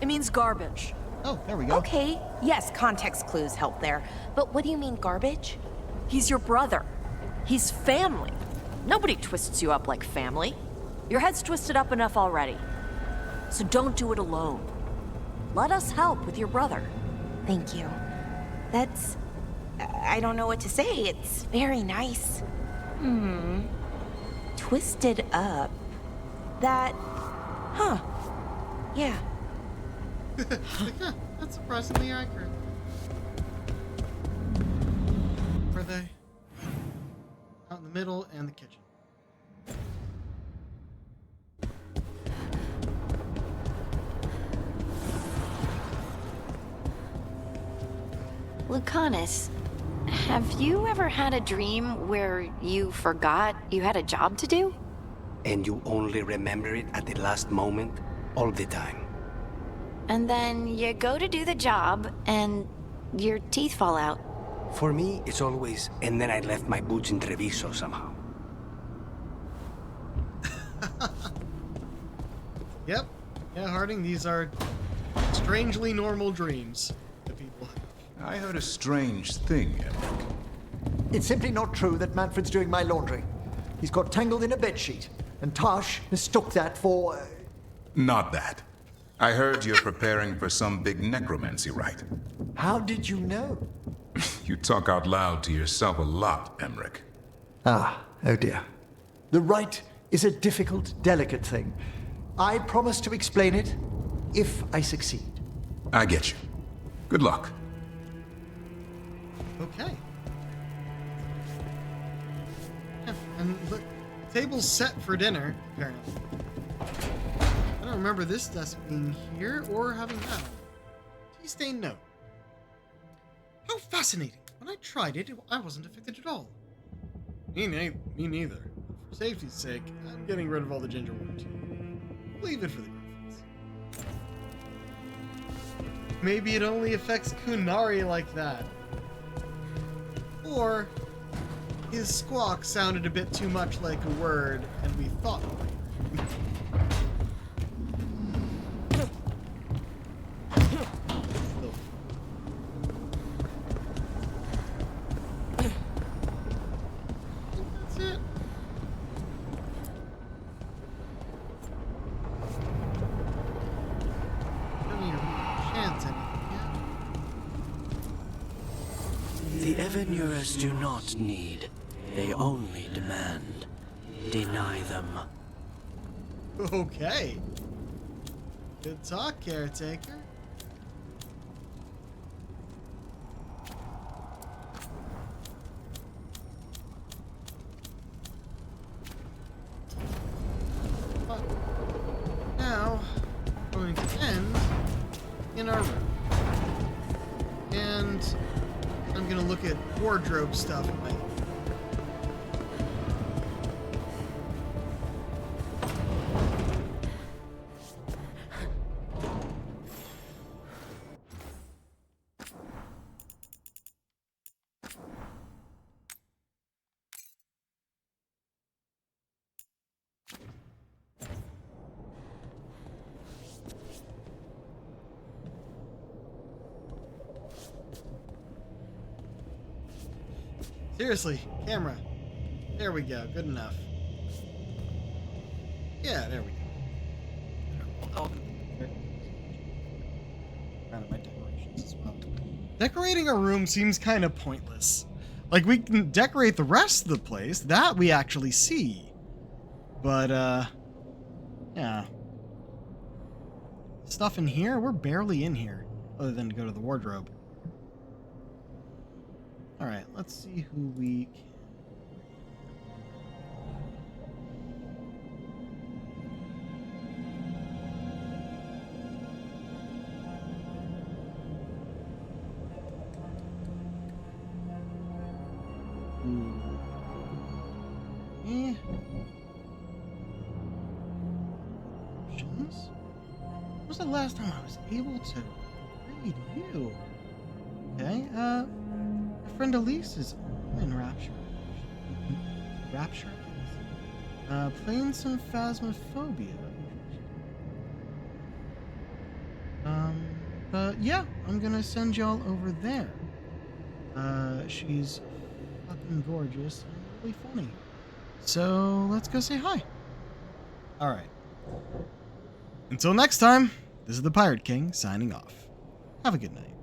It means garbage. Oh, there we go. Okay. Yes, context clues help there. But what do you mean garbage? He's your brother. He's family. Nobody twists you up like family. Your head's twisted up enough already. So don't do it alone. Let us help with your brother. Thank you. That's... I don't know what to say. It's very nice. Twisted up. That... Huh. Yeah. Yeah, that's surprisingly accurate. Were they? Out in the middle and the kitchen. Lucanus, have you ever had a dream where you forgot you had a job to do? And you only remember it at the last moment, all the time. And then you go to do the job, and your teeth fall out. For me, it's always, and then I left my boots in Treviso somehow. Yep. Yeah, Harding, these are strangely normal dreams that people have. I heard a strange thing, Emmerich. It's simply not true that Manfred's doing my laundry. He's got tangled in a bedsheet, and Tosh mistook that for... Not that. I heard you're preparing for some big necromancy rite. How did you know? You talk out loud to yourself a lot, Emmerich. Ah, oh dear. The rite is a difficult, delicate thing. I promise to explain it if I succeed. I get you. Good luck. Okay. Yeah, and look, table's set for dinner, apparently. I don't remember this desk being here or having that. Tea stain note. How fascinating. When I tried it, I wasn't affected at all. Me neither. For safety's sake, I'm getting rid of all the gingerwort tea. Leave it for the Griffins. Maybe it only affects Kunari like that. Or his squawk sounded a bit too much like a word, and we thought we heard. That's it. Don't need to chance anything yet. The Evanurers do not need. They only demand. Deny them. Okay. Good talk, caretaker. But now, we're going to end in our room. And I'm going to look at wardrobe stuff in my Seriously, camera. There we go. Good enough. Yeah, there we go. Oh. My decorations as well. Decorating a room seems kind of pointless. Like, we can decorate the rest of the place. That we actually see. But, yeah. Stuff in here? We're barely in here. Other than to go to the wardrobe. Alright, let's see who we can. Options? When was the last time I was able to read you? Okay, my friend Elise is in Rapture. Playing some Phasmophobia. But yeah, I'm gonna send y'all over there. She's fucking gorgeous and really funny. So let's go say hi. Alright. Until next time, this is the Pirate King signing off. Have a good night.